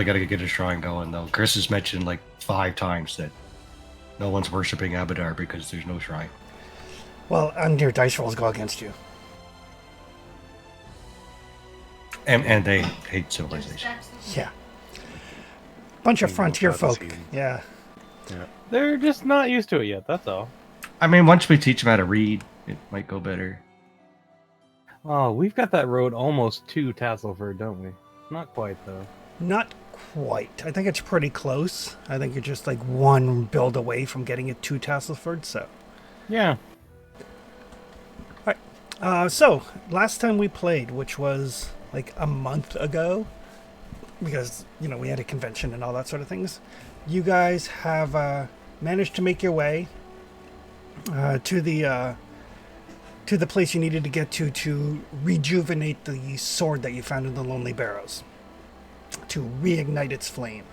really got to get a shrine going, though. Chris has mentioned like 5 times that no one's worshipping Abadar because there's no shrine. Well, and your dice rolls go against you. And they hate civilization. Yeah. Bunch of frontier folk. Yeah. They're just not used to it yet, that's all. I mean, once we teach them how to read, it might go better. Oh, we've got that road almost to Tasselford, don't we? Not quite, though. Not quite. I think it's pretty close. I think you're just like one build away from getting it to Tasselford, so. Yeah. So, last time we played, which was like a month ago, because, we had a convention and all that sort of things, you guys have managed to make your way to the place you needed to get to rejuvenate the sword that you found in the Lonely Barrows, to reignite its flame.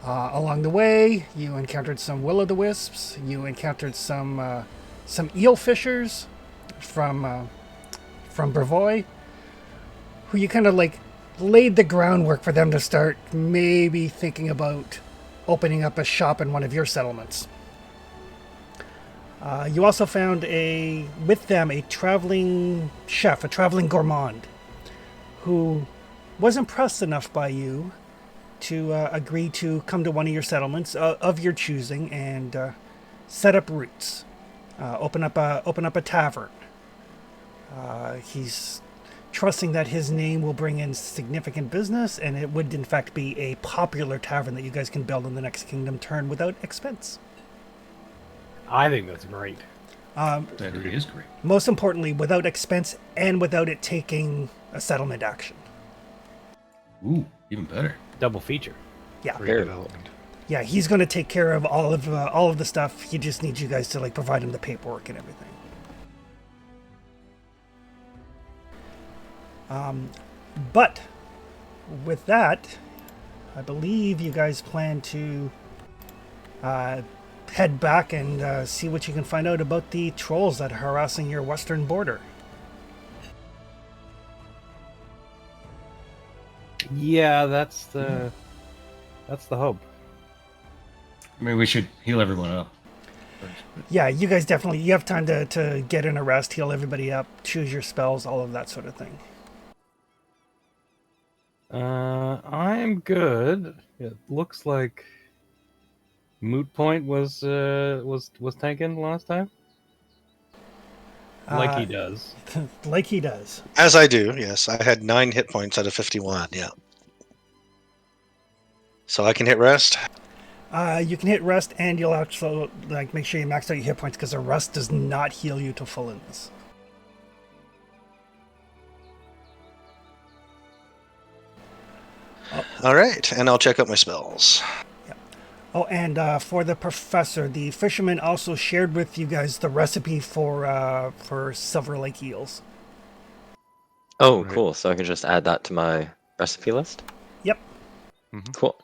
Along the way, you encountered some will-o'-the-wisps, you encountered some eel fishers from Brevoy, who you kind of like laid the groundwork for them to start maybe thinking about opening up a shop in one of your settlements. You also found with them a traveling chef, a traveling gourmand, who was impressed enough by you to agree to come to one of your settlements of your choosing and set up roots, open up a tavern. He's trusting that his name will bring in significant business, and it would in fact be a popular tavern that you guys can build in the next Kingdom turn without expense. I think that's great. That really is great. Most importantly, without expense and without it taking a settlement action. Ooh, even better. Double feature. Yeah. Development. Yeah, he's going to take care of all of the stuff. He just needs you guys to like provide him the paperwork and everything. But with that, I believe you guys plan to head back and see what you can find out about the trolls that are harassing your western border. Yeah, that's the hope. I mean, we should heal everyone up. Yeah, you guys you have time to get in a rest, heal everybody up, choose your spells, all of that sort of thing. I'm good. It looks like Moot Point was tanking last time. Like he does. Like he does. As I do, yes. I had 9 hit points out of 51, yeah. So I can hit rest? You can hit rest, and you'll also like make sure you max out your hit points, because a rest does not heal you to full illness. All right, and I'll check out my spells. Yeah. Oh, and for the professor, the fisherman also shared with you guys the recipe for Silver Lake eels. Oh, cool. So I can just add that to my recipe list? Yep. Mm-hmm. Cool.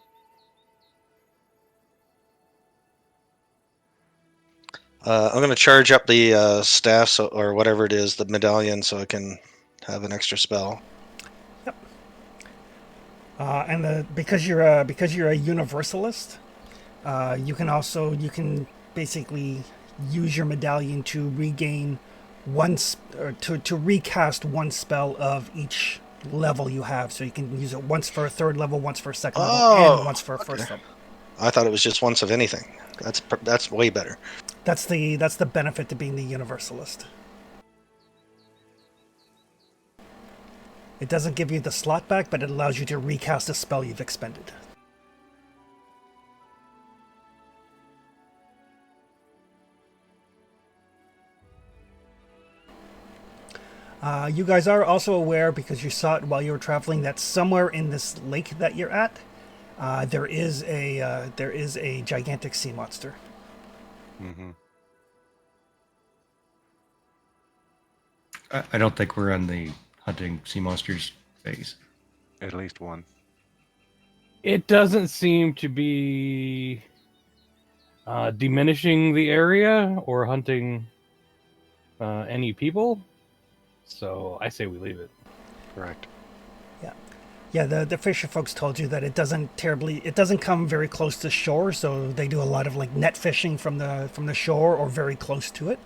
I'm going to charge up the staff or whatever it is, the medallion, so I can have an extra spell. Yep. And because you're a universalist, you can basically use your medallion to regain to recast one spell of each level you have. So you can use it once for a 3rd level, once for a 2nd level, and once for a 1st level. I thought it was just once of anything. That's way better. That's the benefit to being the universalist. It doesn't give you the slot back, but it allows you to recast a spell you've expended. You guys are also aware, because you saw it while you were traveling, that somewhere in this lake that you're at, there is a gigantic sea monster. Mm-hmm. I don't think we're on the hunting sea monsters phase. At least one. It doesn't seem to be diminishing the area or hunting any people. So I say we leave it. Correct. Yeah. Yeah, the fisher folks told you that it doesn't come very close to shore, so they do a lot of like net fishing from the shore or very close to it.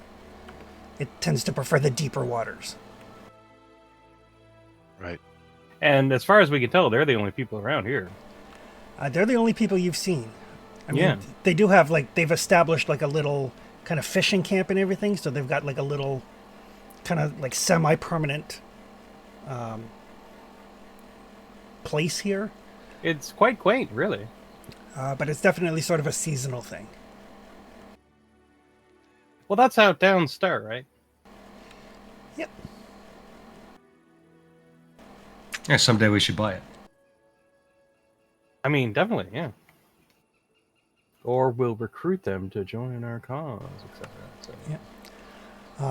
It tends to prefer the deeper waters. Right. And as far as we can tell, they're the only people around here. They're the only people you've seen. I mean, Yeah. they do have they've established like a little kind of fishing camp and everything, so they've got like a little kind of like semi-permanent place here. It's quite quaint, really. But it's definitely sort of a seasonal thing. Well, that's how towns start, right? Yep. Yeah, someday we should buy it. I mean, definitely, yeah. Or we'll recruit them to join our cause, etc. So. Yeah.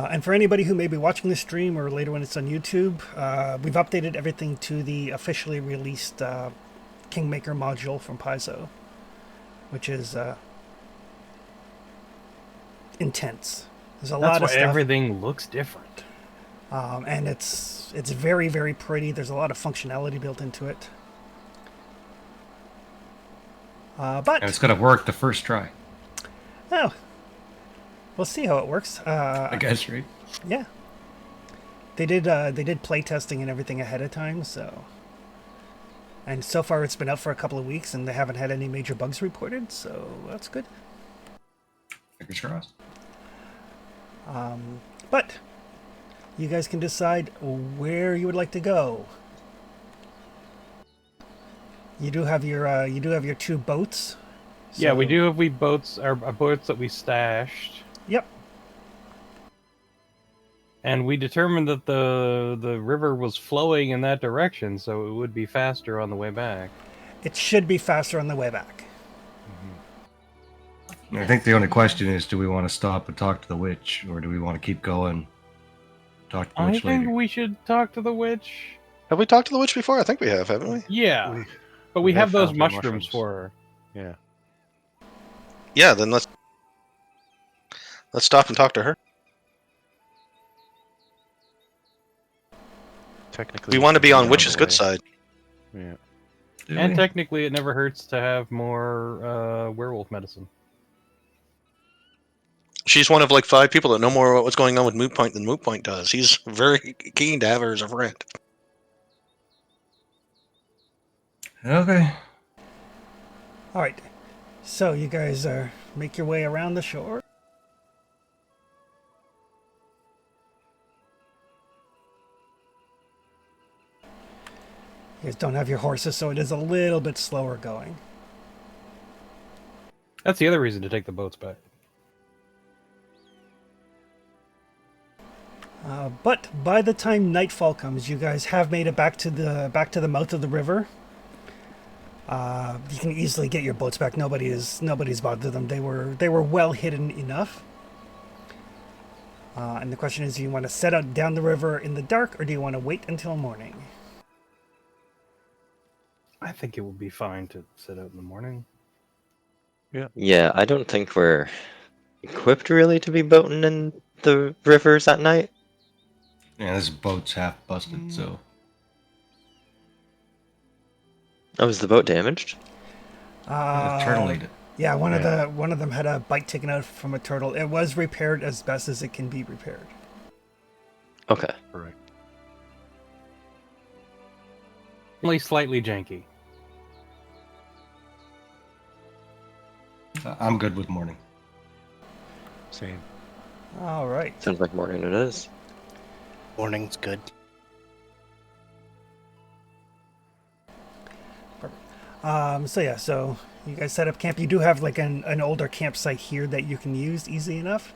And for anybody who may be watching this stream or later when it's on YouTube, we've updated everything to the officially released Kingmaker module from Paizo, which is intense. There's a lot That's of why stuff, everything looks different. and it's very, very pretty. There's a lot of functionality built into it. But And it's going to work the first try, oh, we'll see how it works. I guess, right? Yeah, they did play testing and everything ahead of time, and so far it's been out for a couple of weeks and they haven't had any major bugs reported, so that's good. Fingers crossed. But you guys can decide where you would like to go. You do have your two boats. Yeah, we so- do have boats, our boats that we stashed. Yep. And we determined that the river was flowing in that direction, so it would be faster on the way back. It should be faster on the way back. I think the only question is, do we want to stop and talk to the witch, or do we want to keep going, talk to the I witch think later? we should talk to the witch. Have we talked to the witch before? I think we have, haven't we? Yeah, We- but we have those found the mushrooms for her. Yeah. Yeah, then let's stop and talk to her. Technically, We want to be on the witch's good way. side. Yeah. Do And we? technically, it never hurts to have more werewolf medicine. She's one of like 5 people that know more about what's going on with Moot Point than Moot Point does. He's very keen to have her as a friend. Okay. All right. So you guys make your way around the shore. You guys don't have your horses, so it is a little bit slower going. That's the other reason to take the boats back. But by the time nightfall comes, you guys have made it back to the mouth of the river. You can easily get your boats back. Nobody's bothered them. They were well hidden enough. And the question is, do you want to set out down the river in the dark, or do you want to wait until morning? I think it would be fine to sit out in the morning. Yeah, I don't think we're equipped really to be boating in the rivers at night. Yeah, this boat's half busted, so Oh, is the boat damaged? turtle ate it. Yeah, one of them had a bite taken out from a turtle. It was repaired as best as it can be repaired. Okay. Correct. Only slightly janky. I'm good with morning. Same. All right. Sounds like morning it is. Morning's good. So you guys set up camp. You do have like an older campsite here that you can use easy enough.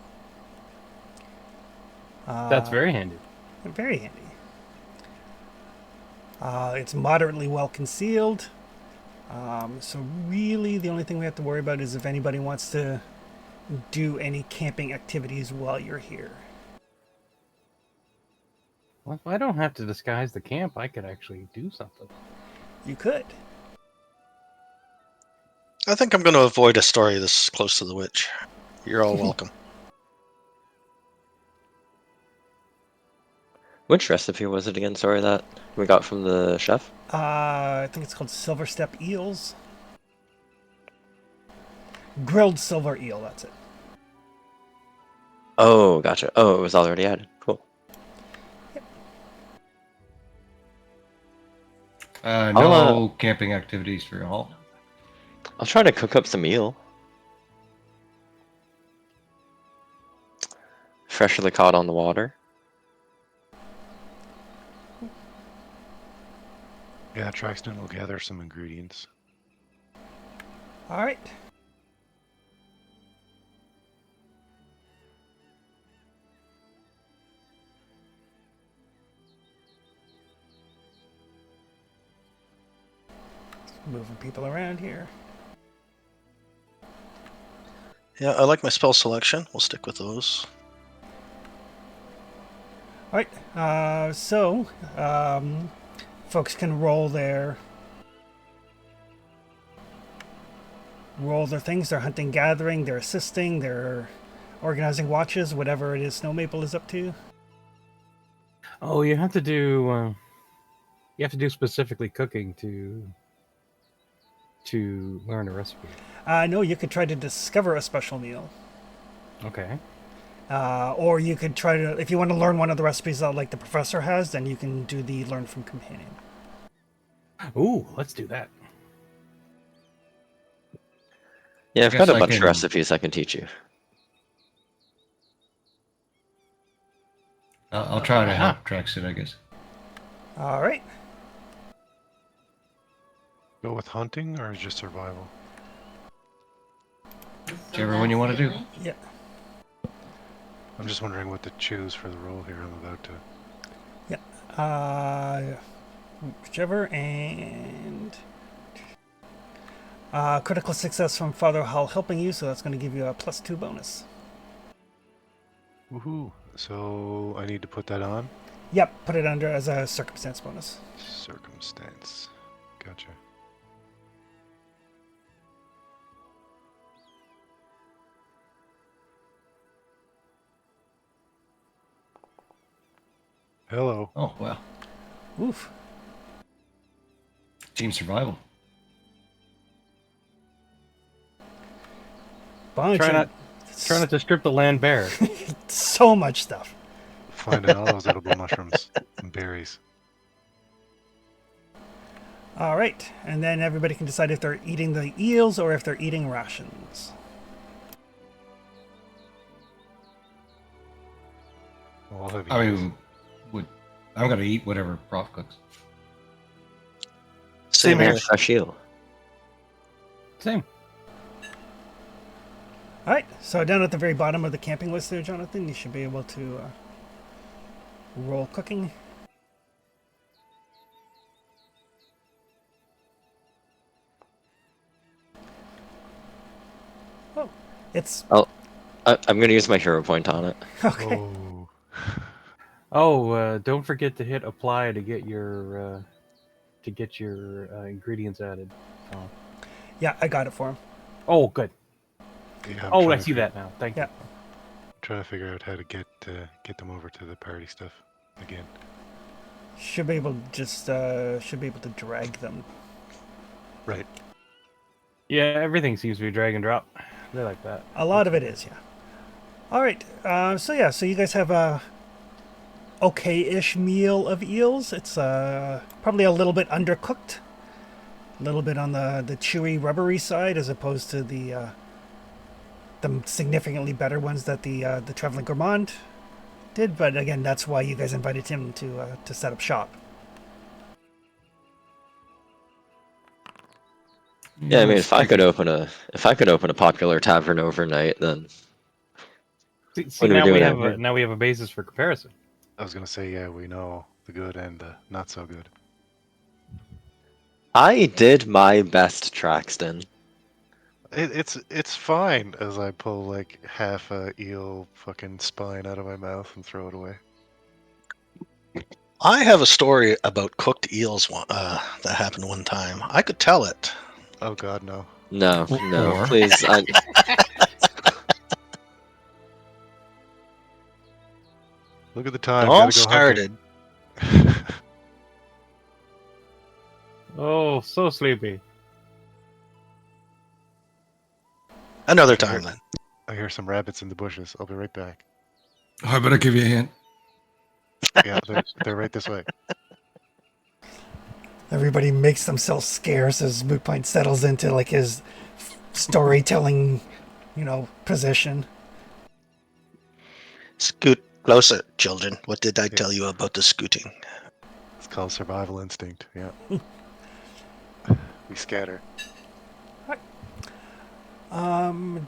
That's very handy. Very handy. It's moderately well concealed. So really the only thing we have to worry about is if anybody wants to do any camping activities while you're here. Well, if I don't have to disguise the camp, I could actually do something. You could. I think I'm going to avoid a story this close to the witch. You're all welcome. Which recipe was it again? Sorry, that we got from the chef? I think it's called Silver Step Eels. Grilled silver eel, that's it. Oh, gotcha. Oh, it was already added. Cool. No camping activities for all. I'll try to cook up some eel. Freshly caught on the water. Yeah, Traxton will gather some ingredients. All right. Moving people around here. Yeah, I like my spell selection. We'll stick with those. All right. Folks can roll their things. They're hunting, gathering. They're assisting. They're organizing watches. Whatever it is, Snow Maple is up to. Oh, you have to do. You have to do specifically cooking to learn a recipe. No, you could try to discover a special meal. Okay. Or you could try to, if you want to learn one of the recipes that like the professor has, then you can do the learn from companion. Ooh, let's do that. Yeah, I've guess got a I bunch of can- recipes I can teach you. I'll try to help Traxton, I guess. All right. Go with hunting or just survival? Whichever one you want to do. Yeah. I'm just wondering what to choose for the role here. I'm about to. Whichever, and critical success from Father Hall helping you, so that's going to give you a +2 bonus. Woohoo! So I need to put that on? Yep, put it under as a circumstance bonus. Circumstance. Gotcha. Hello. Oh, wow. Oof. Team survival. Bunch Try of- not to strip the land bare. So much stuff. Finding all those edible mushrooms and berries. All right, and then everybody can decide if they're eating the eels or if they're eating rations. All heavy. I mean, I'm going to eat whatever Prof cooks. Same here. Fresh eel. Same. All right, so down at the very bottom of the camping list there, Jonathan, you should be able to roll cooking. Oh, it's I'm going to use my hero point on it. okay. Oh. Oh, don't forget to hit apply to get your ingredients added. Oh, Yeah, I got it for him. oh good. Yeah, I'm Oh, I trying to see that now. Thank Yeah. you. Trying to figure out how to get them over to the party stuff again. Should be able to drag them. Right. Yeah, everything seems to be drag and drop. They like that. A lot of it is, yeah. All right, so you guys have a okay-ish meal of eels. It's probably a little bit undercooked, a little bit on the chewy, rubbery side, as opposed to the significantly better ones that the Traveling Gourmand did. But again, that's why you guys invited him to set up shop. Yeah, I mean, if I could open a popular tavern overnight, then See, What are we now doing we out have here? now we have a basis for comparison. I was gonna say, yeah, we know the good and the not so good. I did my best, Traxton. It's fine as I pull like half a eel fucking spine out of my mouth and throw it away. I have a story about cooked eels that happened one time. I could tell it. Oh god, no. No, no, Or- please. Look at the time. All Gotta go hunting. started Oh, so sleepy. Another time then. I hear some rabbits in the bushes. I'll be right back. Oh, I better give you a hint. Yeah, they're right this way. Everybody makes themselves scarce as Moot Point settles into like his storytelling, position. Scoot closer, children. What did I Yeah. tell you about the scooting? It's called survival instinct. Yeah. We scatter.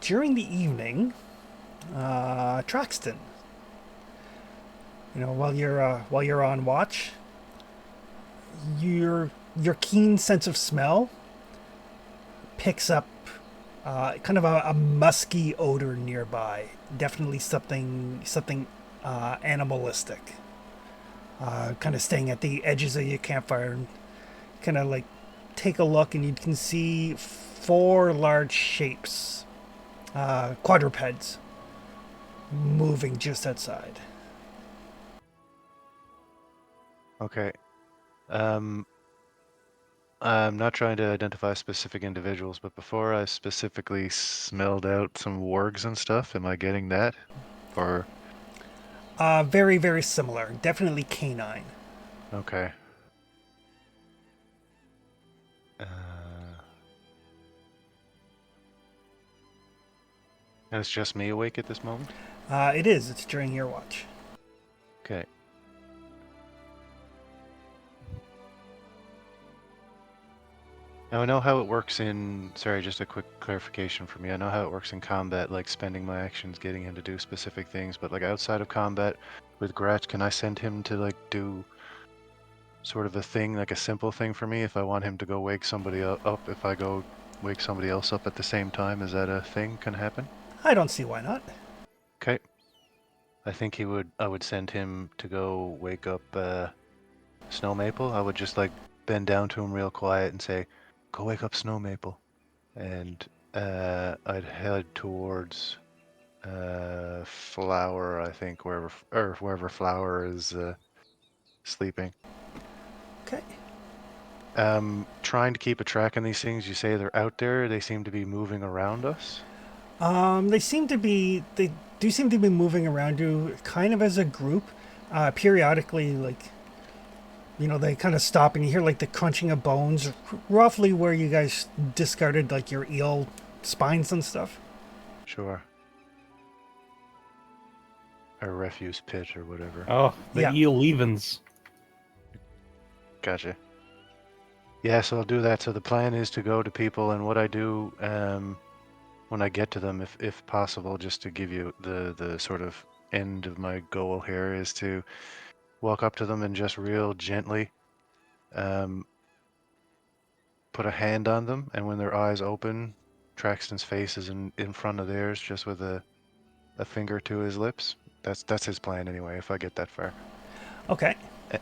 During the evening, Traxton, while you're on watch, your keen sense of smell picks up kind of a musky odor nearby. Definitely something animalistic. Kind of staying at the edges of your campfire, and kind of like take a look, and you can see 4 large shapes, quadrupeds, moving just outside. Okay. I'm not trying to identify specific individuals, but before I specifically smelled out some wargs and stuff, am I getting that? Or Very, very similar. Definitely canine. okay. And it's just me awake at this moment? It is. It's during your watch. Okay. Now I know how it works in, sorry, just a quick clarification for me. I know how it works in combat, like spending my actions, getting him to do specific things, but like outside of combat with Gratch, can I send him to like do sort of a thing, like a simple thing for me if I want him to go wake somebody up, if I go wake somebody else up at the same time? Is that a thing can happen? I don't see why not. Okay. I think I would send him to go wake up Snow Maple. I would just like bend down to him real quiet and say, "Go wake up Snow Maple," and I'd head towards Flower. I think wherever Flower is sleeping. Okay. Trying to keep a track on these things. You say they're out there. They seem to be moving around us. They do seem to be moving around you kind of as a group. Periodically, like, they kind of stop and you hear like the crunching of bones, roughly where you guys discarded like your eel spines and stuff. Sure. A refuse pit or whatever. Oh, the Yeah. eel leavings. Gotcha. Yeah, so I'll do that. So the plan is to go to people, and what I do when I get to them, if possible, just to give you the sort of end of my goal here, is to walk up to them and just real gently put a hand on them, and when their eyes open, Traxton's face is in front of theirs, just with a finger to his lips. That's his plan anyway, if I get that far. Okay. Eh.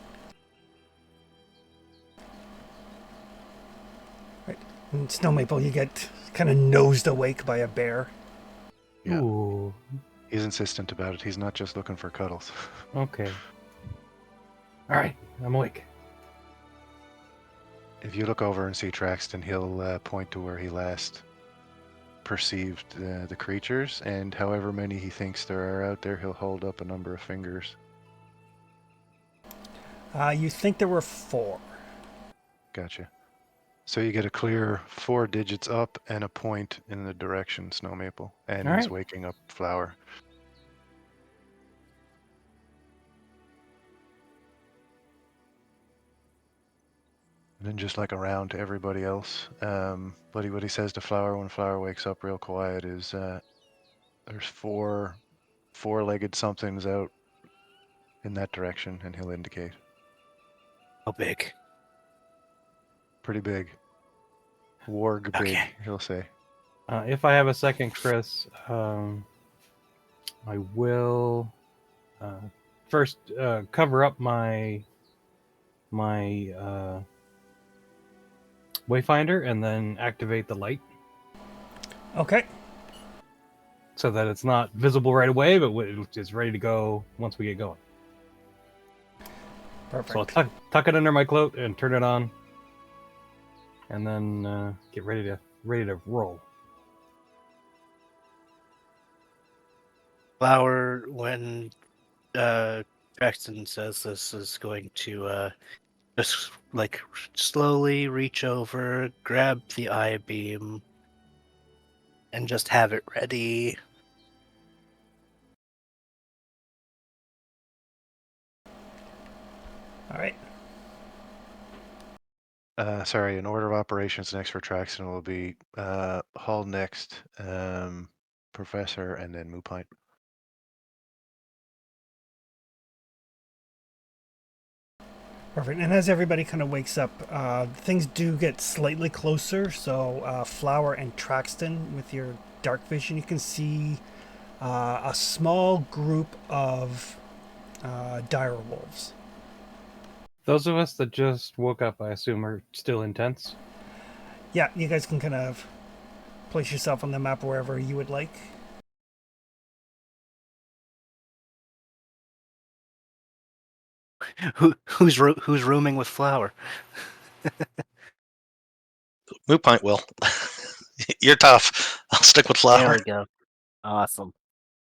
Right. And Snow Maple, you get kind of nosed awake by a bear. Yeah. Ooh. He's insistent about it. He's not just looking for cuddles. Okay. All right, I'm awake. If you look over and see Traxton, he'll point to where he last perceived the creatures, and however many he thinks there are out there, he'll hold up a number of fingers. You think there were 4. Gotcha. So you get a clear 4 digits up and a point in the direction Snow Maple, and All he's right. waking up Flower. And then just like around to everybody else, what he says to Flower when Flower wakes up real quiet is, there's 4 four-legged somethings out in that direction, and he'll indicate. How big? Pretty big. Warg big, Okay. he'll say. If I have a second, Chris, I will first cover up my Wayfinder and then activate the light Okay. so that it's not visible right away, but it's ready to go once we get going. Perfect. So I'll tuck it under my cloak and turn it on, and then get ready to roll. Flower, when Jackson says this, is going to just like slowly reach over, grab the eye beam, and just have it ready. All right. Sorry, in order of operations, next for Traxon will be Hall next, Professor, and then Moopint. Perfect. And as everybody kind of wakes up, things do get slightly closer. So, Flower and Traxton, with your dark vision, you can see a small group of dire wolves. Those of us that just woke up, I assume, are still intense. Yeah, you guys can kind of place yourself on the map wherever you would like. Who's rooming with Flower? Moopint will. You're tough. I'll stick with There Flower. we go. Awesome.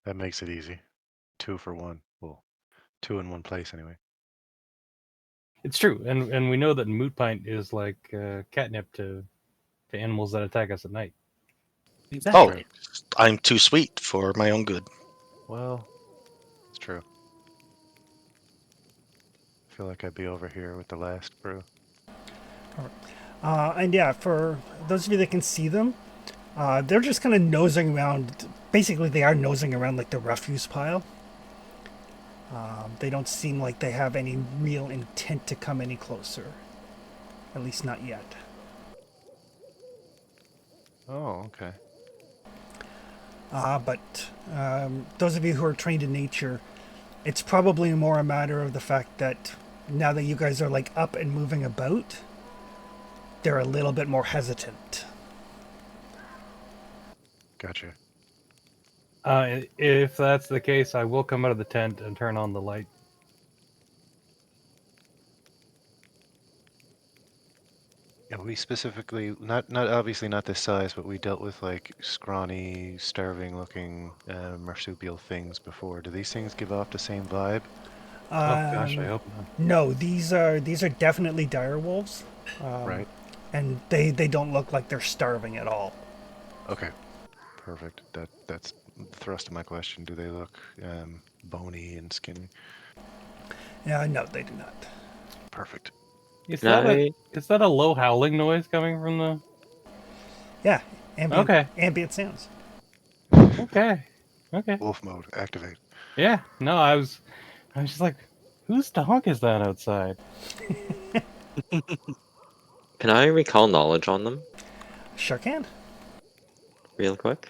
That makes it easy. 2 for 1. Well, 2 in one place anyway. It's true, and we know that moot pint is like catnip to animals that attack us at night. Exactly. I'm too sweet for my own good. Well, it's true. I feel like I'd be over here with the last brew. And yeah, for those of you that can see them, they're just kind of nosing around. Basically, they are nosing around like the refuse pile. They don't seem like they have any real intent to come any closer. At least not yet. Oh, okay. But those of you who are trained in nature, it's probably more a matter of the fact that now that you guys are like up and moving about, they're a little bit more hesitant. Gotcha. If that's the case, I will come out of the tent and turn on the light. Yeah, we specifically not obviously not this size, but we dealt with like scrawny, starving-looking marsupial things before. Do these things give off the same vibe? Oh gosh, I hope not. No, these are definitely dire wolves, Right. and they don't look like they're starving at all. Okay. Perfect. That's the thrust of my question. Do they look bony and skinny? No, they do not. Perfect. Is Can that a low howling noise coming from the? Yeah, Okay. ambient sounds. Okay. Wolf mode activate. Yeah. No, I was just like, whose dog is that outside? Can I recall knowledge on them Sure can. real quick?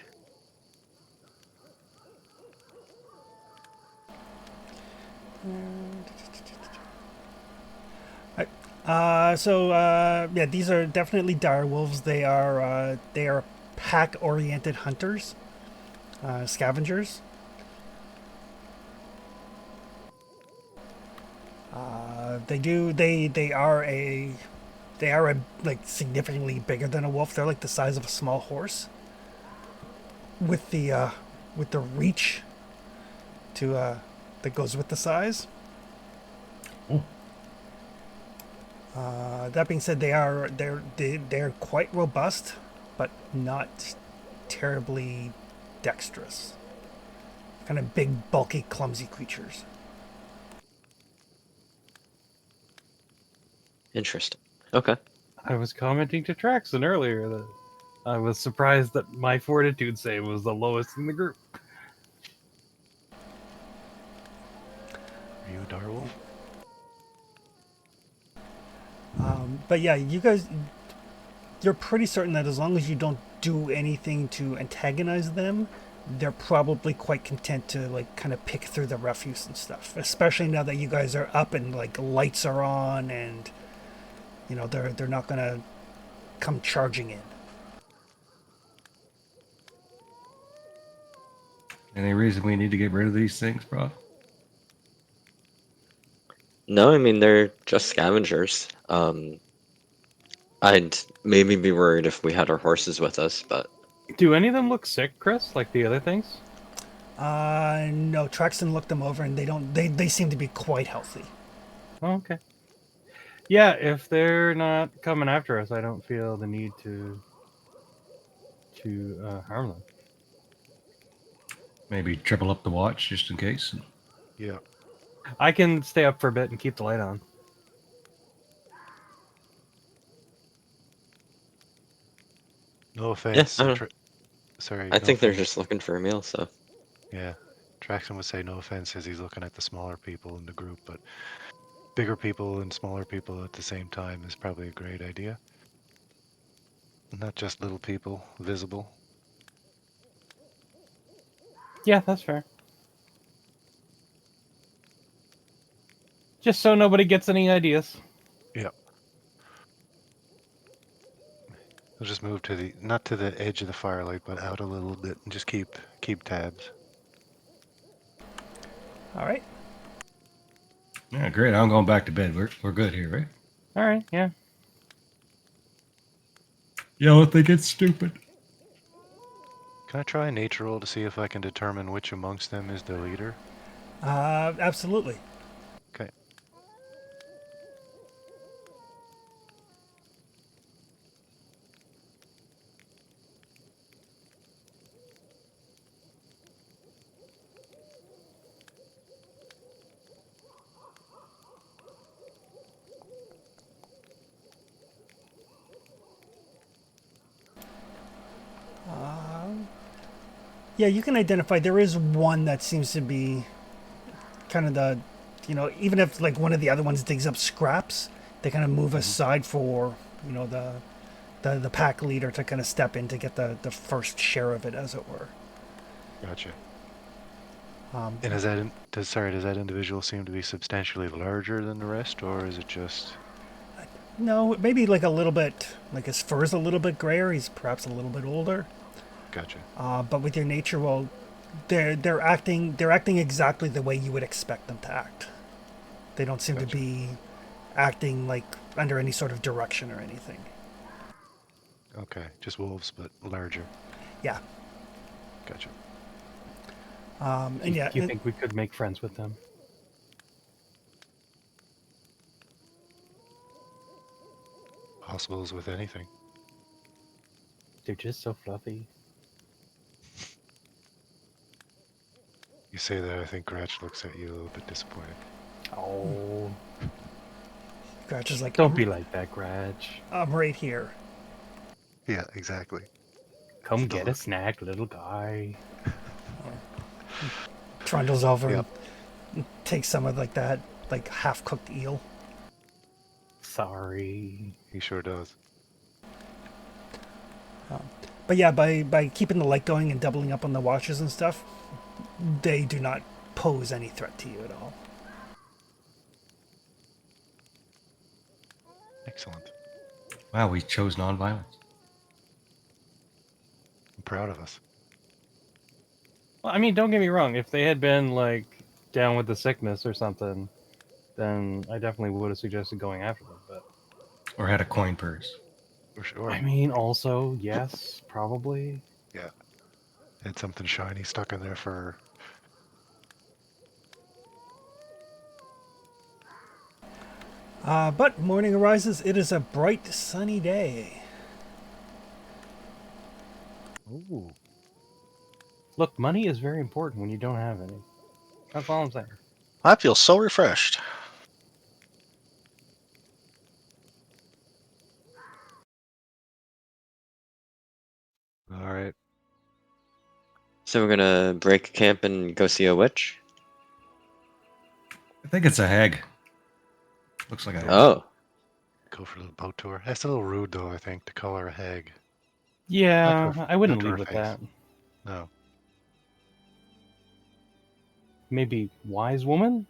Yeah, these are definitely dire wolves. They are pack-oriented hunters, scavengers. They are like significantly bigger than a wolf. They're like the size of a small horse, with the reach to that goes with the size. That being said, they're quite robust, but not terribly dexterous. Kind of big, bulky, clumsy creatures. Interesting. Okay. I was commenting to Traxon earlier that I was surprised that my fortitude save was the lowest in the group. Are you a direwolf? But yeah, you guys, you're pretty certain that as long as you don't do anything to antagonize them, they're probably quite content to like kind of pick through the refuse and stuff. Especially now that you guys are up and like lights are on, and you know they're not gonna come charging in. Any reason we need to get rid of these things, bro? No, I mean they're just scavengers. I'd maybe be worried if we had our horses with us, but Do any of them look sick, Chris? Like the other things? No, Traxton looked them over, and they seem to be quite healthy. Oh, okay. Yeah, if they're not coming after us, I don't feel the need to harm them. Maybe triple up the watch just in case. Yeah. I can stay up for a bit and keep the light on. No offense. I don't know. Sorry. I No think they're offense. just looking for a meal. So Yeah. Traxon would say no offense as he's looking at the smaller people in the group, but bigger people and smaller people at the same time is probably a great idea. Not just little people visible. Yeah, that's fair. Just so nobody gets any ideas. Yeah. We'll just move to the not to the edge of the firelight, but out a little bit and just keep tabs. All right. Yeah, great. I'm going back to bed. We're good here, right? All right, yeah. Yeah, I think it's stupid. Can I try a nature roll to see if I can determine which amongst them is the leader? Absolutely. Okay. Yeah, you can identify. There is one that seems to be kind of the, even if like one of the other ones digs up scraps, they kind of move aside for the pack leader to kind of step in to get the first share of it, as it were. Gotcha. Um, And does that individual seem to be substantially larger than the rest, or is it just? no, maybe like a little bit, like his fur is a little bit grayer. He's perhaps a little bit older. Gotcha. But with your nature, well, they're acting exactly the way you would expect them to act. They don't seem to Gotcha. be acting like under any sort of direction or anything. Okay, just wolves, but larger. Yeah. Gotcha. And yeah, Do you think we could make friends with them? Possible as with anything. They're just so fluffy. You say that, I think Gratch looks at you a little bit disappointed. Oh, Gratch is like, don't be like that, Gratch. I'm right here. Yeah, exactly. Come That's the get a look. snack, little guy. Trundles over Yep. and takes some of like that, like half-cooked eel. Sorry. He sure does. But yeah, by keeping the light going and doubling up on the watches and stuff, they do not pose any threat to you at all. Excellent. Wow, we chose nonviolence. I'm proud of us. Well, I mean, don't get me wrong. If they had been like down with the sickness or something, then I definitely would have suggested going after them. But Or had a coin purse. For sure. I mean, also yes, probably. Yeah. Had something shiny stuck in their fur. But morning arises. It is a bright, sunny day. Ooh. Look, money is very important when you don't have any. That's all I'm saying. I feel so refreshed. All right. so we're gonna break camp and go see a witch. I think it's a hag. Looks like a hag. Oh, Go for a little boat tour. That's a little rude, though, I think, to call her a hag. Yeah, Not I wouldn't to her lead with face. that. No. Maybe wise woman.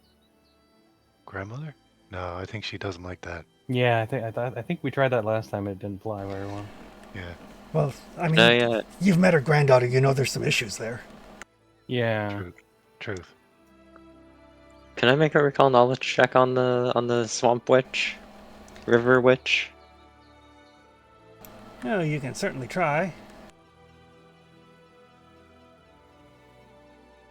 Grandmother? No, I think she doesn't like that. Yeah, I think we tried that last time. It didn't fly very well. Yeah. Well, I mean, no, yeah. you've met her granddaughter. You know there's some issues there. Yeah. Truth. Can I make a recall knowledge check on the swamp witch, river witch? Oh, you can certainly try.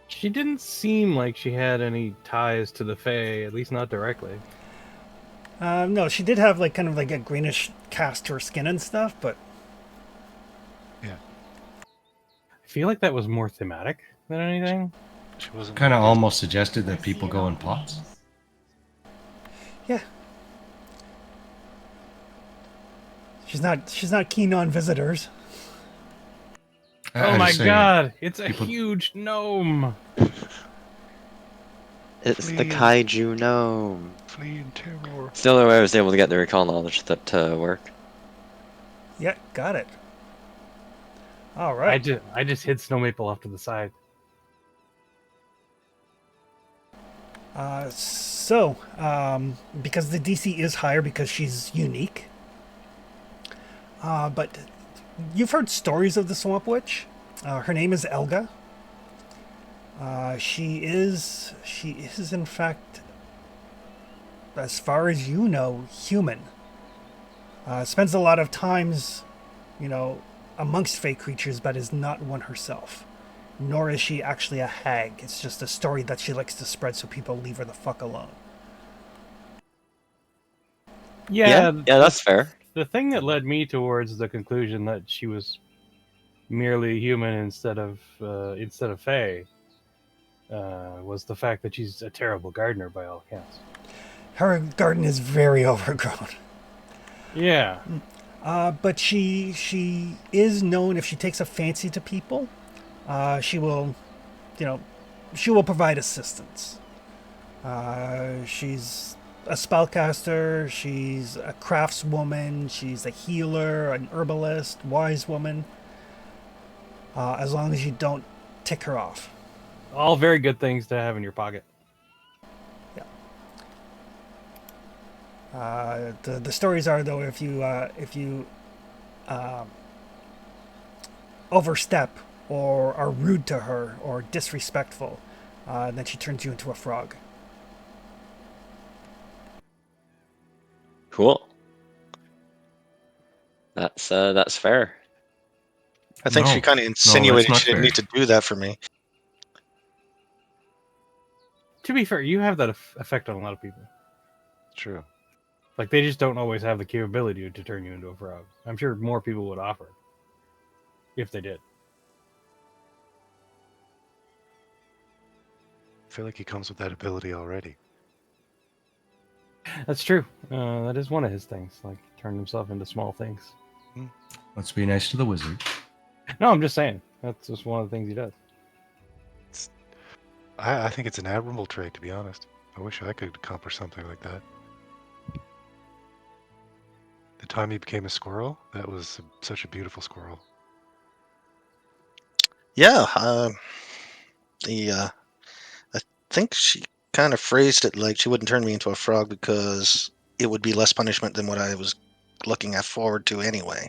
She didn't seem like she had any ties to the Fae, at least not directly. No, she did have like kind of like a greenish cast to her skin and stuff, but I feel like that was more thematic than anything. She wasn't Kind of like almost suggested that people go in pots. yeah. She's not keen on visitors. Oh I my just say, god, it's a people- huge gnome! It's the Flee. kaiju gnome. flee in terror. Still no way I was able to get the recall knowledge to work. Yeah, got it. All right. I just hid Snow Maple off to the side. Because the DC is higher because she's unique. But you've heard stories of the Swamp Witch. Her name is Elga. She is in fact, as far as you know, human. Spends a lot of times, amongst fey creatures, but is not one herself. Nor is she actually a hag. It's just a story that she likes to spread so people leave her the fuck alone. Yeah, that's fair. The thing that led me towards the conclusion that she was merely human instead of Fae was the fact that she's a terrible gardener by all accounts. Her garden is very overgrown. Yeah. But she is known, if she takes a fancy to people, she will provide assistance. She's a spellcaster, she's a craftswoman, she's a healer, an herbalist, wise woman. As long as you don't tick her off. All very good things to have in your pocket. The stories are, though, if you overstep or are rude to her or disrespectful, then she turns you into a frog. Cool. That's fair. I think No. she kind of No, insinuated that's she didn't not need to do that for me. To be fair, you have that effect on a lot of people. True. Like, they just don't always have the capability to turn you into a frog. I'm sure more people would offer. If they did. I feel like he comes with that ability already. That's true. That is one of his things. Like, turn himself into small things. Let's be nice to the wizard. No, I'm just saying. That's just one of the things he does. I think it's an admirable trait, to be honest. I wish I could accomplish something like that. The time he became a squirrel, that was such a beautiful squirrel. Yeah, I think she kind of phrased it like she wouldn't turn me into a frog because it would be less punishment than what I was looking forward to anyway.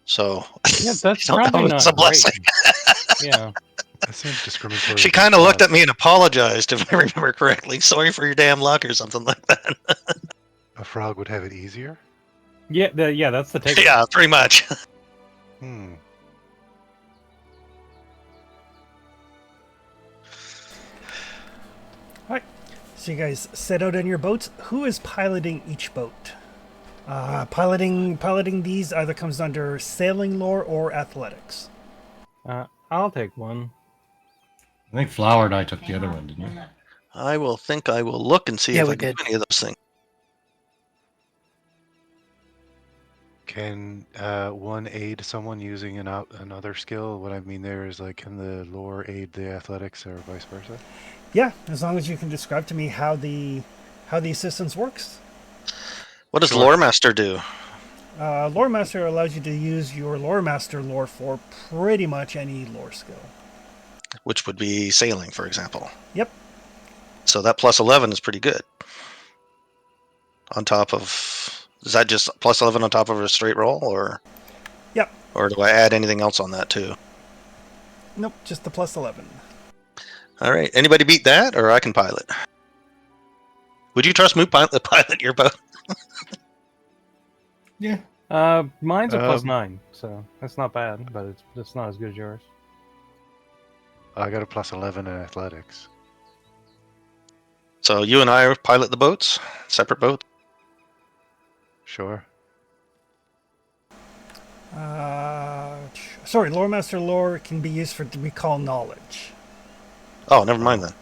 Yeah, So that's you know, probably that was not a blessing. Yeah. That seems discriminatory. She kind of looked at me and apologized, if I remember correctly. Sorry for your damn luck or something like that. A frog would have it easier? Yeah, that's the take. Yeah, pretty much. Hmm. Alright, so you guys set out on your boats. Who is piloting each boat? Piloting these either comes under sailing lore or athletics. I'll take one. I think Flower and I took the other one, didn't you? I will look and see Yeah, if we I can did. do any of those things. Can one aid someone using another skill? What I mean there is, like, can the lore aid the athletics or vice versa? Yeah, as long as you can describe to me how the assistance works. What does Sure. Lore Master do? Lore Master allows you to use your Lore Master lore for pretty much any lore skill. Which would be sailing, for example. Yep. So that plus 11 is pretty good. On top of... Is that just plus 11 on top of a straight roll, or... Yep. Or do I add anything else on that, too? Nope, just the plus 11. All right. Anybody beat that, or I can pilot? Would you trust me pilot your boat? Yeah. Mine's a Um, +9, so that's not bad, but it's not as good as yours. I got a +11 in athletics. So you and I pilot the boats, separate boats. Sure. Sorry, Lore Master lore can be used to recall knowledge. Oh, never mind then.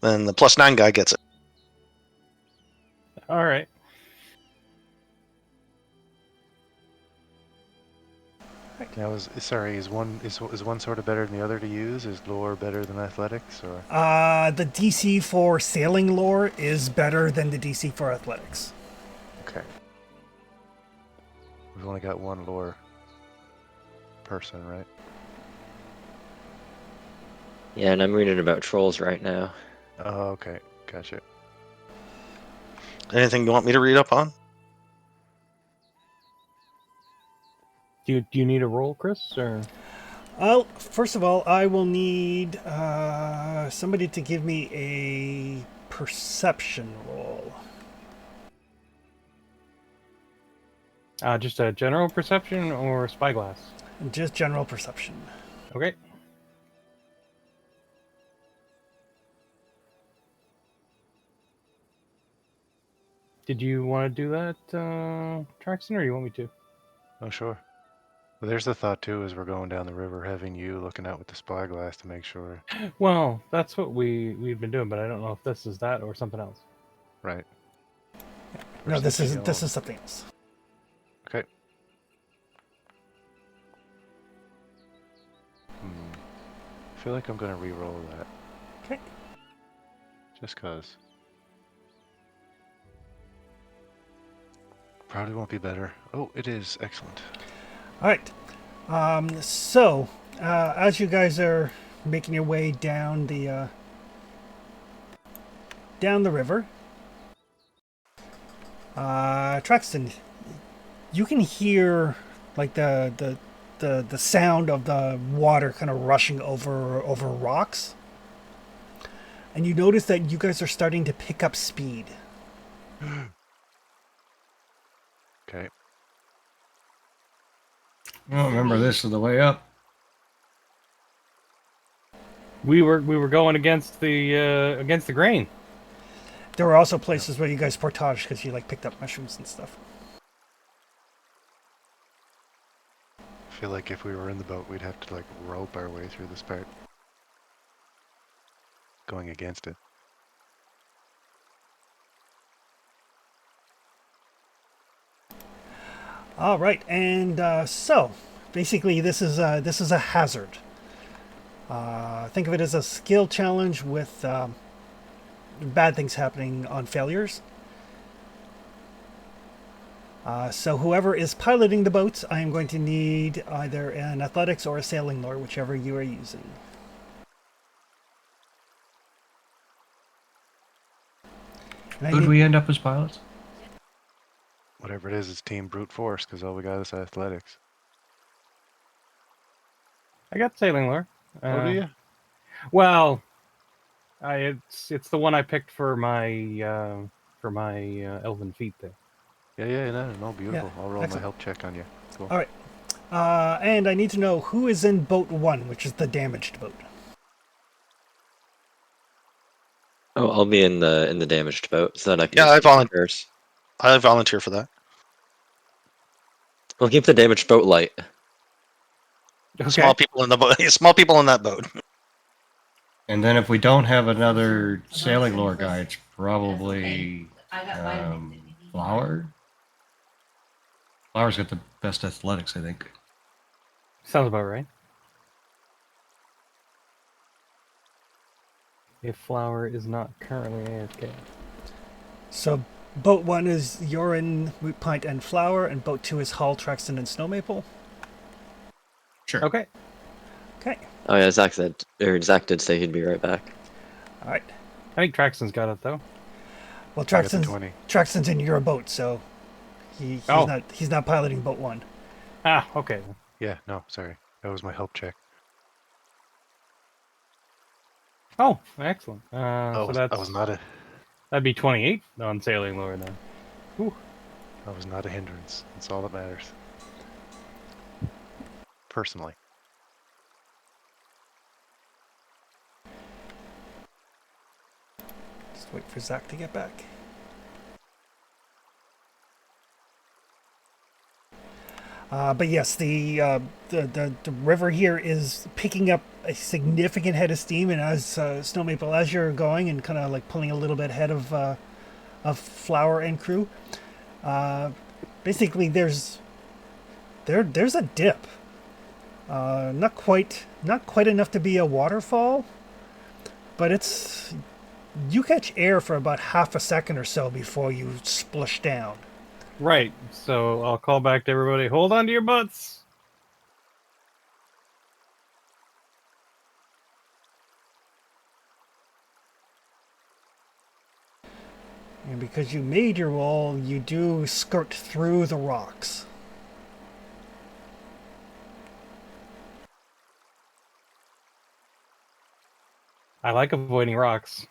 Then the +9 guy gets it. All right. Now, is one sort of better than the other to use? Is lore better than athletics, or? The DC for sailing lore is better than the DC for athletics. Okay. We've only got one lore person, right? Yeah, and I'm reading about trolls right now. Oh, okay. Gotcha. Anything you want me to read up on? Do you need a roll, Chris, or? First of all, I will need somebody to give me a perception roll. Just a general perception or spyglass? Just general perception. Okay. Did you want to do that, Traxton, or do you want me to? Oh, sure. Well, there's the thought too, as we're going down the river, having you looking out with the spyglass to make sure. Well, that's what we've been doing, but I don't know if this is that or something else. Right. No, this is something else. something else. Okay. I feel like I'm gonna re-roll that. Okay. Just cause. Probably won't be better. Oh, it is. Excellent. All right. So, as you guys are making your way down the river, Truxton, you can hear like the sound of the water kind of rushing over rocks, and you notice that you guys are starting to pick up speed. Okay. Well, remember, this is the way up. We were going against the grain. There were also places where you guys portaged because you like picked up mushrooms and stuff. I feel like if we were in the boat, we'd have to like rope our way through this part. Going against it. All right, and so basically, this is a hazard. Think of it as a skill challenge with bad things happening on failures. So whoever is piloting the boats, I am going to need either an athletics or a sailing lore, whichever you are using. Could we end up as pilots? Whatever it is, it's team brute force because all we got is athletics. I got sailing lore. Oh, do you? Well, it's the one I picked for my elven feat thing. Yeah, no, beautiful. Yeah, I'll roll excellent. my help check on you. Cool. All right, and I need to know who is in boat 1, which is the damaged boat. Oh, I'll be in the damaged boat so that I can. Yeah, use repairs. I volunteer for that. We'll keep the damaged boat light. Okay. Small people in the boat. Small people in that boat. And then if we don't have another sailing lore guy, it's probably Flower. Flower's got the best athletics, I think. Sounds about right. If Flower is not currently AFK. So boat 1 is Yorin, Root Pint, and Flower, and boat 2 is Hull, Truxton, and Snow Maple. Sure. Okay. Okay. Oh yeah, Zach did say he'd be right back. All right. I think Traxton's got it though. Well, I got the 20. Truxton's in your boat, so he's not piloting boat 1. Ah, okay. Yeah, no, sorry. That was my help check. Oh, excellent. Oh, So I was not a that'd be 28 on sailing lore then. I was not a hindrance. That's all that matters. Personally. Just wait for Zach to get back. But yes, the river here is picking up a significant head of steam, and as Snow Maple, as you're going and kind of like pulling a little bit ahead of Flower and crew, basically there's a dip. Not quite enough to be a waterfall, but it's you catch air for about half a second or so before you splush down. Right. So I'll call back to everybody. Hold on to your butts. And because you made your roll, you do skirt through the rocks. I like avoiding rocks.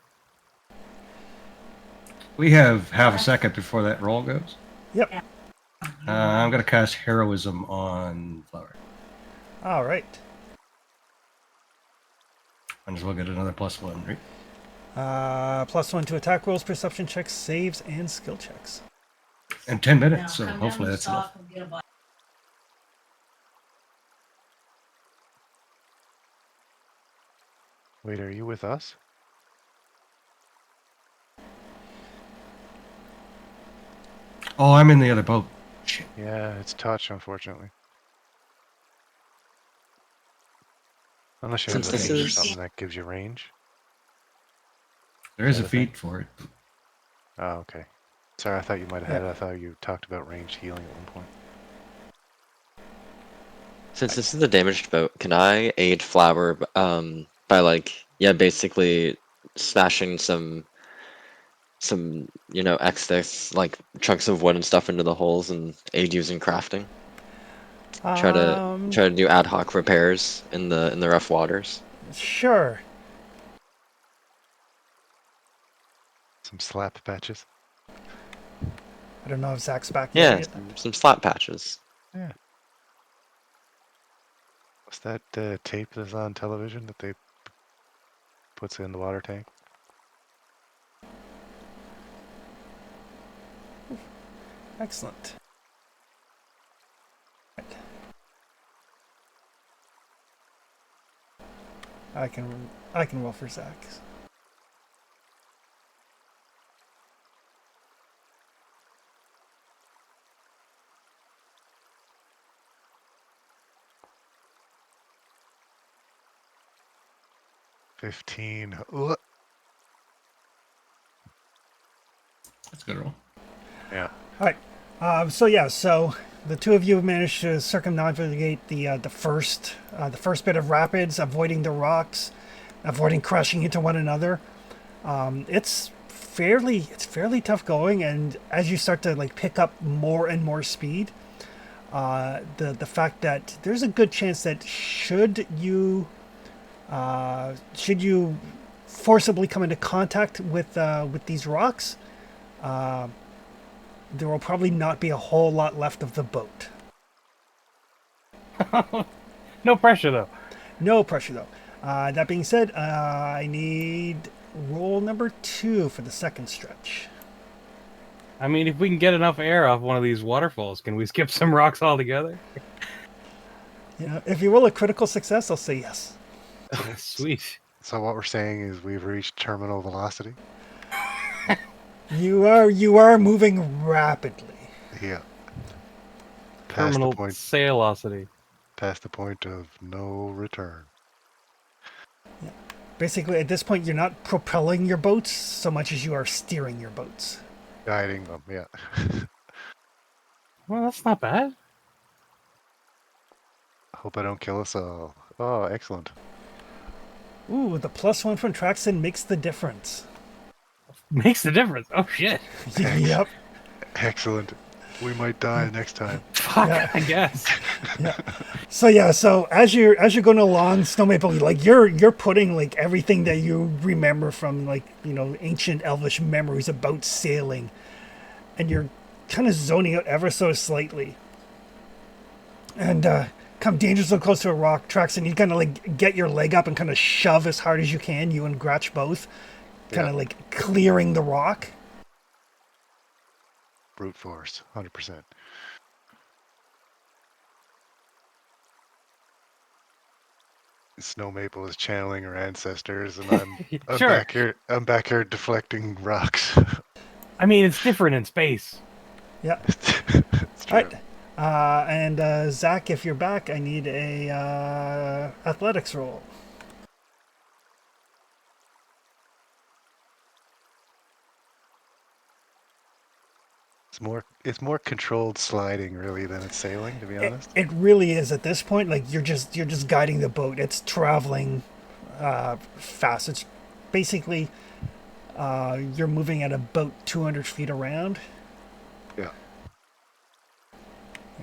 We have half a second before that roll goes. Yep. I'm going to cast Heroism on Flower. All right. And as well get another +1, right? +1 to attack rolls, perception checks, saves, and skill checks. In 10 minutes, so hopefully that's enough. Wait, are you with us? Oh, I'm in the other boat. Shit. Yeah, it's touch, unfortunately. Unless you have Since a this feat or is- something that gives you range. There is Is a that a thing? feat for it. Oh, okay. Sorry, I thought you might have had it. I thought you talked about ranged healing at one point. Since this is a damaged boat, can I aid Flower by like basically smashing some excess like chunks of wood and stuff into the holes and aid using crafting? Try to do ad hoc repairs in the rough waters. Sure. Some slap patches. I don't know if Zach's back Yeah, yet. some slap patches. Yeah. What's that tape that's on television that they puts in the water tank? Excellent. I can roll for Zach's. $15. That's a good roll. Yeah. All right. So the two of you have managed to circumnavigate the first bit of rapids, avoiding the rocks, avoiding crashing into one another. It's fairly tough going, and as you start to like pick up more and more speed, the fact that there's a good chance that should you forcibly come into contact with these rocks, there will probably not be a whole lot left of the boat. No pressure though. No pressure though. That being said, I need roll number 2 for the second stretch. I mean, if we can get enough air off one of these waterfalls, can we skip some rocks altogether? Yeah, if you roll a critical success, I'll say yes. Sweet. So what we're saying is we've reached terminal velocity? You are moving rapidly. Yeah. Terminal sailocity. Past the point of no return. Basically, at this point, you're not propelling your boats so much as you are steering your boats. Guiding them, yeah. Well, that's not bad. Hope I don't kill us all. Oh, excellent. Ooh, the +1 from Traxon makes the difference. Makes the difference. Oh shit. Yep. Excellent. We might die next time. Fuck, Yeah. I guess. Yeah. So as you're going along, Snow Maple, like you're putting like everything that you remember from like ancient elvish memories about sailing, and you're kind of zoning out ever so slightly, and come dangerously close to a rock, Trax, and you kind of like get your leg up and kind of shove as hard as you can. You and Gratch both, kind of like clearing the rock. Brute force, 100%. Snow Maple is channeling her ancestors, and I'm Sure. back here. I'm back here deflecting rocks. I mean, it's different in space. Yeah. It's true. All right. And Zach, if you're back, I need a athletics roll. It's more controlled sliding really than it's sailing, to be honest. It really is at this point. Like you're just guiding the boat. It's traveling fast. It's basically you're moving at about 200 feet around. Yeah.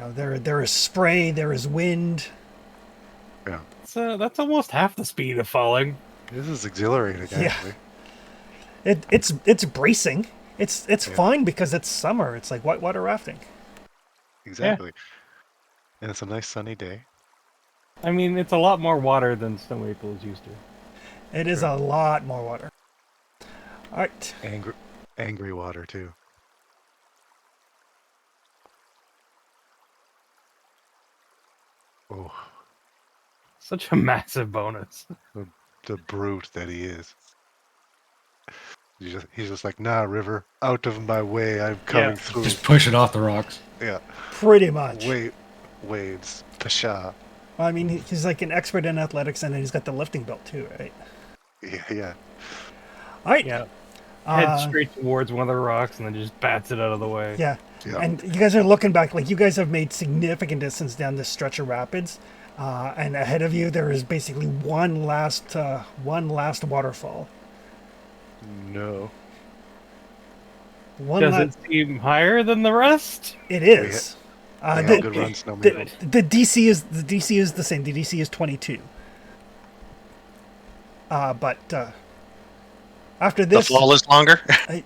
There is spray. There is wind. Yeah. So that's almost half the speed of falling. This is exhilarating, Yeah. actually. It's bracing. It's fine because it's summer. It's like whitewater rafting. Exactly. And it's a nice sunny day. I mean, it's a lot more water than Snow Maple is used to. It is a lot more water. All right. Angry water too. Oh, Such a massive bonus. the brute that he is. He's just like, nah, river, out of my way. I'm coming through. Just push it off the rocks. Yeah. Pretty much. Waves. Pasha. I mean, he's like an expert in athletics, and he's got the lifting belt too, right? Yeah. All right. Yeah. Head straight towards one of the rocks and then just bats it out of the way. Yeah. Yeah. And you guys are looking back, like you guys have made significant distance down this stretch of rapids, and ahead of you there is basically one last waterfall. No. One Does la- it seem higher than the rest? It is. We had a good run, Snow Maple. The DC is the same. The DC is 22. But after The this, fall is longer.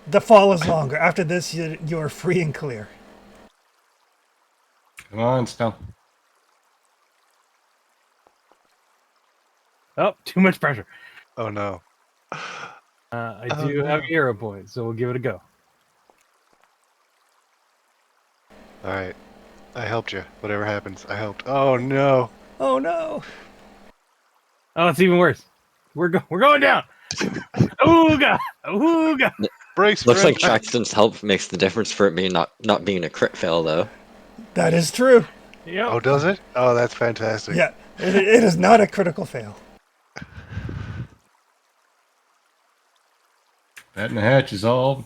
the fall is longer. After this, you are free and clear. Come on, Snow. Oh, too much pressure. Oh no. I do have hero points, so we'll give it a go. All right. I helped you. Whatever happens, I helped. Oh no. Oh no! Oh, it's even worse. We're going down. Ooga, ooga. Brace. Looks like Brace. Traxton's help makes the difference for it being not being a crit fail, though. That is true. Yep. Oh, does it? Oh, that's fantastic. Yeah, it is not a critical fail. That and the hatch is all.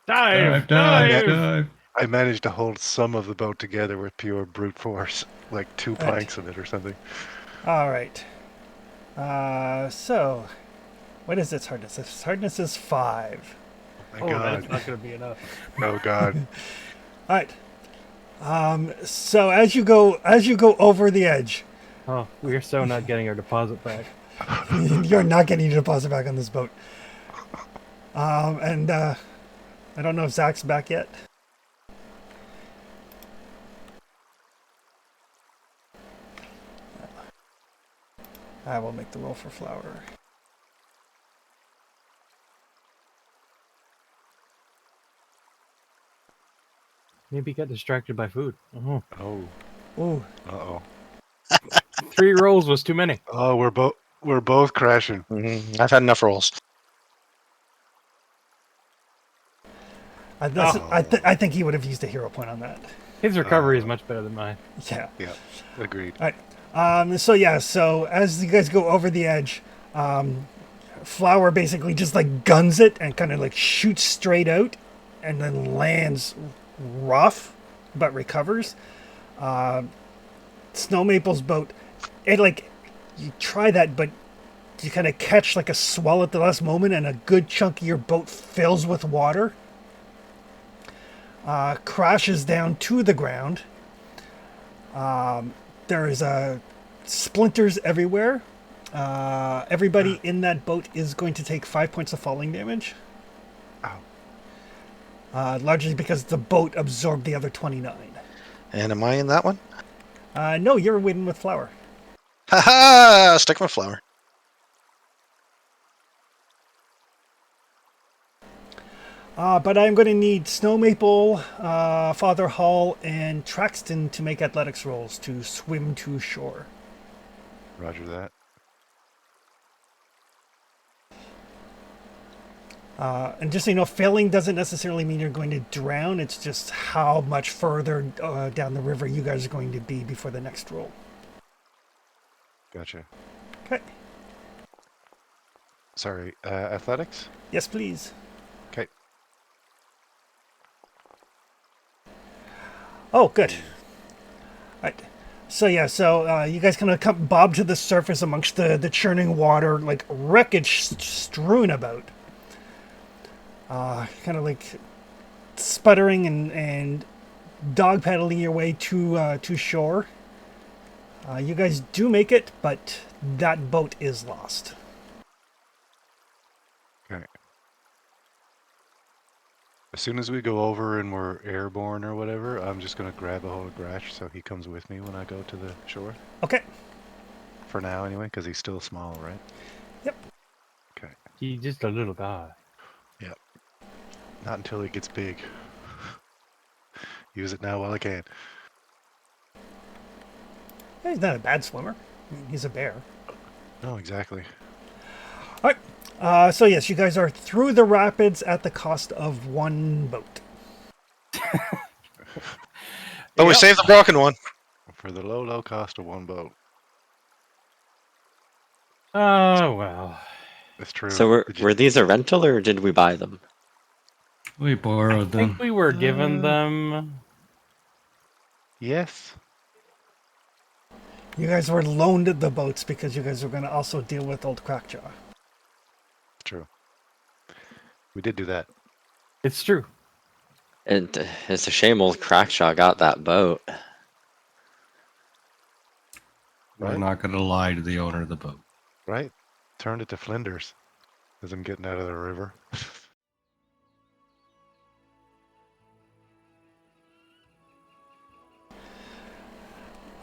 Dive. Dive. I managed to hold some of the boat together with pure brute force, like 2 planks of it or something. All right. So, what is its hardness? Its hardness is 5. My Oh, God. that's not going to be enough. Oh God. All right. So as you go over the edge, Oh, we're so not getting our deposit back. you're not getting your deposit back on this boat. And I don't know if Zach's back yet. I will make the roll for Flower. Maybe he got distracted by food. Oh. Oh. Ooh. Uh-oh. 3 rolls was too many. Oh, we're both crashing. I've had enough rolls. I think he would have used a hero point on that. His recovery is much better than mine. Yeah. Yeah. Agreed. All right. So as you guys go over the edge, Flower basically just like guns it and kind of like shoots straight out and then lands rough but recovers. Snow Maple's boat, it like, you try that, but you kind of catch like a swell at the last moment and a good chunk of your boat fills with water. Crashes down to the ground. The There is splinters everywhere. Everybody in that boat is going to take 5 points of falling damage. Ow. Largely because the boat absorbed the other 29. And am I in that one? No, you're winning with Flower. Ha ha! Stick with flower. But I'm going to need Snow Maple, Father Hall, and Traxton to make athletics rolls to swim to shore. Roger that. And just so you know, failing doesn't necessarily mean you're going to drown. It's just how much further down the river you guys are going to be before the next roll. Gotcha. Okay. Sorry, athletics? Yes, please. Okay. Oh, good. Right. So yeah, you guys kind of come bob to the surface amongst the churning water, like wreckage strewn about. Kind of like sputtering and dog paddling your way to shore. You guys do make it, but that boat is lost. Okay. As soon as we go over and we're airborne or whatever, I'm just gonna grab a hold of Grash so he comes with me when I go to the shore. Okay. For now, anyway, because he's still small, right? Yep. Okay. He's just a little guy. Yep. Not until he gets big. Use it now while I can. He's not a bad swimmer. I mean, he's a bear. No, exactly. All right. So yes, you guys are through the rapids at the cost of one boat. But we saved the broken one. For the low, low cost of one boat. Oh, well. That's true. So were these a rental or did we buy them? We borrowed I think them. we were given them. Yes. You guys were loaned the boats because you guys were going to also deal with old Crackjaw. True. We did do that. It's true. And it's a shame old Crackshaw got that boat. We're Right? not going to lie to the owner of the boat. Right? Turned it to Flinders. As I'm getting out of the river.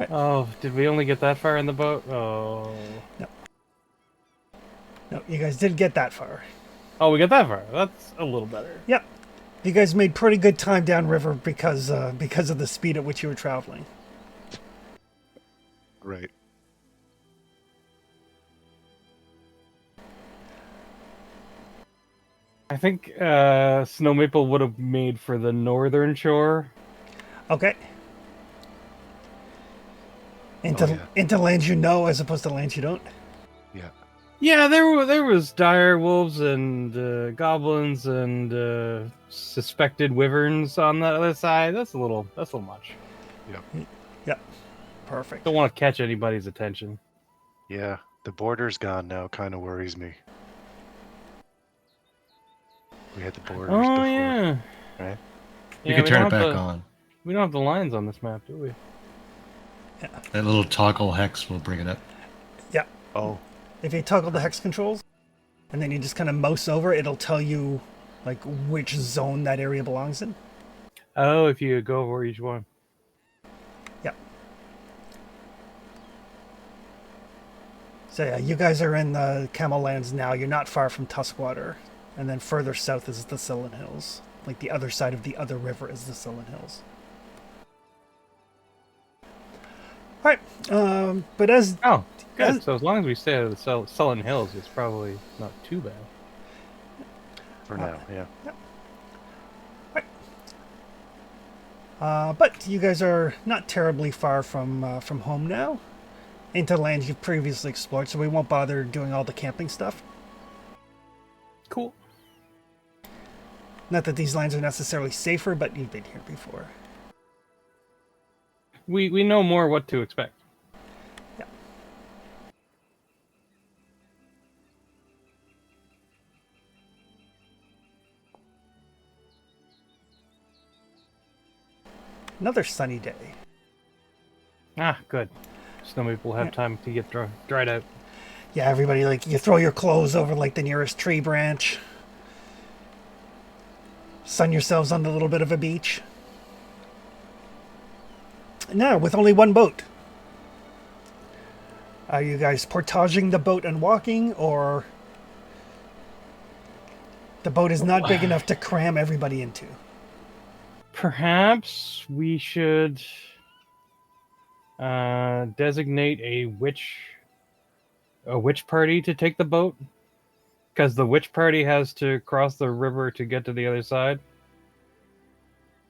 Oh, did we only get that far in the boat? Oh. No, you guys did get that far. Oh, we got that far. That's a little better. Yep. You guys made pretty good time downriver because of the speed at which you were traveling. Right. I think Snow Maple would have made for the northern shore. Okay. Into lands you know as opposed to lands you don't. Yeah. Yeah, there was dire wolves and goblins and suspected wyverns on the other side. That's a little much. Yep. Perfect. Don't want to catch anybody's attention. Yeah. The border's gone now. Kind of worries me. We had the borders Oh before. yeah. Right? You Yeah, can we turn don't it back have the- on. We don't have the lines on this map, do we? That little toggle hex will bring it up. Yeah. Oh. If you toggle the hex controls, and then you just kind of mouse over, it'll tell you like which zone that area belongs in. Oh, if you go over each one. Yep. So yeah, you guys are in the Camel Lands now. You're not far from Tuskwater, and then further south is the Sullen Hills. Like the other side of the other river is the Sullen Hills. All right, but as Oh, good. As- So as long as we stay out of the Sullen Hills, it's probably not too bad. For now, yeah. but you guys are not terribly far from home now, into lands you've previously explored. So we won't bother doing all the camping stuff. Cool. Not that these lands are necessarily safer, but you've been here before. We know more what to expect. Yeah. Another sunny day. Ah, good. Snow Maple will have Yeah. time to get dried out. Yeah, everybody, like, you throw your clothes over, like, the nearest tree branch. Sun yourselves on a little bit of a beach. Now, with only one boat. Are you guys portaging the boat and walking, or the boat is not big enough to cram everybody into? Perhaps we should designate a witch party to take the boat, because the witch party has to cross the river to get to the other side,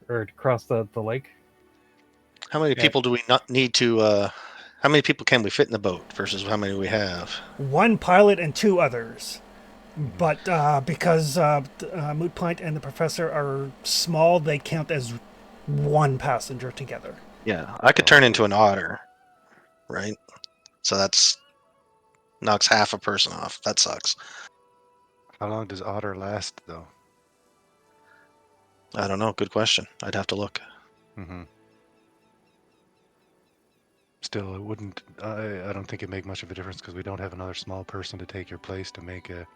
or to cross the lake. How many Yeah. people do we not need to? How many people can we fit in the boat versus how many we have? One pilot and two others. But because Moot Point and the professor are small, they count as one passenger together. Yeah, I could turn into an otter, right? So that's knocks half a person off. That sucks. How long does otter last, though? I don't know. Good question. I'd have to look. Mm-hmm. Still, it wouldn't. I don't think it'd make much of a difference because we don't have another small person to take your place to make a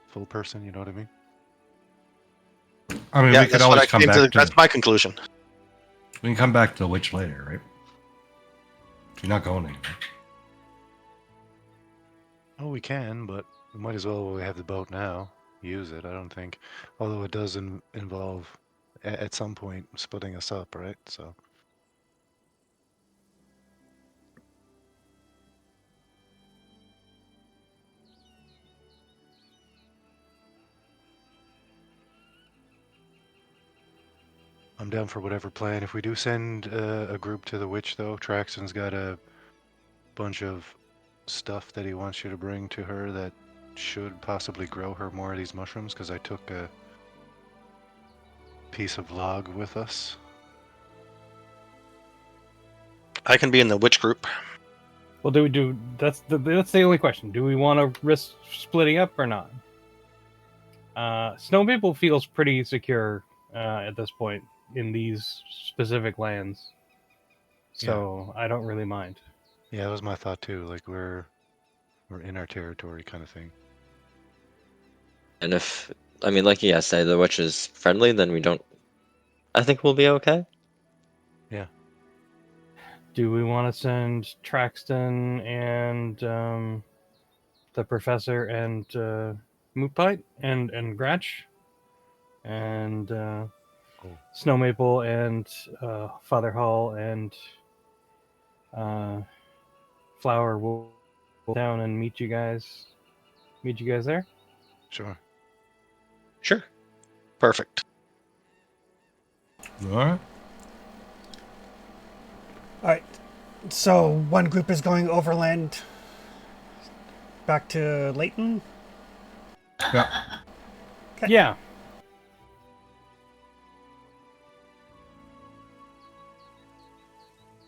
full person. You know what I mean? I mean, Yeah, we could that's what I always come came to. back to. That's my conclusion. We can come back to the witch later, right? You're not going anywhere. Oh, we can, but we might as well while we have the boat now. Use it. I don't think, although it does involve at some point splitting us up, right? So. I'm down for whatever plan. If we do send a group to the witch, though, Traxton's got a bunch of stuff that he wants you to bring to her that should possibly grow her more of these mushrooms, because I took a piece of log with us. I can be in the witch group. Well, that's the only question. Do we want to risk splitting up or not? Snow Maple feels pretty secure at this point in these specific lands, so I don't really mind. Yeah, that was my thought too. Like we're in our territory, kind of thing. And if, I mean, like you guys say, the witch is friendly, then we don't. I think we'll be okay. Yeah. Do we want to send Traxton and the professor and Mootbite and Gratch and Snow Maple and Father Hall and Flower will go down and meet you guys there? Sure. Sure. Perfect. All right. All right. So one group is going overland back to Layton. Yeah. Okay. Yeah.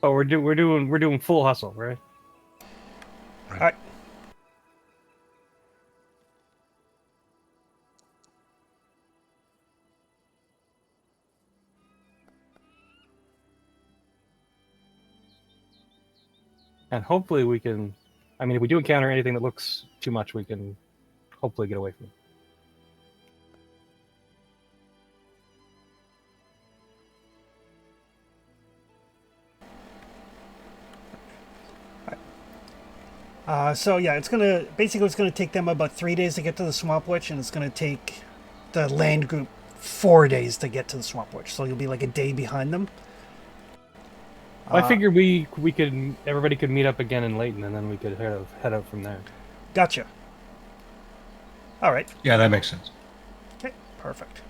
Oh, we're doing full hustle, right? All right. And hopefully we can. I mean, if we do encounter anything that looks too much, we can hopefully get away from it. So yeah, it's gonna take them about 3 days to get to the Swamp Witch, and it's gonna take the land group 4 days to get to the Swamp Witch. So you'll be like a day behind them. I figured we could everybody could meet up again in Layton, and then we could head out from there. Gotcha. All right. Yeah, that makes sense. Okay. Perfect.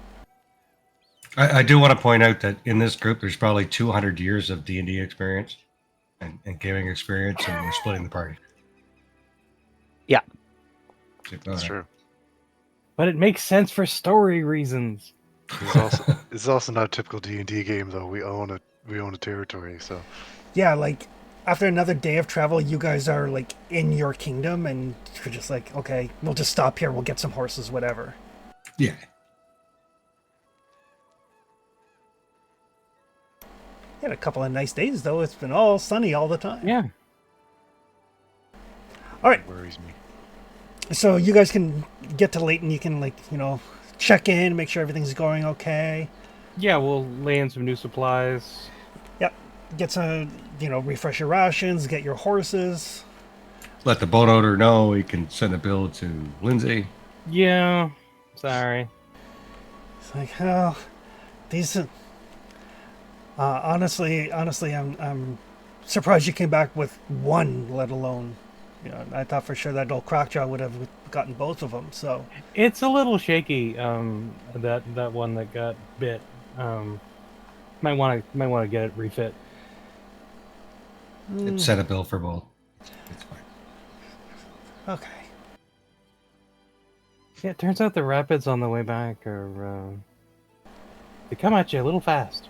I do want to point out that in this group, there's probably 200 years of D&D experience and gaming experience, and we're splitting the party. Yeah. That's true. But it makes sense for story reasons. It's also not a typical D&D game, though. We own a territory, so. Yeah, like after another day of travel, you guys are like in your kingdom, and you're just like, okay, we'll just stop here. We'll get some horses, whatever. Yeah. Had a couple of nice days though. It's been all sunny all the time. Yeah. All right. It worries me. So you guys can get to Leighton. You can, like, check in, make sure everything's going okay. Yeah, we'll lay in some new supplies. Yep. Get some, refresh your rations, get your horses. Let the boat owner know he can send a bill to Lindsay. Yeah, sorry. It's like, oh, these. Honestly, I'm surprised you came back with one, let alone. I thought for sure that old crackjaw would have gotten both of them. So It's a little shaky. That one that got bit. Might want to get it refit. Send a bill for both. It's fine. okay. Yeah, it turns out the rapids on the way back are they come at you a little fast.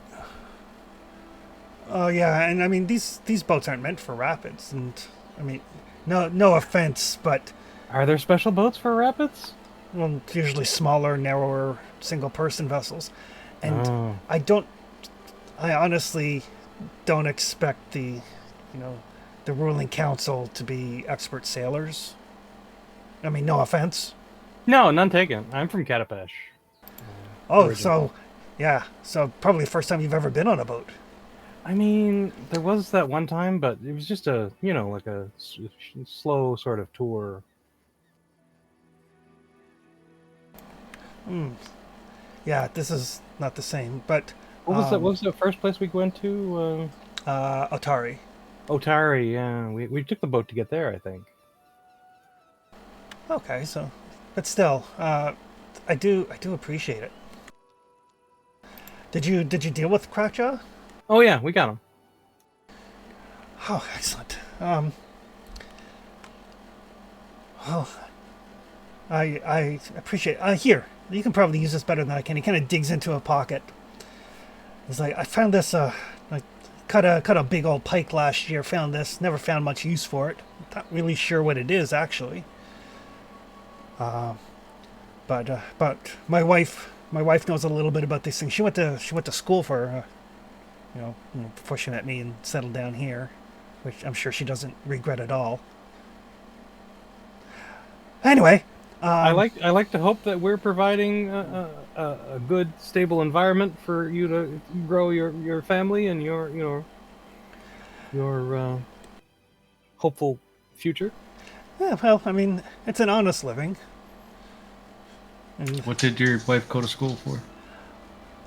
Oh yeah, and I mean these boats aren't meant for rapids, and I mean, no offense, but Are there special boats for rapids? well, usually smaller, narrower, single-person vessels, and Oh. I honestly don't expect the ruling council to be expert sailors. I mean, no offense. No, none taken. I'm from Katapesh. Oh, Original. so yeah, so probably the first time you've ever been on a boat. I mean, there was that one time, but it was just a like a slow sort of tour. Yeah, this is not the same, but What was that? What was the first place we went to? Otari. Otari. Yeah, we took the boat to get there, I think. Okay, so, but still, I do appreciate it. Did you deal with Crackjaw? Oh yeah, we got him. Oh, excellent. Well, I appreciate. Here, you can probably use this better than I can. He kind of digs into a pocket. He's like, I found this. I cut a big old pike last year. Found this. Never found much use for it. Not really sure what it is actually. But my wife knows a little bit about these things. She went to school for, before she met me and settled down here, which I'm sure she doesn't regret at all. Anyway, I like to hope that we're providing a good, stable environment for you to grow your family and your hopeful future. yeah, well, I mean, it's an honest living. And What did your wife go to school for?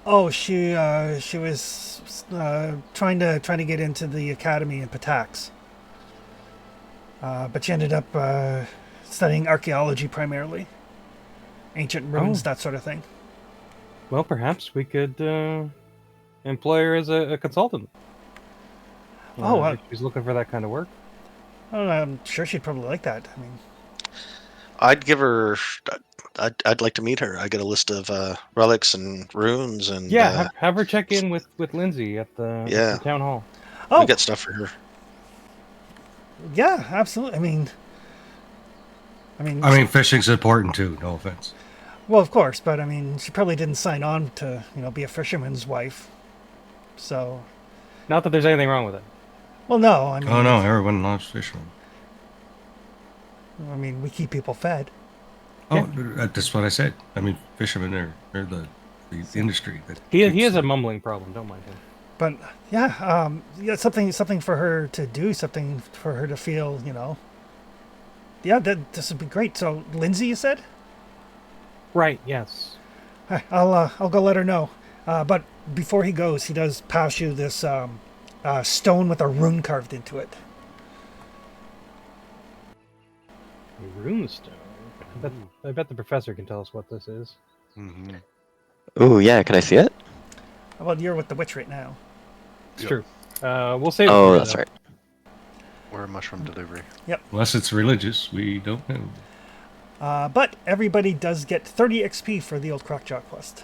oh, she was trying to get into the academy in Patax, but she ended up studying archaeology primarily, ancient ruins, that sort of thing. Well, perhaps we could employ her as a consultant. If she's looking for that kind of work. Oh, I'm sure she'd probably like that. I mean, I'd give her. I'd like to meet her. I get a list of relics and runes, and Yeah, have her check in with Lindsay at the town hall. oh, we got stuff for her. yeah, absolutely. I mean, Fishing's important too. No offense. well, of course, but I mean, she probably didn't sign on to be a fisherman's wife. So, Not that there's anything wrong with it. well, no, I mean, Oh no, everyone loves fishing. we keep people fed. Oh, that's what I said. Fishermen are the industry that He keeps has a them. mumbling problem. Don't mind him. But yeah, something for her to do, something for her to feel, Yeah, this would be great. So, Lindsay, you said? Right. Yes. Hi, I'll go let her know. But before he goes, he does pass you this stone with a rune carved into it. Runestone. I bet the professor can tell us what this is. Mm-hmm. Ooh, yeah. Can I see it? Well, you're with the witch right now. It's Yep. true. We'll save it. Oh, for that's later. right. Or a mushroom delivery. Unless it's religious, we don't know. But everybody does get 30 XP for the old Crockjaw quest.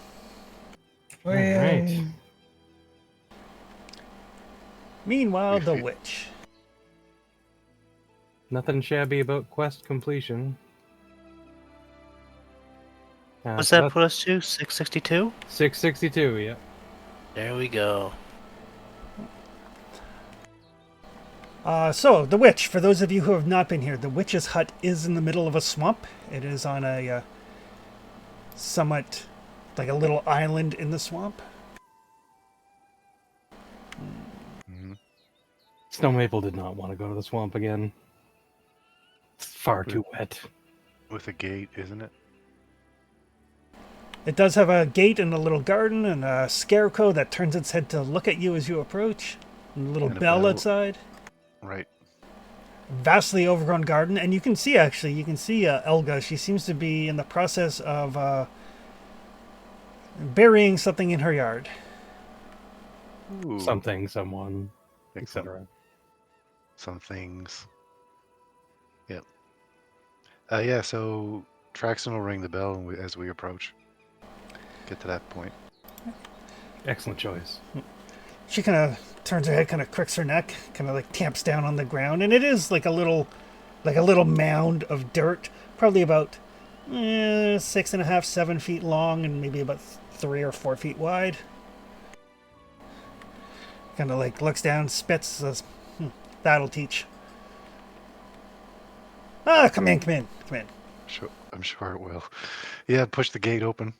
All right. Meanwhile, the witch. Nothing shabby about quest completion. What's that put us to? 662? 662. Yeah. There we go. So, the witch, for those of you who have not been here, the witch's hut is in the middle of a swamp. It is on a somewhat like a little island in the swamp. Mhm. Snow Maple did not want to go to the swamp again. It's far too wet. With a gate, isn't it? It does have a gate and a little garden and a scarecrow that turns its head to look at you as you approach. And a little And a bell bell. outside. Right. Vastly overgrown garden. And you can see, Elga. She seems to be in the process of burying something in her yard. Ooh. Something, someone, Excellent. etc. Some things. Yep. Yeah, so Traxton will ring the bell as we approach. Get to that point. Excellent choice. She kind of turns her head, kind of cricks her neck, kind of like tamps down on the ground. And it is like a little mound of dirt, probably about 6.5, 7 feet long and maybe about 3 or 4 feet wide. Kind of like looks down, spits, says, that'll teach. Come in. Sure, I'm sure it will. Yeah, push the gate open.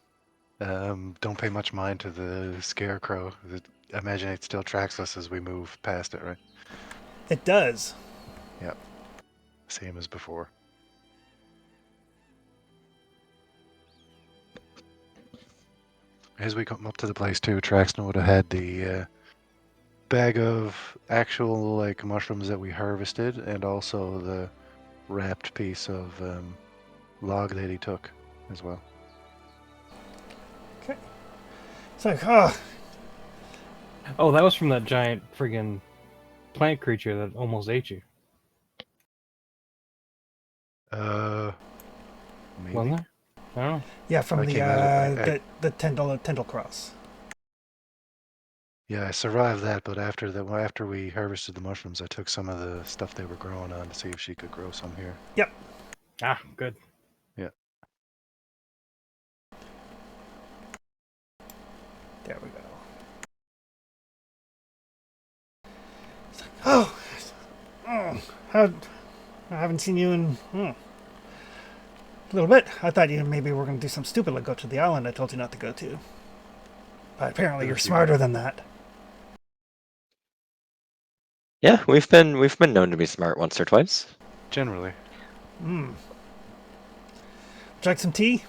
Don't pay much mind to the scarecrow. I imagine it still tracks us as we move past it, right? It does. Yeah. Same as before. As we come up to the place too, Traxton would have had the bag of actual like mushrooms that we harvested, and also the wrapped piece of log that he took as well. Okay. It's like, Oh, that was from that giant friggin' plant creature that almost ate you. Maybe. Wasn't there? I don't know. yeah, from I the came out- the Tendal Cross. Yeah, I survived that, but after we harvested the mushrooms, I took some of the stuff they were growing on to see if she could grow some here. Yep. Ah, good. Yeah. There we go. It's like, I haven't seen you in a little bit. I thought you maybe were going to do something stupid like go to the island I told you not to go to. But apparently you're smarter than that. Yeah, we've been known to be smart once or twice. Generally. Would you like some tea?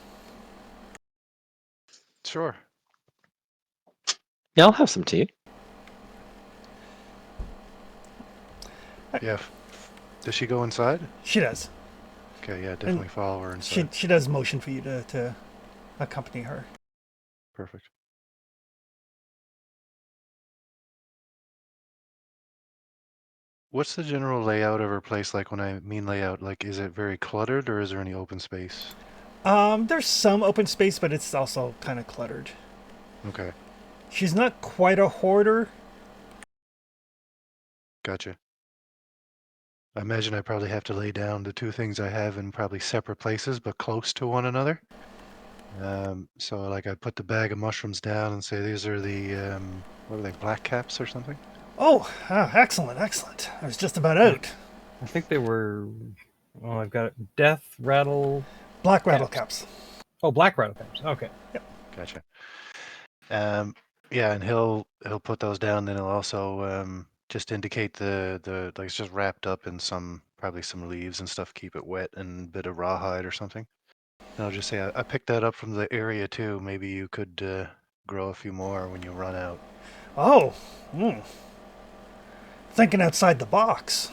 Sure. Yeah, I'll have some tea. Yeah. Does she go inside? She does. Okay, yeah, definitely follow her inside. She does motion for you to accompany her. Perfect. What's the general layout of her place like? When I mean layout, like, is it very cluttered or is there any open space? There's some open space, but it's also kind of cluttered. Okay, She's not quite a hoarder. gotcha. I imagine I probably have to lay down the two things I have in probably separate places, but close to one another. So like I put the bag of mushrooms down and say these are the, what are they, black caps or something? Oh, excellent. I was just about out. I think they were. Oh, I've got it. Death rattle. Black rattle caps. Oh, black rattle caps. Okay. Gotcha. Yeah, and he'll put those down. Then he'll also just indicate the like it's just wrapped up in probably some leaves and stuff. Keep it wet and a bit of rawhide or something. And I'll just say I picked that up from the area too. Maybe you could grow a few more when you run out. Oh, thinking outside the box.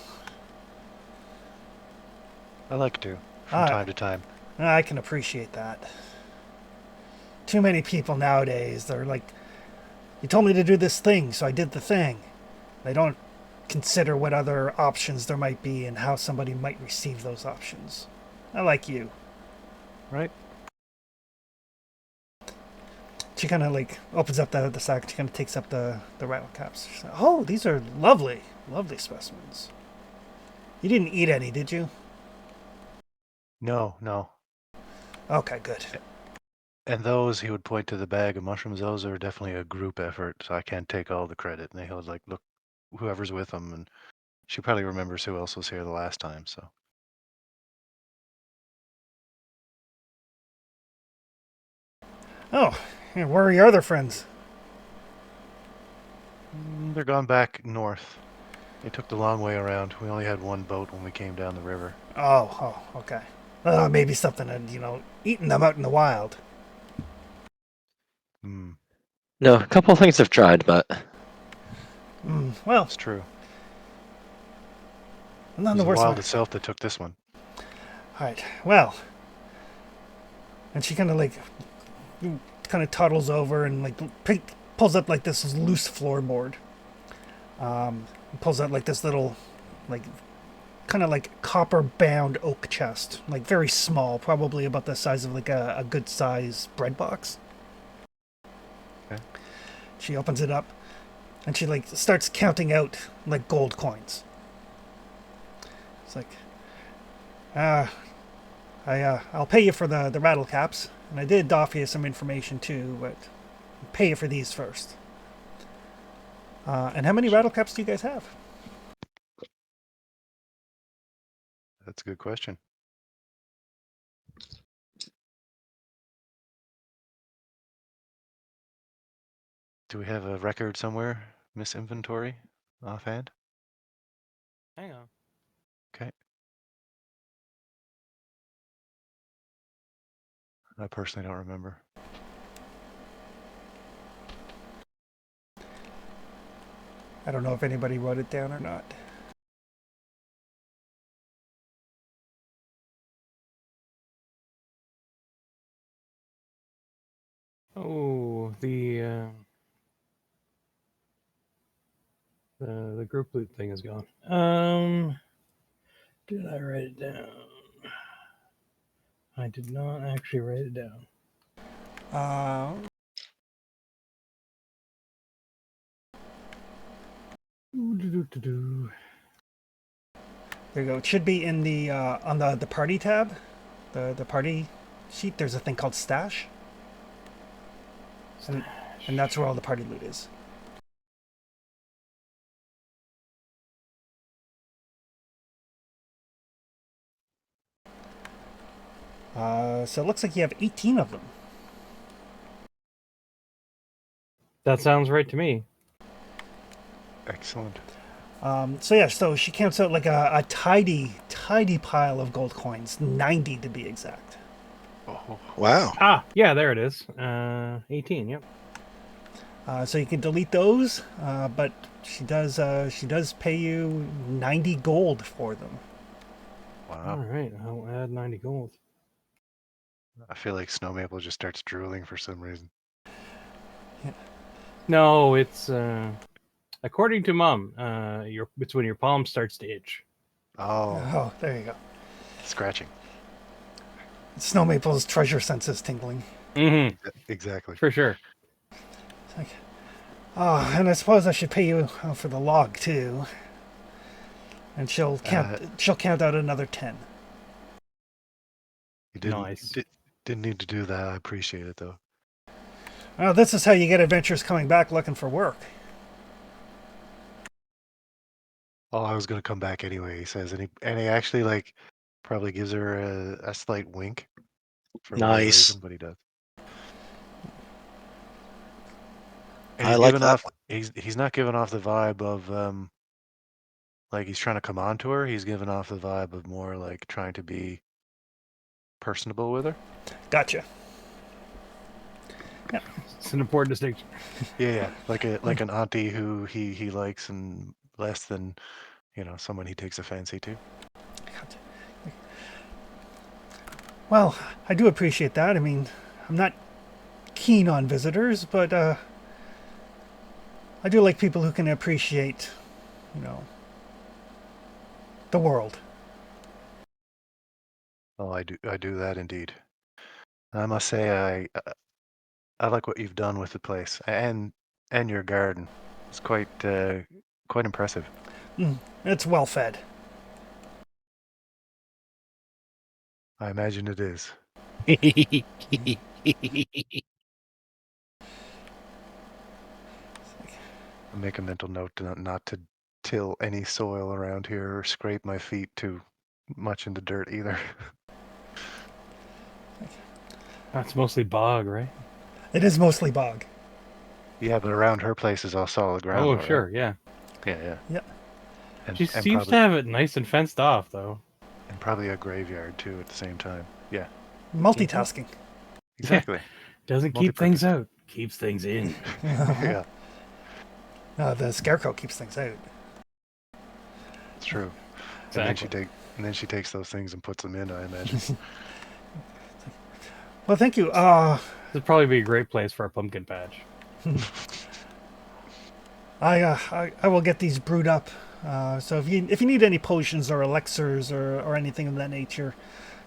I like to from time to time. I can appreciate that. Too many people nowadays, they're like, you told me to do this thing, so I did the thing. They don't consider what other options there might be and how somebody might receive those options. I like you. Right. She kind of like opens up the sack. She kind of takes up the rattle caps. She's like, oh, these are lovely specimens. You didn't eat any, did you? No. Okay, good. And those, he would point to the bag of mushrooms, those are definitely a group effort, so I can't take all the credit. And he'll like, look, whoever's with him and She probably remembers who else was here the last time, so. Oh, and where are your other friends? They're gone back north. They took the long way around. We only had one boat when we came down the river. Oh, okay. Maybe something had, eaten them out in the wild. Hmm, No, a couple things have tried, but Well, it's true. It none was the the worse. wild itself that took this one. All right. Well, and she kind of toddles over and pulls up like this loose floorboard. Pulls out like this little, like kind of like copper bound oak chest, like very small, probably about the size of like a good size bread box. Okay. She opens it up and she like starts counting out like gold coins. It's like, I'll pay you for the rattle caps, and I did offer you some information too, but I'll pay you for these first. And how many rattle caps do you guys have? That's a good question. Do we have a record somewhere, Miss Inventory, offhand? Hang on. Okay. I personally don't remember. I don't know if anybody wrote it down or not. Oh, the group loot thing is gone. Did I write it down? I did not actually write it down. There you go. It should be in the on the party tab, the party sheet. There's a thing called stash, and that's where all the party loot is. So it looks like you have 18 of them. That sounds right to me. Excellent. So she counts out like a tidy pile of gold coins, 90 to be exact. Oh, Wow. Ah, yeah, there it is. 18. Yep. So you can delete those, but she does pay you 90 gold for them. All wow. right, I'll add 90 gold. I feel like Snow Maple just starts drooling for some reason. No, it's according to Mom. It's when your palm starts to itch. Oh, Oh, there you go. scratching. Snow Maple's treasure sense is tingling. Mm-hmm. Exactly. For sure. It's like, oh, and I suppose I should pay you for the log too. And she'll count out another 10. You didn't, Nice. didn't need to do that. I appreciate it though. Oh, this is how you get adventurers coming back looking for work. Oh, I was gonna come back anyway, he says, and he actually like probably gives her a slight wink for whatever Nice. reason, but he does. And I he's like giving that off he's not giving off the vibe of like he's trying to come on to her. He's giving off the vibe of more like trying to be personable with her. Gotcha. It's an important distinction. Yeah, like an auntie who he likes and less than, someone he takes a fancy to. Well, I do appreciate that. I mean, I'm not keen on visitors, but I do like people who can appreciate, the world. Oh, I do that indeed. I must say I like what you've done with the place and your garden. It's quite impressive. It's well fed. I imagine it is. I'll make a mental note not to till any soil around here or scrape my feet too much in the dirt either. That's mostly bog, right? It is mostly bog. Yeah, but around her place is all solid ground. Oh, though, sure, right? yeah. Yeah. Yeah. She seems to have it nice and fenced off, though. And probably a graveyard too at the same time. Yeah, Multitasking. exactly. Doesn't keep things out, keeps things in. Yeah, The scarecrow keeps things out. it's true. Exactly. And then she takes those things and puts them in, I imagine. Well, thank you. This would probably be a great place for a pumpkin patch. I will get these brewed up. So if you need any potions or elixirs or anything of that nature,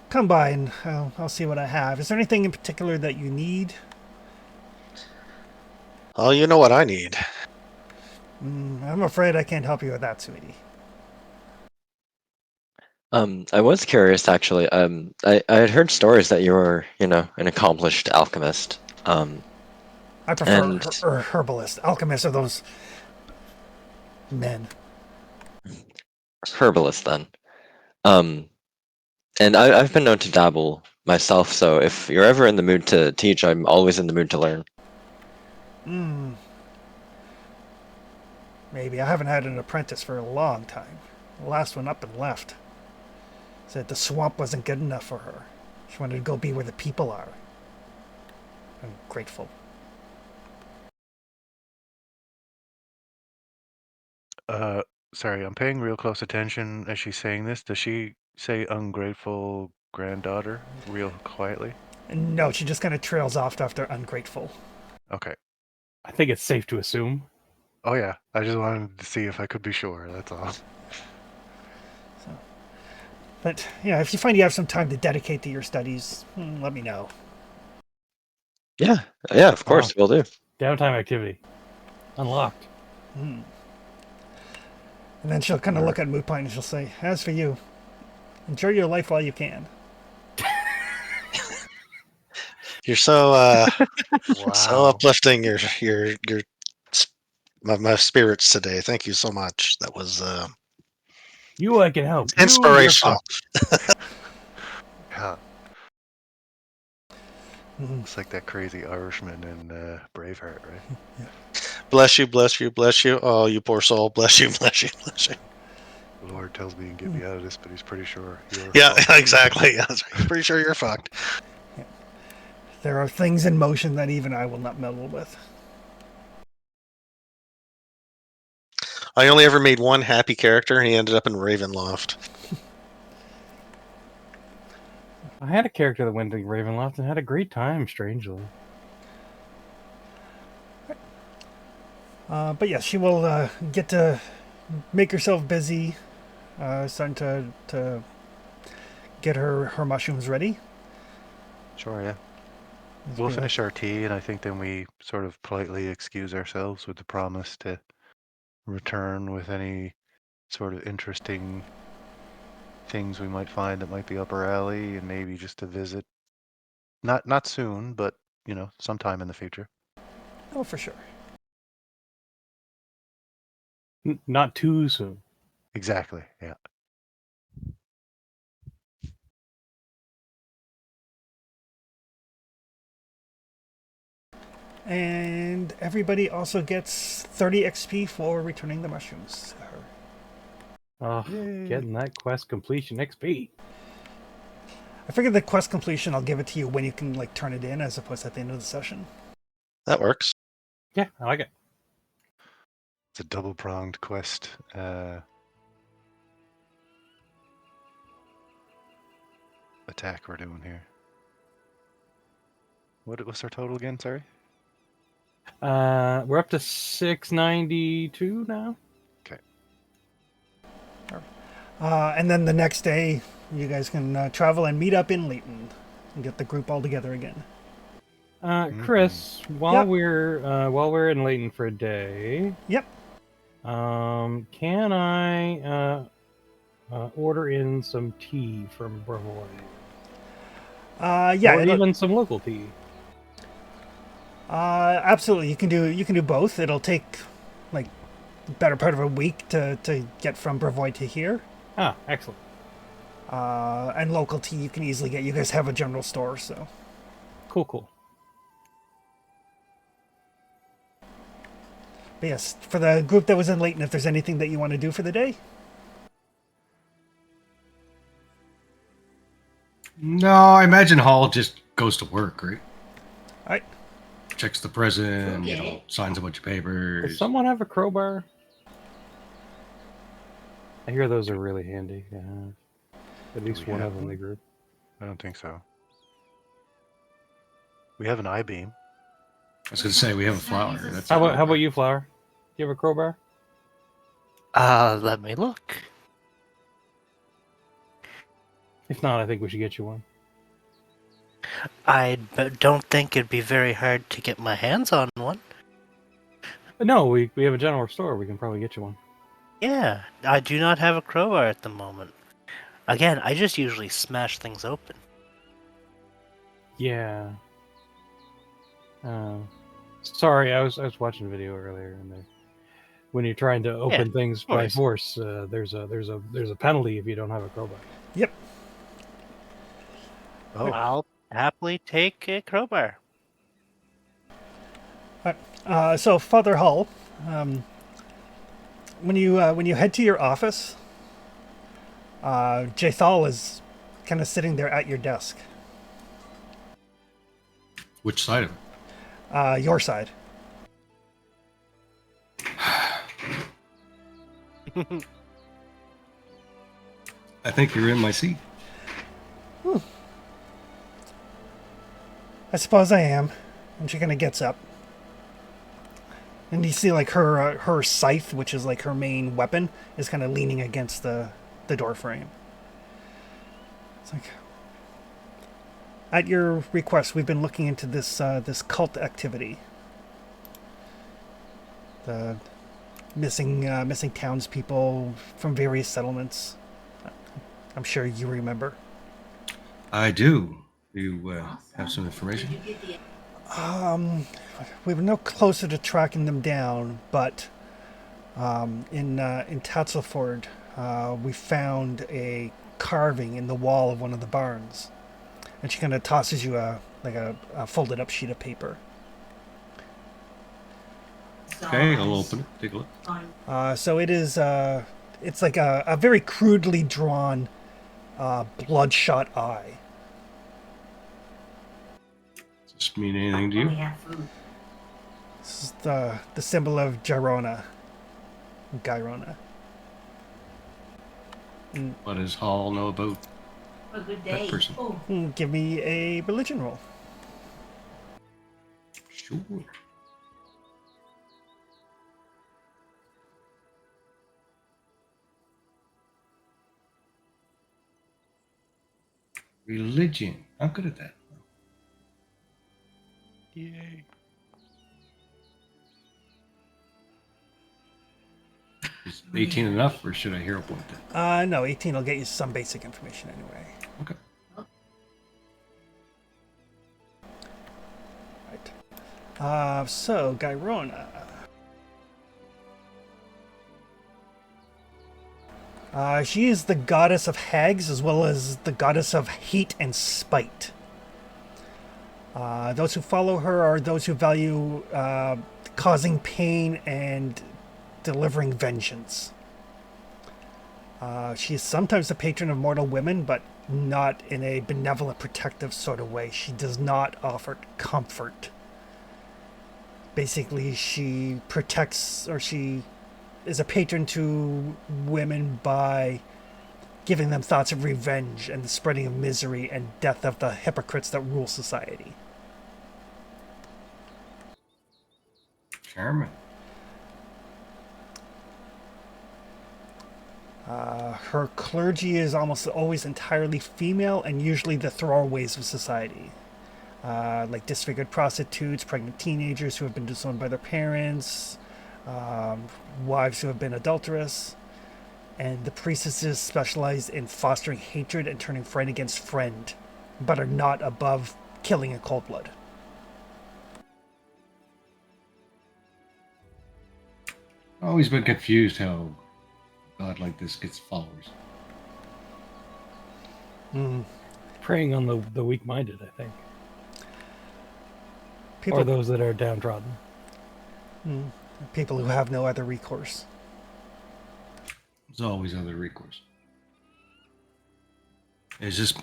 come by and I'll see what I have. Is there anything in particular that you need? Oh, you know what I need. I'm afraid I can't help you with that, sweetie. I was curious actually. I had heard stories that you were, an accomplished alchemist. I prefer And herbalist. Alchemists are those men. herbalist then. And I've been known to dabble myself, so if you're ever in the mood to teach, I'm always in the mood to learn. Maybe. I haven't had an apprentice for a long time. The last one up and left. Said the swamp wasn't good enough for her. She wanted to go be where the people are. I'm grateful. Sorry, I'm paying real close attention as she's saying this. Does she say ungrateful granddaughter real quietly? No, she just kind of trails off after ungrateful. Okay. I think it's safe to assume. Oh yeah, I just wanted to see if I could be sure, that's all. But yeah, if you find you have some time to dedicate to your studies, let me know. Yeah, of course, will do. Downtime activity. Unlocked. And then she'll kind of look at Moot Pine and she'll say, as for you, enjoy your life while you can. You're so so Wow. uplifting. My spirits today. Thank you so much. That was I can help. inspirational. Yeah. It's like that crazy Irishman in Braveheart, right? Bless you, bless you, bless you. Oh, you poor soul. Bless you, bless you, bless you. The Lord tells me he can get me out of this, but he's pretty sure you're Yeah, fucked. exactly. Yeah, that's right. He's pretty sure you're fucked. There are things in motion that even I will not meddle with. I only ever made one happy character, and he ended up in Ravenloft. I had a character that went to Ravenloft and had a great time, strangely. But yes, she will get to make herself busy, starting to get her mushrooms ready. Sure, yeah. We'll finish our tea, and I think then we sort of politely excuse ourselves with the promise to return with any sort of interesting things we might find that might be up our alley, and maybe just to visit. Not soon, but sometime in the future. Oh, for sure. Not too soon. Exactly. Yeah. And everybody also gets 30 XP for returning the mushrooms to her. Oh, getting that quest completion XP. I figured the quest completion, I'll give it to you when you can turn it in, as opposed to at the end of the session. That works. Yeah, I like it. It's a double-pronged quest. Attack we're doing here. What's our total again? Sorry. We're up to 692 now. Okay. And then the next day, you guys can travel and meet up in Leighton and get the group all together again. Chris, while we're in Leighton for a day, Yep. Can I order in some tea from Brevoy? Yeah, or even some local tea. Absolutely. You can do both. It'll take better part of a week to get from Brevoy to here. Ah, excellent. And local tea you can easily get. You guys have a general store, so. Cool. But yes, for the group that was in Leighton, if there's anything that you want to do for the day. No, I imagine Hall just goes to work, right? All right. Checks the present, signs a bunch of Does papers. someone have a crowbar? I hear those are really handy. At least we one have of them in the one? group. I don't think so. We have an I-beam. I was going to say, we have a flower. That's How about you, Flower? Do you have a crowbar? Let me look. If not, I think we should get you one. Don't think it'd be very hard to get my hands on one. But no, we have a general store. We can probably get you one. Yeah, I do not have a crowbar at the moment. Again, I just usually smash things open. Yeah. Sorry, I was watching a video earlier, and when you're trying to open things by course. force, there's a penalty if you don't have a crowbar. Yep. Oh, I'll happily take a crowbar. So Father Hull, when you head to your office, Jathal is kind of sitting there at your desk. Which side of it? Your side. I think you're in my seat. I suppose I am. And she kind of gets up. And you see like her scythe, which is like her main weapon, is kind of leaning against the door frame. It's like, at your request, we've been looking into this this cult activity. The missing townspeople from various settlements. I'm sure you remember. I do. You have some information? We were no closer to tracking them down, but in Tatzelford, we found a carving in the wall of one of the barns, and she kind of tosses you a folded up sheet of paper. Okay, I'll open it. Take a look. So it is. It's like a very crudely drawn bloodshot eye. Does this mean anything to you? This is the symbol of Gyrona. What does Hall know about that person? Give me a religion roll. Sure. Religion. I'm good at that. yay. Is 18 enough, or should I hero point that? No, 18 will get you some basic information anyway. Okay. Right. So, Gyrona. She is the goddess of hags as well as the goddess of hate and spite. Those who follow her are those who value causing pain and delivering vengeance. She is sometimes the patron of mortal women, but not in a benevolent, protective sort of way. She does not offer comfort. Basically, she protects, or she is a patron to women by giving them thoughts of revenge and the spreading of misery and death of the hypocrites that rule society. Charming. Her clergy is almost always entirely female and usually the throwaways of society. Like disfigured prostitutes, pregnant teenagers who have been disowned by their parents, wives who have been adulterous, and the priestesses specialize in fostering hatred and turning friend against friend, but are not above killing in cold blood. Always been confused how God like this gets followers. Preying on the weak-minded, I think, People, or those that are downtrodden. people who have no other recourse. There's always other recourse. Is this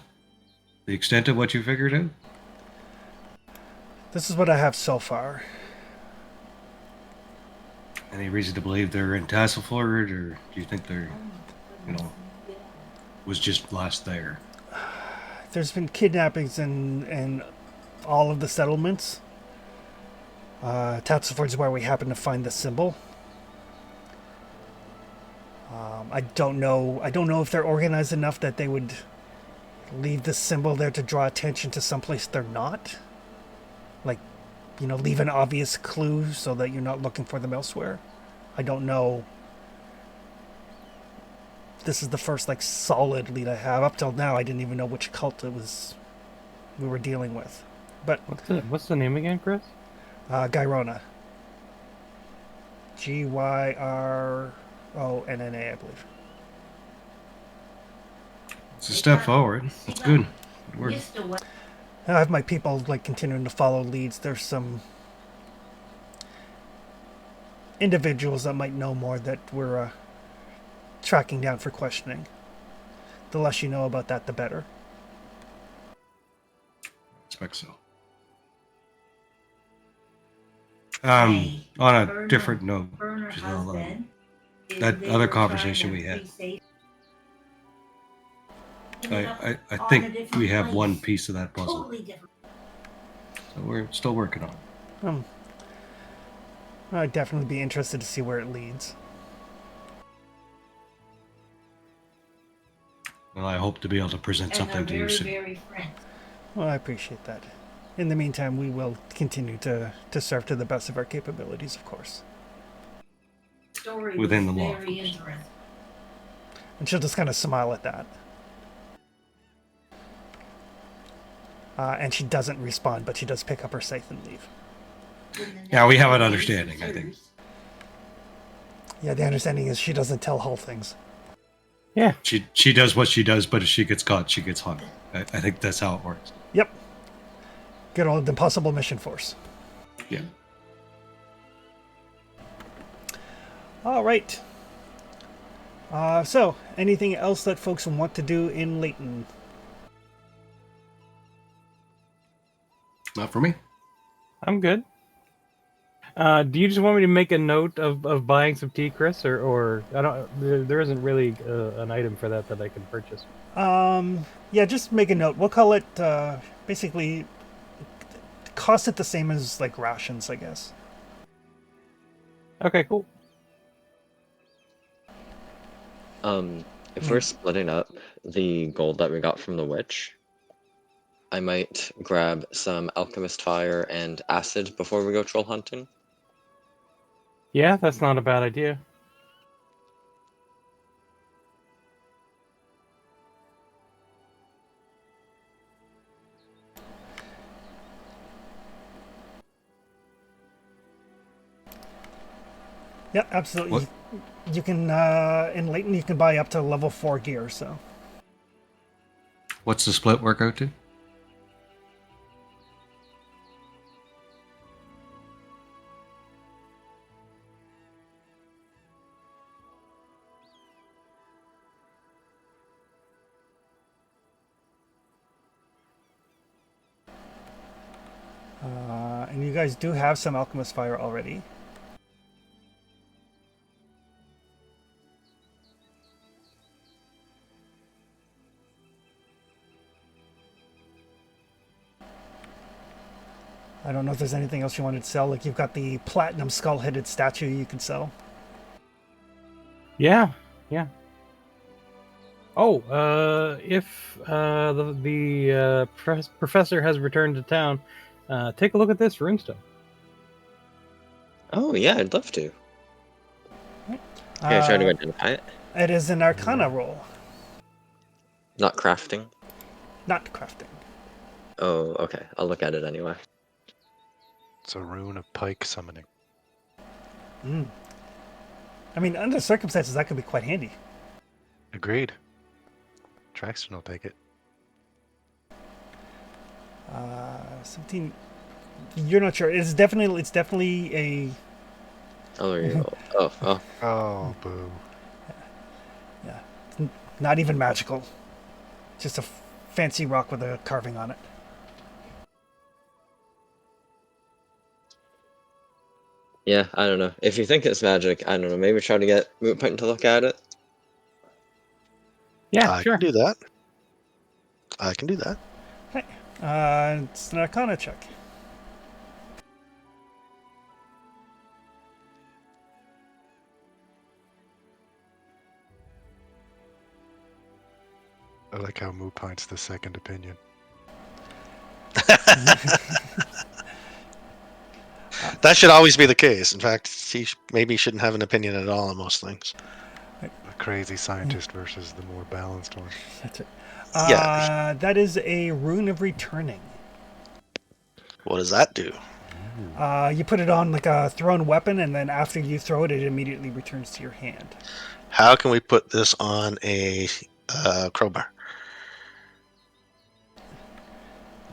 the extent of what you figured out? This is what I have so far. Any reason to believe they're in Tasselford, or do you think they're, was just last there? There's been kidnappings in all of the settlements. Tatsleford's where we happen to find the symbol. I don't know if they're organized enough that they would leave the symbol there to draw attention to someplace they're not. Like, leave an obvious clue so that you're not looking for them elsewhere. I don't know. This is the first solid lead I have. Up till now, I didn't even know which cult it was we were dealing with. But What's the name again, Chris? Gyrona. Gyronna, I believe. It's a step forward. That's good. Good work. I have my people continuing to follow leads. There's some individuals that might know more that we're tracking down for questioning. The less you know about that, the better. I expect so. On a different note, Giselle, that other conversation we had, I think we have one piece of that puzzle. So we're still working on it. I'd definitely be interested to see where it leads. Well, I hope to be able to present something to you soon. Well, I appreciate that. In the meantime, we will continue to serve to the best of our capabilities, of course. Within the law. And she'll just kind of smile at that. And she doesn't respond, but she does pick up her scythe and leave. Yeah, we have an understanding, I think. Yeah, the understanding is she doesn't tell Hull things. Yeah. She does what she does, but if she gets caught, she gets hung. I think that's how it works. Yep. Good old Impossible Mission Force. Yeah. All right. So, anything else that folks want to do in Layton? Not for me. I'm good. Do you just want me to make a note of buying some tea, Chris, or I don't? There isn't really an item for that I can purchase. Yeah, just make a note. We'll call it basically cost it the same as rations, I guess. Okay, cool. If we're splitting up the gold that we got from the witch, I might grab some alchemist fire and acid before we go troll hunting. Yeah, that's not a bad idea. Yeah, absolutely. What? You can in Layton you can buy up to level 4 gear, so. What's the split work out to? And you guys do have some alchemist fire already. I don't know if there's anything else you wanted to sell. You've got the platinum skull-headed statue you can sell. Yeah. Oh, if the professor has returned to town, take a look at this runestone. Oh yeah, I'd love to. Can I try to identify it? It is an Arcana roll, Not crafting. not crafting. Oh, okay. I'll look at it anyway. It's a rune of pike summoning. I mean, under the circumstances, that could be quite handy. Agreed. Traxton will take it. 17. You're not sure. It's definitely a. Oh, there you go. Oh. Oh, boo. Yeah, not even magical. Just a fancy rock with a carving on it. Yeah, I don't know. If you think it's magic, I don't know. Maybe try to get Moot Point to look at it. Yeah, I sure. can do that. I can do that. Okay. It's an Arcana check. I like how Moo Pint's the second opinion. That should always be the case. In fact, he maybe shouldn't have an opinion at all on most things. The crazy scientist versus the more balanced one. That's it. Yeah. That is a rune of returning. What does that do? You put it on like a thrown weapon, and then after you throw it, it immediately returns to your hand. How can we put this on a crowbar?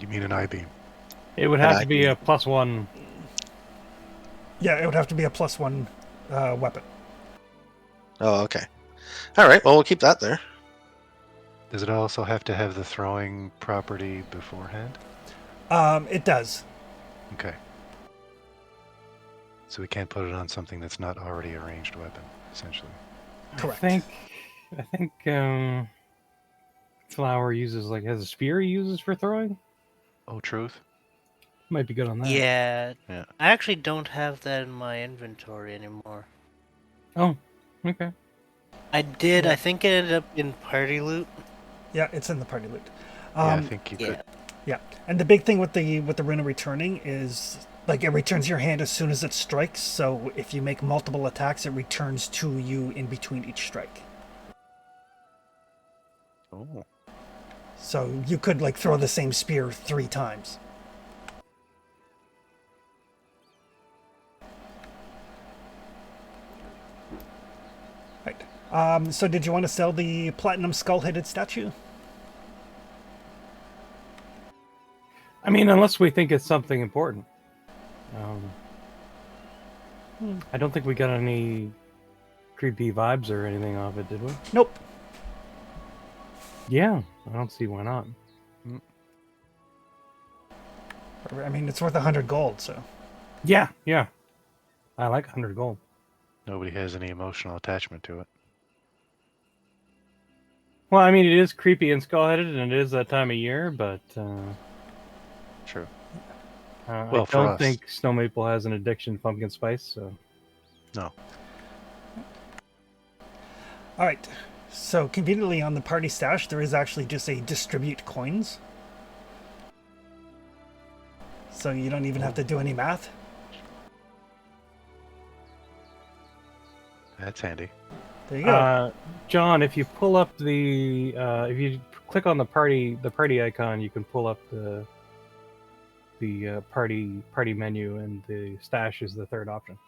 You mean an I-beam? It would And have I to be can- a +1. Yeah, it would have to be a +1 weapon. Oh, okay. All right. Well, we'll keep that there. Does it also have to have the throwing property beforehand? It does. Okay. So we can't put it on something that's not already a ranged weapon, essentially. Correct. I think Flower has a spear he uses for throwing. Oh, truth. Might be good on that. Yeah. Yeah. I actually don't have that in my inventory anymore. Oh, okay. I did. Yeah. I think it ended up in party loot. Yeah, it's in the party loot. Yeah, I think you Yeah. could. Yeah, and the big thing with the rune of returning is like it returns your hand as soon as it strikes. So if you make multiple attacks, it returns to you in between each strike. Oh. So you could like throw the same spear 3 times. Right. So did you want to sell the platinum skull-headed statue? I mean, unless we think it's something important. I don't think we got any creepy vibes or anything off it, did we? Nope. Yeah, I don't see why not. I mean, it's worth 100 gold, so. Yeah. I like 100 gold. Nobody has any emotional attachment to it. Well, I mean, it is creepy and skull-headed, and it is that time of year, but True. I for don't us. think Snow Maple has an addiction to pumpkin spice, so... No. All right. So conveniently on the party stash, there is actually just a distribute coins. So you don't even have to do any math. That's handy. There you go. John, if you pull up the... if you click on the party icon, you can pull up the party menu, and the stash is the third option.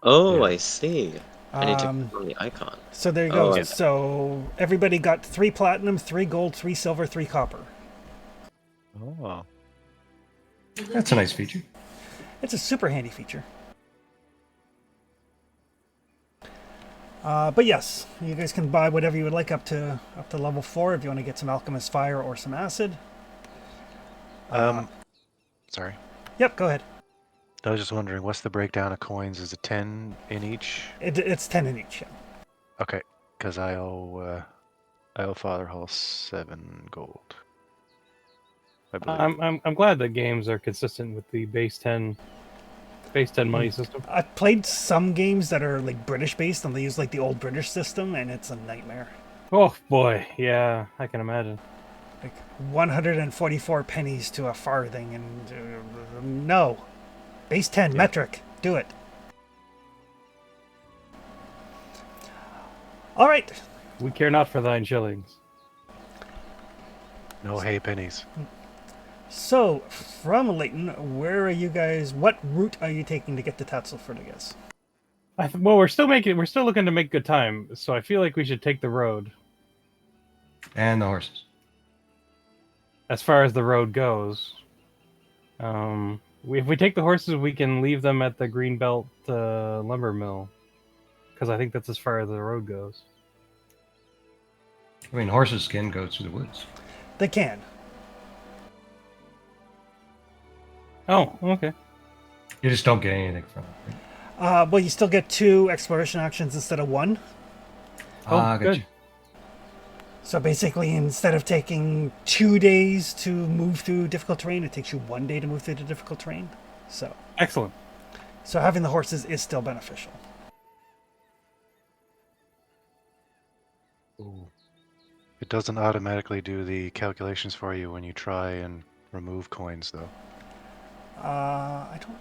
Oh, Yeah. I see. I need to Um, click on the icon. So there you Oh, go. yeah. So everybody got 3 platinum, 3 gold, 3 silver, 3 copper. Oh. That's a nice feature. It's a super handy feature. But yes, you guys can buy whatever you would like up to level 4 if you want to get some alchemist fire or some acid. Sorry. Yep, go ahead. I was just wondering, what's the breakdown of coins? Is it 10 in each? It's 10 in each. Yeah. Okay, because I owe Father Hall 7 gold. I believe. I'm glad that games are consistent with the base 10 money system. I've played some games that are like British based and they use like the old British system and it's a nightmare. Oh boy, yeah, I can imagine. Like 144 pennies to a farthing and no. Base 10 metric. Do it. All right. We care not for thine shillings. No hay pennies. So, from Leighton, where are you guys? What route are you taking to get to Tatzelford, I guess? Well, we're still looking to make good time, so I feel like we should take the road. And the horses. As far as the road goes, if we take the horses, we can leave them at the Greenbelt lumber mill, because I think that's as far as the road goes. I mean, horses can go through the woods. They can. Oh, okay. You just don't get anything from it. Well, you still get 2 exploration actions instead of 1. Ah, good. gotcha. So basically, instead of taking 2 days to move through difficult terrain, it takes you 1 day to move through the difficult terrain. So Excellent. having the horses is still beneficial. Ooh. It doesn't automatically do the calculations for you when you try and remove coins, though. I don't.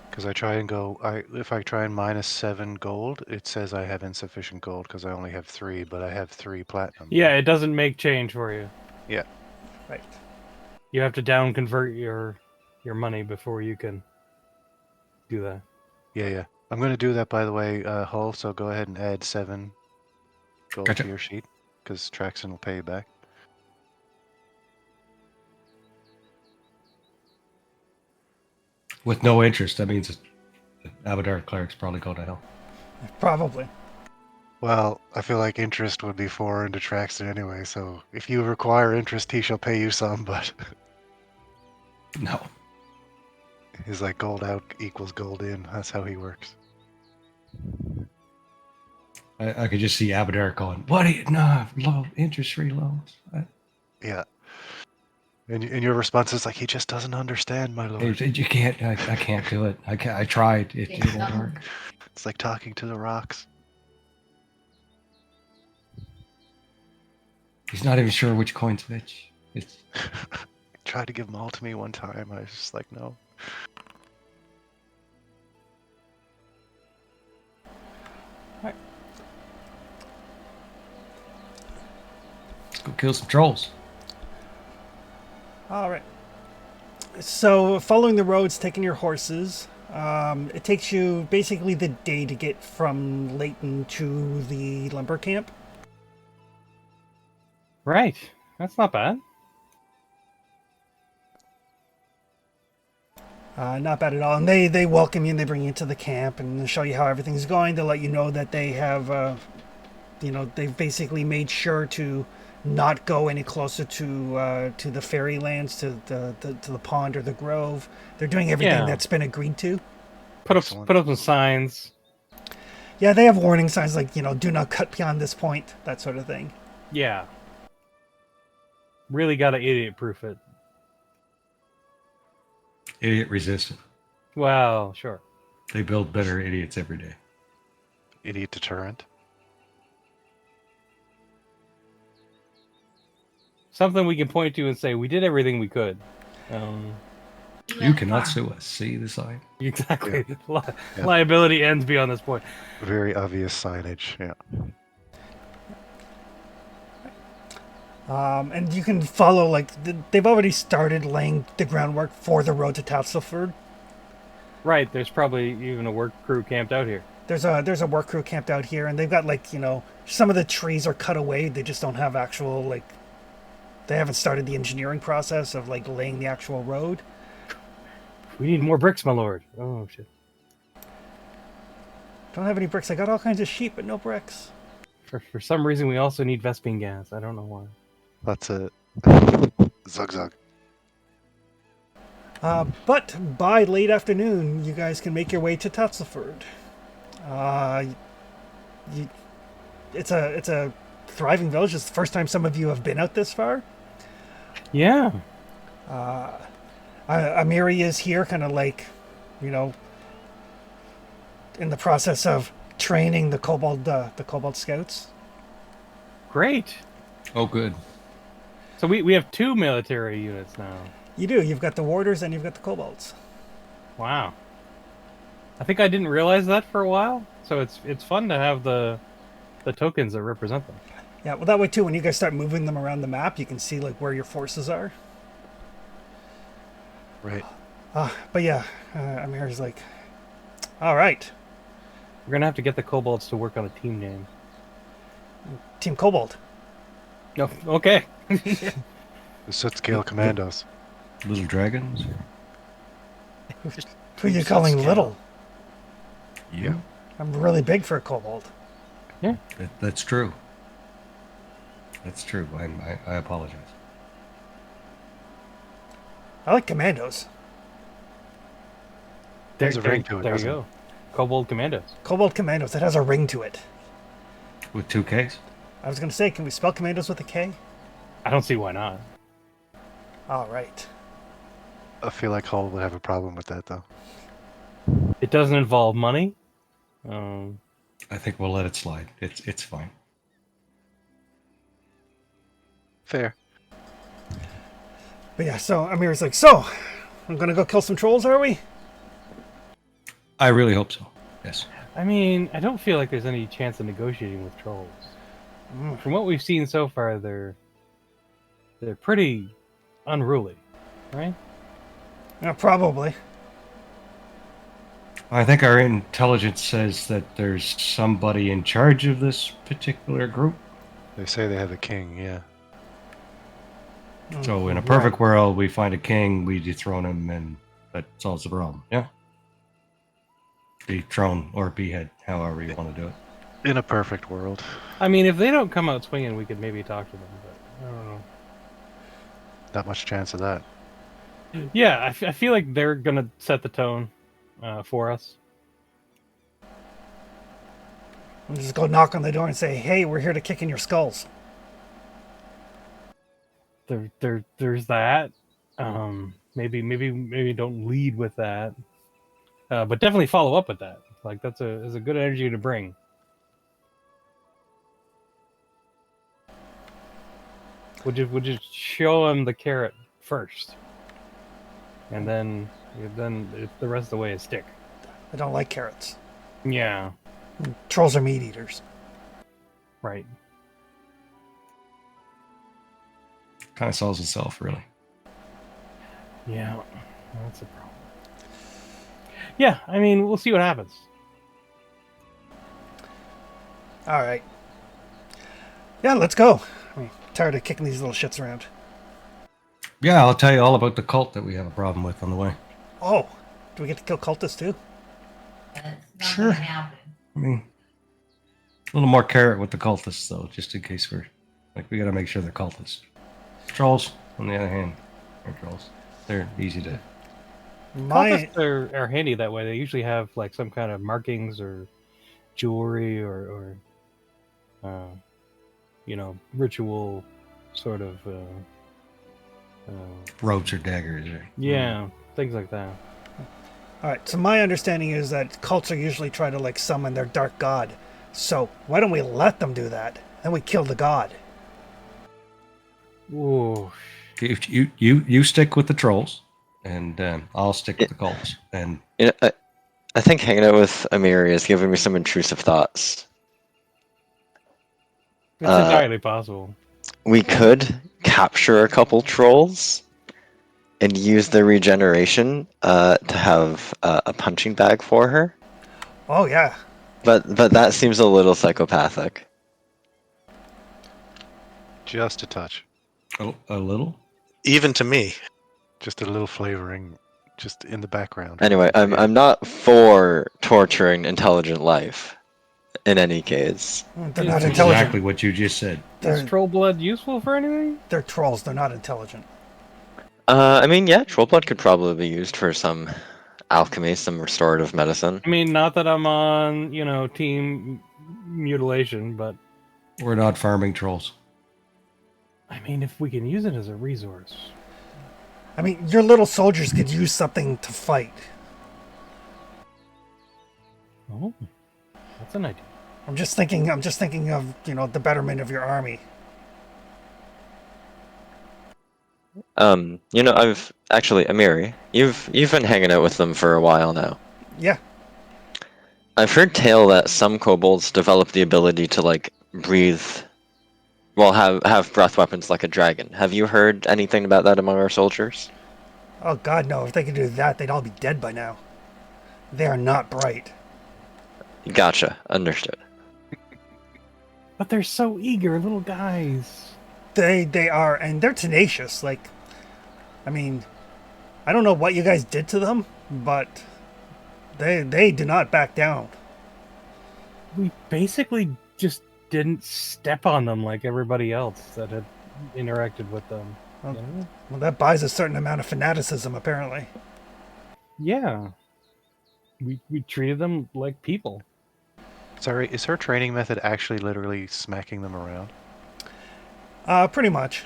Because I try and go, if I try and -7 gold, it says I have insufficient gold because I only have 3, but I have 3 platinum. Yeah, it doesn't make change for you. Yeah. Right. You have to down convert your money before you can do that. Yeah. I'm going to do that, by the way, Hull, so go ahead and add 7 gold Gotcha. to your sheet, because Traxon will pay you back. With no interest, that means the Abadar cleric's probably go to hell. Probably. Well, I feel like interest would be foreign to Traxon anyway, so if you require interest, he shall pay you some, but No. he's like gold out equals gold in. That's how he works. I could just see Abadar going, what do you, no, interest-free loans. Yeah. And your response is like, he just doesn't understand, my lord. You can't, I can't do it. I tried. It won't work. It's like talking to the rocks. He's not even sure which coin's which. It's Tried to give them all to me one time. I was just like, no. let's go kill some trolls. All right. So following the roads, taking your horses, it takes you basically the day to get from Layton to the lumber camp. Right. That's not bad. Not bad at all. And they welcome you and they bring you to the camp and show you how everything's going. They'll let you know that they have, they've basically made sure to not go any closer to the fairylands, to the pond or the grove. They're doing everything Yeah. that's been agreed to. Put Excellent. up some signs. Yeah, they have warning signs like, do not cut beyond this point, that sort of thing. Yeah. Really got to idiot-proof it. Idiot resistant. Well, sure. They build better idiots every day. Idiot deterrent. Something we can point to and say, we did everything we could. You cannot sue us. See the sign? Exactly. Yeah. Liability ends beyond this point. Very obvious signage. Yeah. And you can follow, they've already started laying the groundwork for the road to Tatsleford. Right, there's probably even a work crew camped out here. There's a work crew camped out here, and they've got, some of the trees are cut away. They just don't have actual, they haven't started the engineering process of, laying the actual road. We need more bricks, my lord. Oh, shit. Don't have any bricks. I got all kinds of sheep, but no bricks. For some reason, we also need Vespine gas. I don't know why. That's it. Zug zug. But by late afternoon, you guys can make your way to Tatsleford. It's a thriving village. It's the first time some of you have been out this far. Yeah. Amiri is here, kind of in the process of training the kobold scouts. Great. Oh, good. So we have 2 military units now. You do. You've got the warders and you've got the kobolds. Wow. I think I didn't realize that for a while. So it's fun to have the tokens that represent them. Yeah, well, that way too, when you guys start moving them around the map, you can see where your forces are. Right. But yeah, Amiri's like, all right. We're gonna have to get the kobolds to work on a team name. Team Kobold. No, okay. The Soot Scale Commandos. Little dragons? Who are you calling Scale. little? You? I'm really big for a kobold. That's true. That's true. I apologize. I like commandos. There, There's a ring to it, There you doesn't it? go. Kobold Commandos. Kobold commandos. It has a ring to it. With 2 Ks? I was going to say, can we spell commandos with a K? I don't see why not. All right. I feel like Hull would have a problem with that, though. It doesn't involve money. I think we'll let it slide. It's fine. Fair. But yeah, so Amir's like, so, I'm going to go kill some trolls, are we? I really hope so. Yes. I mean, I don't feel like there's any chance of negotiating with trolls. From what we've seen so far, they're pretty unruly, right? Yeah, probably. I think our intelligence says that there's somebody in charge of this particular group. They say they have a king, yeah. So in a perfect world, we find a king, we dethrone him, and that solves the problem. Yeah? Dethrone or behead, however you want to do it. In a perfect world. I mean, if they don't come out swinging, we could maybe talk to them, but I don't know. Not much chance of that. Yeah, I feel like they're gonna set the tone for us. We'll just go knock on the door and say, hey, we're here to kick in your skulls. There's that. Maybe don't lead with that, but definitely follow up with that. Like that's a good energy to bring. Would you show him the carrot first, and then the rest of the way is stick. I don't like carrots. Yeah, Trolls are meat eaters. right. Kind of solves itself, really. Yeah, that's a problem. Yeah, I mean, we'll see what happens. All right. Yeah, let's go. I'm tired of kicking these little shits around. Yeah, I'll tell you all about the cult that we have a problem with on the way. Oh, do we get to kill cultists too? That's not Sure. gonna happen. I mean, a little more carrot with the cultists, though, just in case we got to make sure they're cultists. Trolls, on the other hand, are trolls. They're easy to. Cultists are handy that way. They usually have like some kind of markings or jewelry or ritual sort of Ropes or daggers. Or, things like that. All right, so my understanding is that cults are usually trying to like summon their dark god. So why don't we let them do that? Then we kill the god. Ooh. If you stick with the trolls, and I'll stick with the cults. And You know, I think hanging out with Amiri is giving me some intrusive thoughts. It's entirely possible. We could capture a couple trolls and use their regeneration to have a punching bag for her. Oh yeah. But that seems a little psychopathic. Just a touch. a little. Even to me. Just a little flavoring, just in the background. Anyway, I'm not for torturing intelligent life. In any case, They're not That's intelligent. Exactly what you just said. Is They're, troll blood useful for anything? they're trolls. They're not intelligent. I mean, yeah, troll blood could probably be used for some alchemy, some restorative medicine. I mean, not that I'm on, team mutilation, but We're not farming trolls. I mean, if we can use it as a resource. I mean, your little soldiers could use something to fight. Oh, that's an idea. I'm just thinking of, the betterment of your army. I've actually, Amiri, you've been hanging out with them for a while now. Yeah. I've heard tale that some kobolds develop the ability to like breathe, well, have breath weapons like a dragon. Have you heard anything about that among our soldiers? Oh god, no. If they could do that, they'd all be dead by now. They are not bright. Gotcha. Understood. But they're so eager, little guys. They are, and they're tenacious. Like, I mean, I don't know what you guys did to them, but they do not back down. We basically just didn't step on them like everybody else that had interacted with them. Well, you know? Well, that buys a certain amount of fanaticism, apparently. Yeah. We treated them like people. Sorry, is her training method actually literally smacking them around? Pretty much.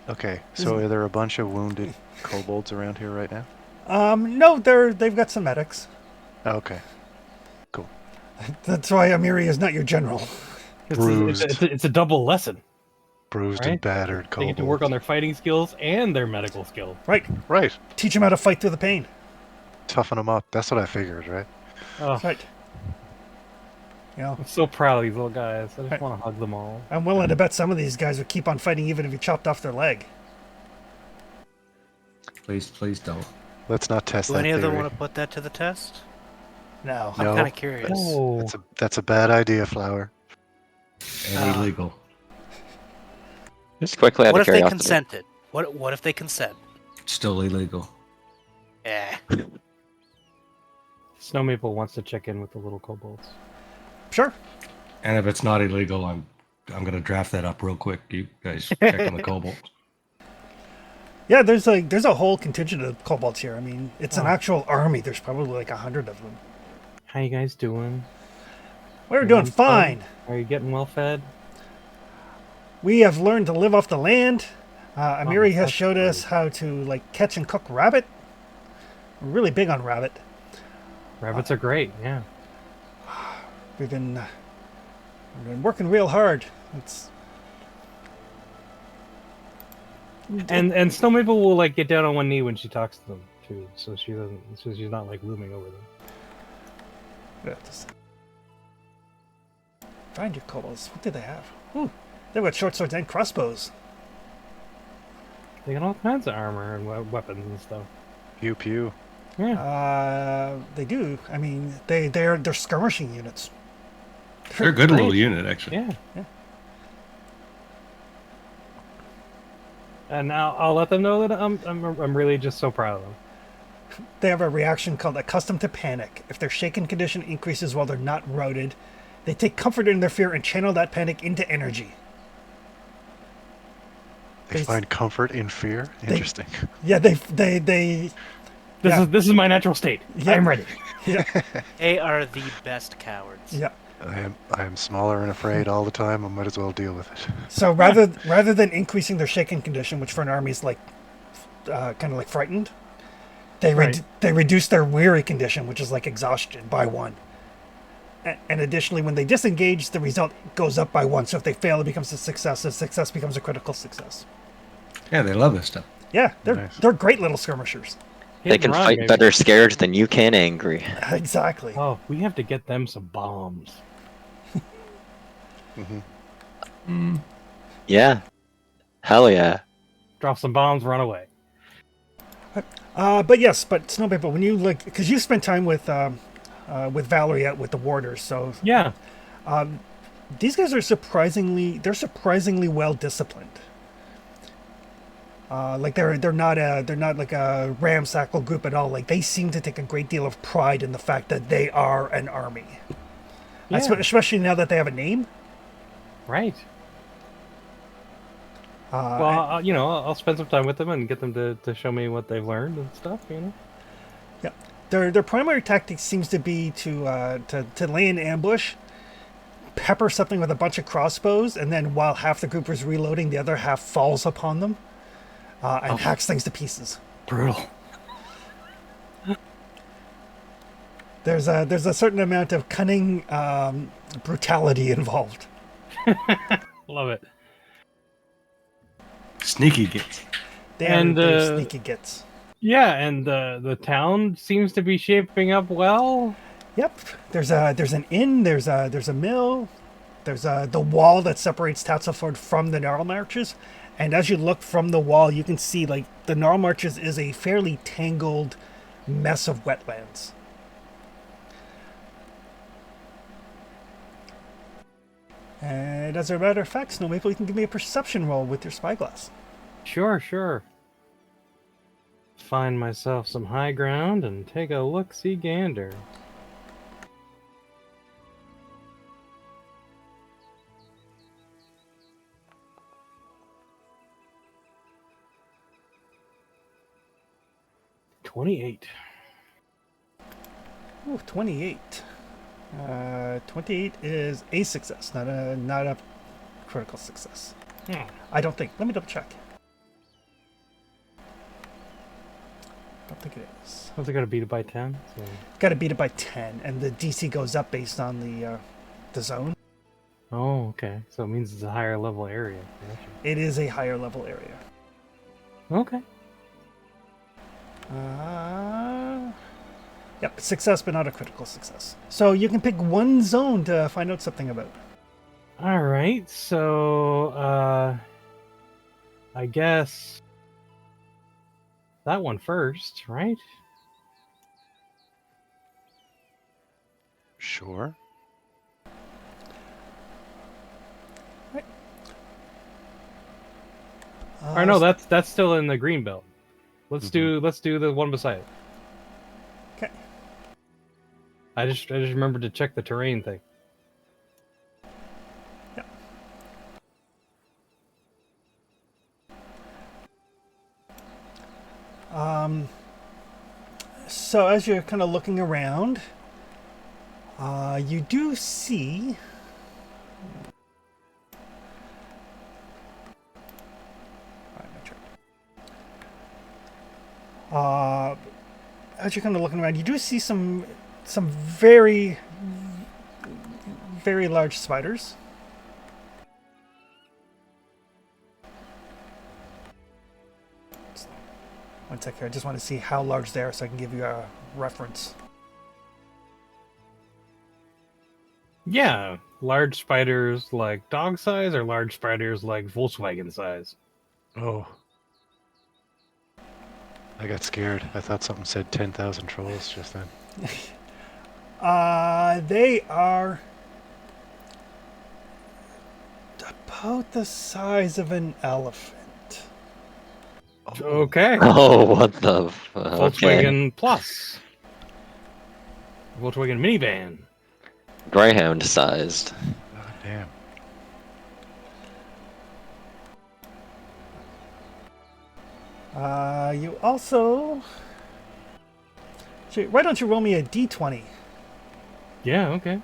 Okay, so are there a bunch of wounded kobolds around here right now? No, they've got some medics. Okay. That's why Amiri is not your general. It's a double lesson. Bruised Right? and battered They kobolds. get to work on their fighting skills and their medical skills. Right. Right. Teach them how to fight through the pain. Toughen them up. That's what I figured, right? Oh, Right. You know, I'm so proud of these little guys. I just Right. want to hug them all. I'm willing to bet some of these guys would keep on fighting even if you chopped off their leg. Please don't. Let's not test Do that any of them theory. want to put that to the test? No. I'm No. kind of curious. Oh, That's a bad idea, Flower. And illegal. Just quickly out What of if they curiosity. consented? What if they consent? Still illegal. Eh. Snow Maple wants to check in with the little kobolds. Sure. And if it's not illegal, I'm gonna draft that up real quick. You guys check on the kobolds. Yeah, there's a whole contingent of kobolds here. I mean, it's an Oh. actual army. There's probably like 100 of them. How you guys doing? We're doing Having fine. fun? Are you getting well fed? We have learned to live off the land. Amiri has that's showed us great. how to like catch and cook rabbit. We're really big on rabbit. Rabbits are great, yeah. We've been working real hard. It's And Snow Maple will like get down on one knee when she talks to them too, so she's not like looming over them. just find your kobolds. What do they have? Ooh, they've got short swords and crossbows. They got all kinds of armor and weapons and stuff. Pew pew. Yeah. They do. I mean, they're skirmishing units. They're a good Great. little unit, actually. Yeah. Yeah. And I'll let them know that I'm really just so proud of them. They have a reaction called accustomed to panic. If their shaken condition increases while they're not routed, they take comfort in their fear and channel that panic into energy. They There's- find comfort in fear. Interesting. Yeah, they This Yeah. is my natural state. Yeah. I'm ready. yeah, They are the best cowards. yeah. I am smaller and afraid all the time. I might as well deal with it. So rather than increasing their shaken condition, which for an army is like kind of like frightened, they Right. they reduce their weary condition, which is like exhaustion, by 1. And additionally, when they disengage, the result goes up by 1. So if they fail, it becomes a success. If success becomes a critical success. Yeah, they love this stuff. Yeah, Nice. they're great little skirmishers. They Hit can and run, fight maybe. better scared than you can angry. Exactly. Oh, we have to get them some bombs. Yeah. Hell yeah. Drop some bombs, run away. But yes, but Snow Maple, when you like, because you spent time with Valerie out with the warders, so Yeah. these guys are surprisingly well disciplined. Like they're not like a ramshackle group at all. Like they seem to take a great deal of pride in the fact that they are an army. Yeah. Especially now that they have a name. Right. Uh, Well, I'll spend some time with them and get them to show me what they've learned and stuff. Yeah, their primary tactic seems to be to lay an ambush, pepper something with a bunch of crossbows, and then while half the group is reloading, the other half falls upon them and hacks things to pieces. Brutal. There's a certain amount of cunning brutality involved. Love it. Sneaky gets. They're And, sneaky gits. Yeah, and the town seems to be shaping up well. Yep. There's an inn. There's a mill. There's the wall that separates Tatzelford from the Gnarl Marches, and as you look from the wall, you can see like the Gnarl Marches is a fairly tangled mess of wetlands. And as a matter of fact, Snow Maple, you can give me a perception roll with your spyglass. Sure, sure. Find myself some high ground and take a look-see gander. $28. Ooh, 28. 28 is a success, not a critical success. I don't think. Let me double check. Don't think it is. I think I gotta beat it by 10. So. Got to beat it by 10, and the DC goes up based on the zone. Oh, okay. So it means it's a higher level area. Gotcha. It is a higher level area. Okay. Yep, success, but not a critical success. So you can pick one zone to find out something about. All right. So, I guess that one first, right? Sure. Or no, that's still in the green belt. Let's do the one beside it. Okay. I just remembered to check the terrain thing. Yeah. So as you're kind of looking around, you do see. As you're kind of looking around, you do see some very, very large spiders. One sec here. I just want to see how large they are so I can give you a reference. Yeah, large spiders like dog size or large spiders like Volkswagen size. Oh. I got scared. I thought something said 10,000 trolls just then. They are about the size of an elephant. Okay. Oh, what the? Okay. Volkswagen Plus. Volkswagen minivan. Greyhound sized. God damn. You also... Why don't you roll me a d20? Yeah, okay.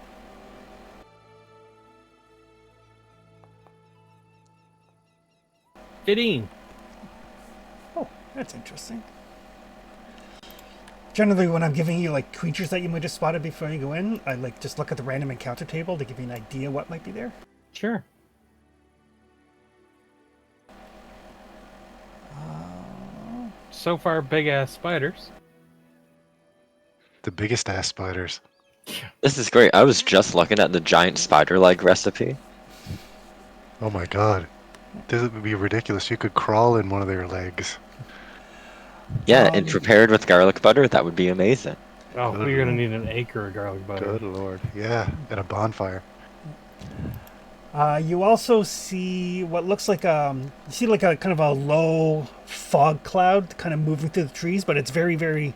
$15. Oh, that's interesting. Generally, when I'm giving you like creatures that you might have spotted before you go in, I like just look at the random encounter table to give you an idea what might be there. Sure. So far, big ass spiders. The biggest ass spiders. This is great. I was just looking at the giant spider leg recipe. Oh my god. This would be ridiculous. You could crawl in one of their legs. Yeah, and prepared with garlic butter, that would be amazing. Oh, Good we're gonna lord. need an acre of garlic butter. Good lord. Yeah, and a bonfire. You also see what looks like you see like a kind of a low fog cloud kind of moving through the trees, but it's very, very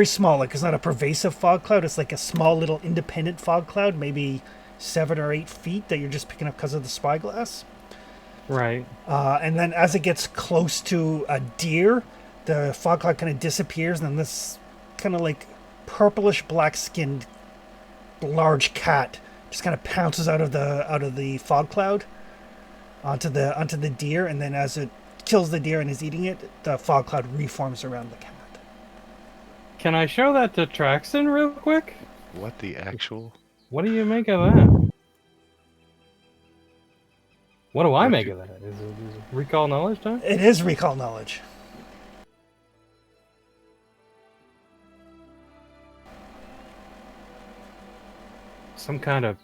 small. Like it's not a pervasive fog cloud. It's like a small little independent fog cloud, maybe 7 or 8 feet that you're just picking up because of the spyglass. Right. And then as it gets close to a deer, the fog cloud kind of disappears, and then this kind of like purplish black skinned large cat just kind of pounces out of the fog cloud onto the deer, and then as it kills the deer and is eating it, the fog cloud reforms around the cat. Can I show that to Traxton real quick? What the actual? What do you make of that? What do I What make you- of that? Is it recall knowledge time? It is recall knowledge. Some kind of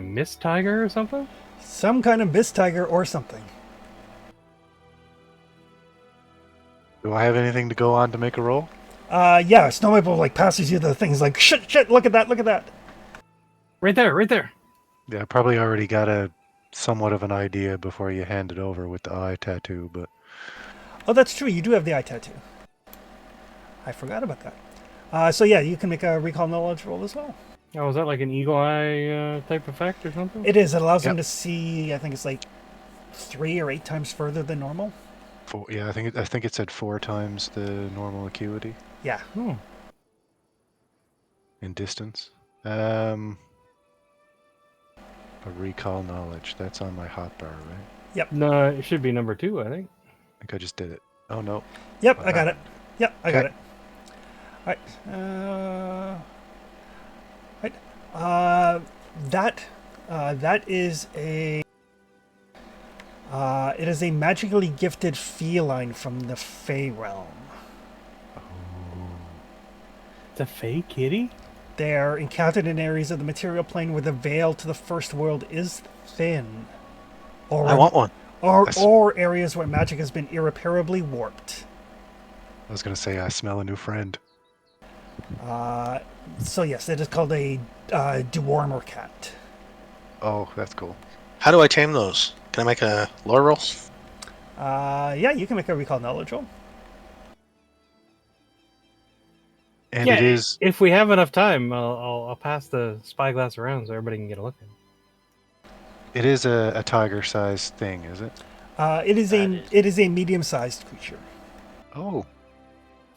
mist tiger or something? Some kind of mist tiger or something. Do I have anything to go on to make a roll? Yeah, Snowmaple like passes you the things like shit, look at that. Right there, right there. Yeah, I probably already got a somewhat of an idea before you hand it over with the eye tattoo, but Oh, that's true. You do have the eye tattoo. I forgot about that. So yeah, you can make a recall knowledge roll as well. Oh, is that like an eagle eye type effect or something? It is. It allows Yep. them to see. I think it's like 3 or 8 times further than normal. yeah, I think it said 4 times the normal acuity Yeah. Hmm. in distance. A recall knowledge. That's on my hotbar, right? No, it should be number 2, I think. I think I just did it. Oh no. Yep, What I got it. happened? Yep, I got Okay. it. Right. That is a. It is a magically gifted feline from the Fey realm. It's a fake kitty? They are encountered in areas of the material plane where the veil to the first world is thin. Or I want one. or areas where magic has been irreparably warped. I was gonna say I smell a new friend. So yes, it is called a Dwarmer cat. Oh, that's cool. How do I tame those? Can I make a lore roll? Yeah, you can make a recall knowledge roll. And Yeah, it is if we have enough time, I'll pass the spyglass around so everybody can get a look at it. a tiger-sized thing, is it? It is a medium-sized creature. Oh,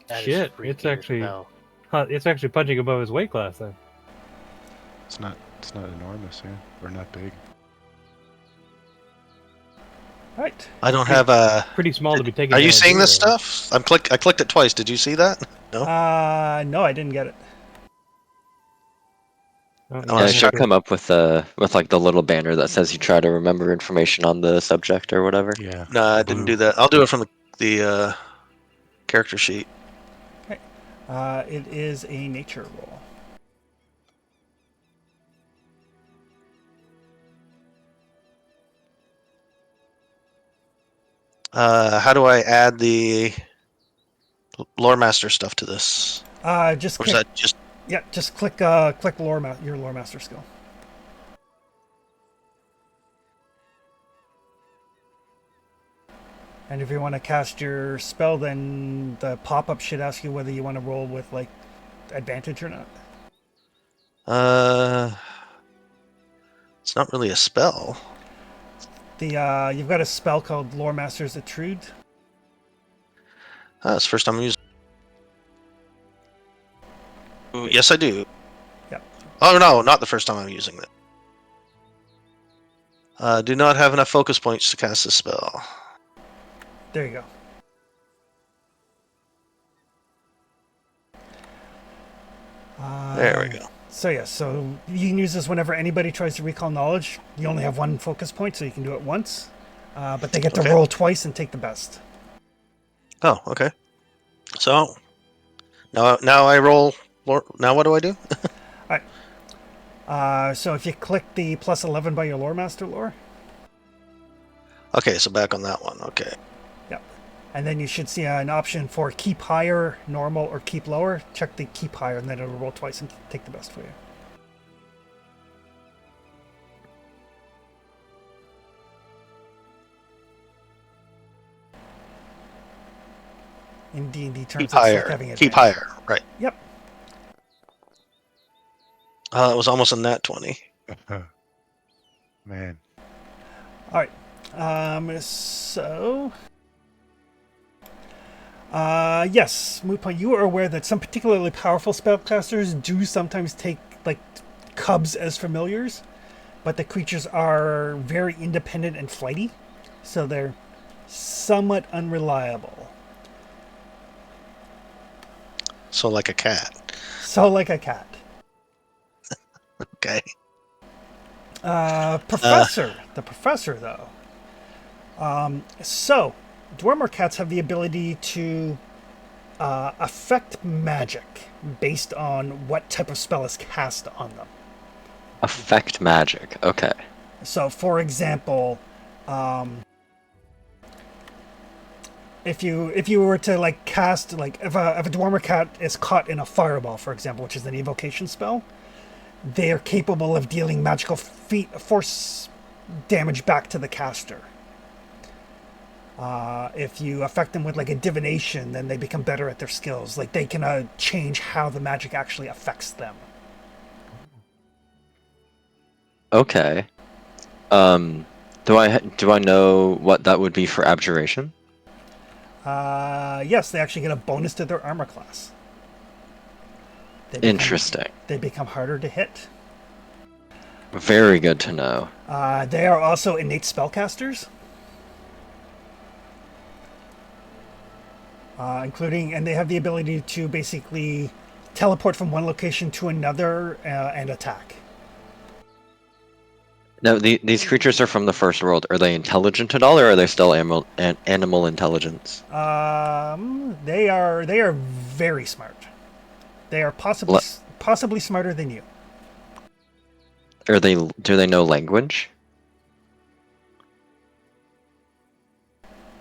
That is Shit, freaky it's as actually hell. it's actually punching above his weight class then. it's not enormous, yeah, or not big. Right. I don't have a. Pretty small to be taken. Are down you a seeing this deer, though. stuff? I clicked it twice. Did you see that? No. No, I didn't get it. Oh, Oh, Yeah, I it should checked. come up with like the little banner that says you try to remember information on the subject or whatever. Yeah. No, I the didn't blue. do that. I'll do it from the character sheet. It is a nature roll. How do I add the lore master stuff to this? Just Or is click. that just Yeah, just click your lore master skill. And if you want to cast your spell, then the pop-up should ask you whether you want to roll with like advantage or not. it's not really a spell. You've got a spell called Lore Master's Etrude. It's the first time I'm using. Ooh, yes, I do. Yep. Oh no, not the first time I'm using it. Do not have enough focus points to cast this spell. There you go. There we go. So yeah, so you can use this whenever anybody tries to recall knowledge. You only have 1 focus point, so you can do it once. But they get to Okay. roll twice and take the best. Oh, okay. So now I roll. Now what do I do? So if you click the plus 11 by your Lore Master lore, Okay, so back on that one. Okay. yep. And then you should see an option for keep higher, normal, or keep lower. Check the keep higher, and then it'll roll twice and take the best for you. In D&D terms, Keep it's like higher. having Keep advantage. higher. Right. Yep. It was almost a nat 20. Man. All right. Yes, moot point. You are aware that some particularly powerful spellcasters do sometimes take like cubs as familiars, but the creatures are very independent and flighty, so they're somewhat unreliable. So like a cat. So like a cat. Okay. Professor. The professor, though. So, Dwarmer cats have the ability to affect magic based on what type of spell is cast on them. Affect magic. Okay. So, for example, if you were to like cast like if a Dwarmer cat is caught in a fireball, for example, which is an evocation spell, they are capable of dealing magical force damage back to the caster. If you affect them with like a divination, then they become better at their skills. Like they can change how the magic actually affects them. Okay. Do I know what that would be for abjuration? Yes, they actually get a bonus to their armor class. Interesting. They become harder to hit. Very good to know. They are also innate spellcasters. And they have the ability to basically teleport from one location to another and attack. Now, these creatures are from the first world. Are they intelligent at all, or are they still animal intelligence? They are very smart. They are possibly smarter than you. Do they know language?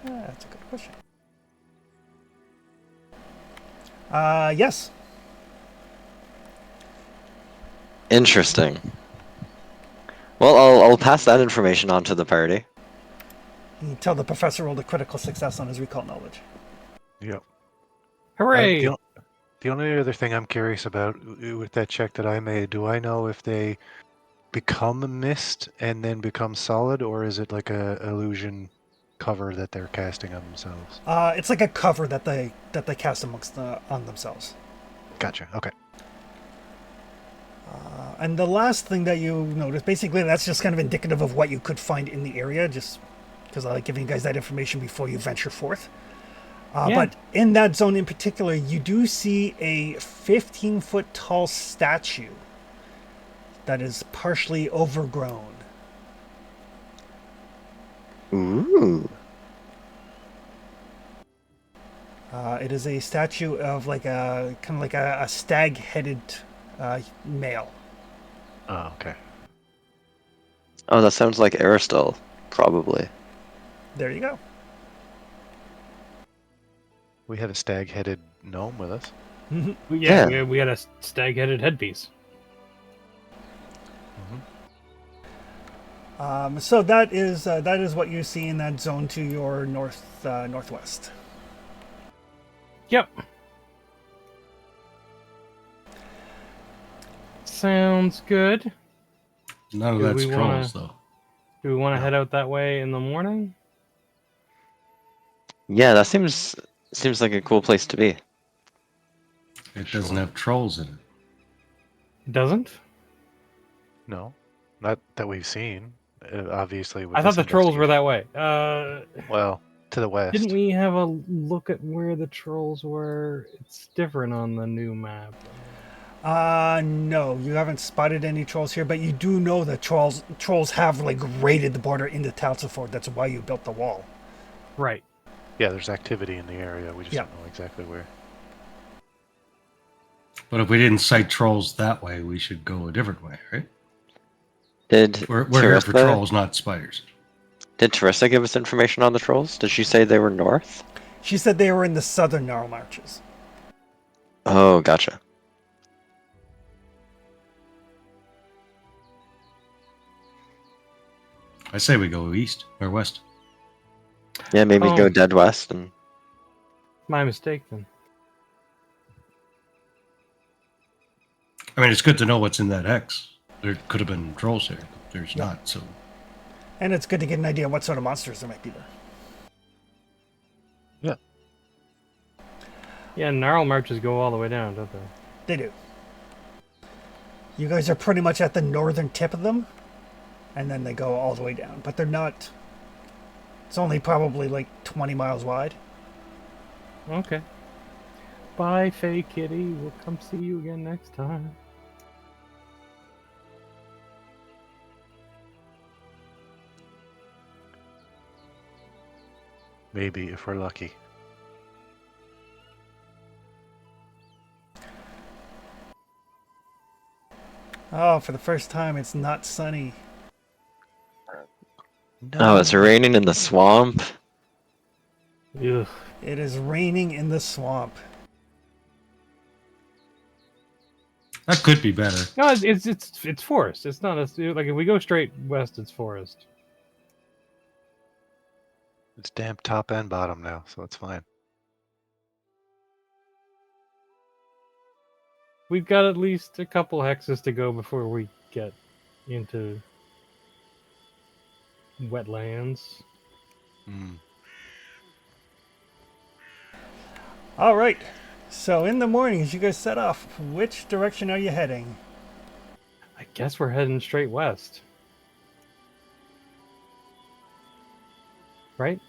That's a good question. Yes. Interesting. Well, I'll pass that information on to the party. You tell the professor rolled a critical success on his recall knowledge. Yep. Hooray! The only other thing I'm curious about with that check that I made, do I know if they become a mist and then become solid, or is it like a illusion cover that they're casting on themselves? It's like a cover that they cast on themselves. Gotcha. Okay. And the last thing that you notice, basically, that's just kind of indicative of what you could find in the area, just because I like giving you guys that information before you venture forth. But in that zone in particular, you do see a 15-foot tall statue that is partially overgrown. Ooh. It is a statue of like a kind of like a stag-headed male. Oh, okay. Oh, that sounds like Aristel, probably. There you go. We had a stag-headed gnome with us. Yeah. We had a stag-headed headpiece. So that is what you see in that zone to your northwest. Yep. Sounds good. None of Do that's we trolls, though. Do we want to No. head out that way in the morning? Yeah, that seems like a cool place to be. It doesn't Sure. have trolls in it. It doesn't? No, not that we've seen. Obviously, with I thought this the trolls were investigation. that way. Well, to the west. Didn't we have a look at where the trolls were? It's different on the new map. No, you haven't spotted any trolls here, but you do know that trolls have like raided the border into Talsaford. That's why you built the wall. Right. Yeah, there's activity in the area. We just Yeah. don't know exactly where. But if we didn't sight trolls that way, we should go a different way, right? Did We're here for Teresa, trolls, not spiders. did Teresa give us information on the trolls? Did she say they were north? She said they were in the southern Gnarl Marches. Oh, gotcha. I say we go east or west. Yeah, maybe Oh. go dead west and My mistake then. I mean, it's good to know what's in that X. There could have been trolls here. But there's Yeah. not, so And it's good to get an idea of what sort of monsters there might be there. Yeah, gnarl marches go all the way down, don't they? They do. You guys are pretty much at the northern tip of them, and then they go all the way down. But they're not... It's only probably like 20 miles wide. Okay. Bye, Fey Kitty. We'll come see you again next time. Maybe if we're lucky. Oh, for the first time, it's not sunny. oh, it's raining in the swamp. Ugh. It is raining in the swamp. That could be better. No, it's forest. It's not like if we go straight west, it's forest. It's damp top and bottom now, so it's fine. We've got at least a couple hexes to go before we get into wetlands. Mm. All right. So in the morning, as you guys set off, which direction are you heading? I guess we're heading straight west. Right?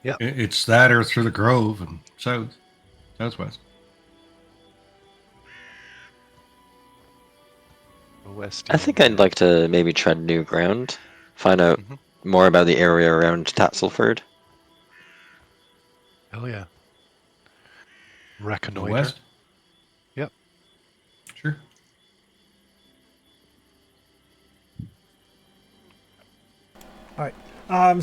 It's that or through the grove and southwest. West. I think I'd like to maybe tread new ground, find out Mhm. more about the area around Tatzelford. Hell yeah. The Reconnoiter. west. Yep. Sure. All right.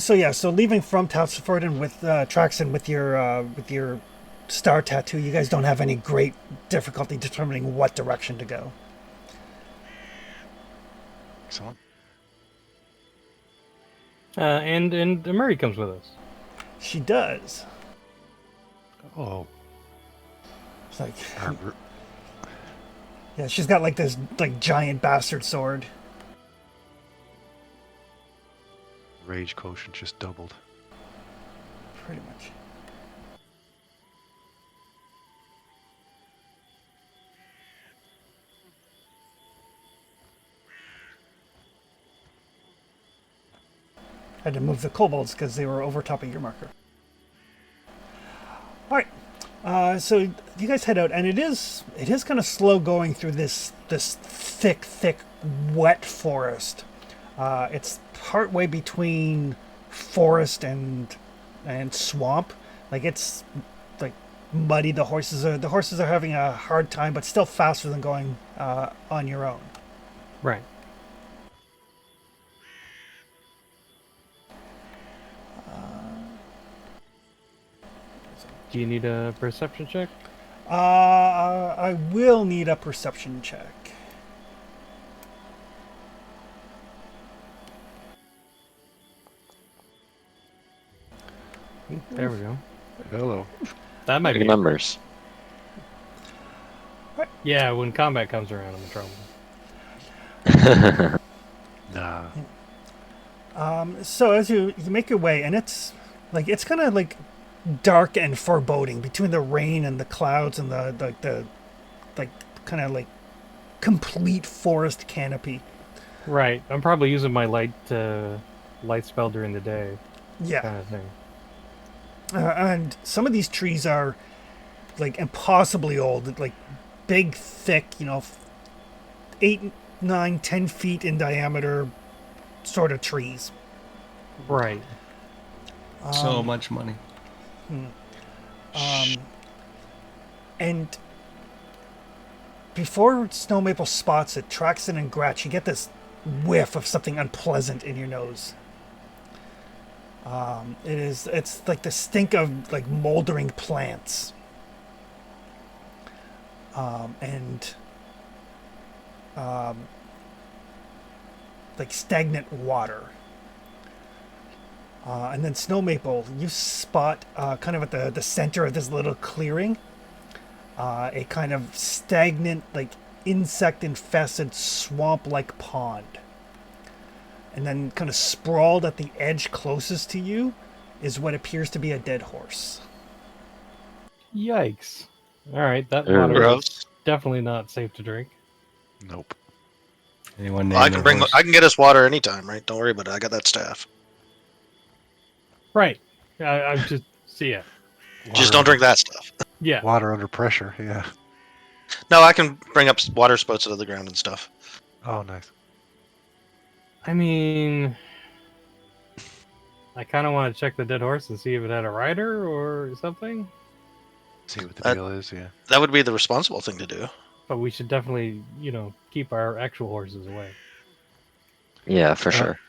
So leaving from Tatsford and with Traxon with your star tattoo, you guys don't have any great difficulty determining what direction to go. Excellent. And Murray comes with us. She does. Oh. It's like, Our yeah, she's got like this like giant bastard sword. rage quotient just doubled. Pretty much. Had to move the kobolds because they were over top of your marker. All right, so you guys head out, and it is kind of slow going through this thick, wet forest. It's partway between forest and swamp. Like it's like muddy. The horses are having a hard time, but still faster than going on your own. Right. Do you need a perception check? I will need a perception check. There we go. Hello. That might Big be numbers. Yeah, when combat comes around, I'm in trouble. Nah. So as you make your way, and it's kind of like dark and foreboding between the rain and the clouds and the kind of like complete forest canopy. Right. I'm probably using my light spell during the day. Yeah. Kind of thing. And some of these trees are like impossibly old, like big, thick, 8, 9, 10 feet in diameter sort of trees. Right. So much money. And before Snow Maple spots it, Traxon and Gratch, you get this whiff of something unpleasant in your nose. It's like the stink of like moldering plants. And like stagnant water. And then Snow Maple, you spot kind of at the center of this little clearing, a kind of stagnant, like insect-infested swamp-like pond. And then kind of sprawled at the edge closest to you is what appears to be a dead horse. Yikes. All right, that Ooh. water is Gross. definitely not safe to drink. Nope. Anyone Well, name their horse? I can get us water anytime, right? Don't worry about it. I got that staff. Right. I'm just see ya. Just don't drink that stuff. Yeah. Water under pressure, yeah. No, I can bring up water spots out of the ground and stuff. Oh, nice. I mean, I kind of want to check the dead horse and see if it had a rider or something. See what the deal is, yeah. That would be the responsible thing to do. But we should definitely, keep our actual horses away. Yeah, for sure.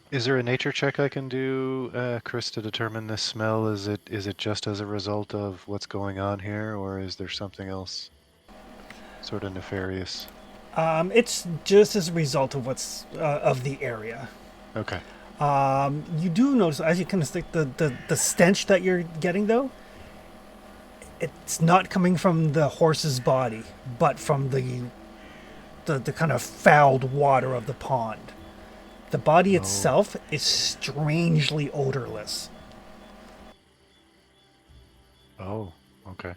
Is there a nature check I can do, Chris, to determine this smell? Is it just as a result of what's going on here, or is there something else sort of nefarious? It's just as a result of what's of the area. Okay. You do notice as you kind of stick the stench that you're getting though. It's not coming from the horse's body, but from the kind of fouled water of the pond. The body itself is strangely odorless. Oh, okay.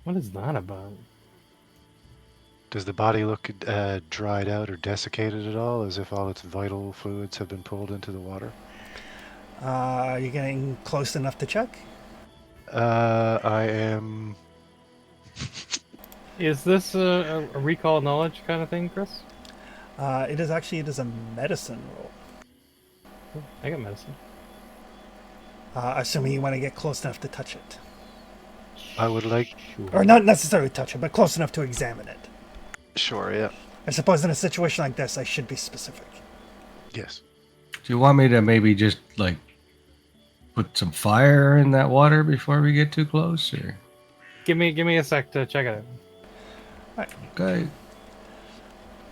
What is that about? Does the body look dried out or desiccated at all, as if all its vital fluids have been pulled into the water? You're getting close enough to check. I am. Is this a recall knowledge kind of thing, Chris? It is a medicine roll. I got medicine. Assuming you want to get close enough to touch it. I would like. Sure. Or not necessarily touch it, but close enough to examine it. Sure. Yeah. I suppose in a situation like this, I should be specific. Yes. Do you want me to maybe just like put some fire in that water before we get too close, or? Give me a sec to check it out. Okay.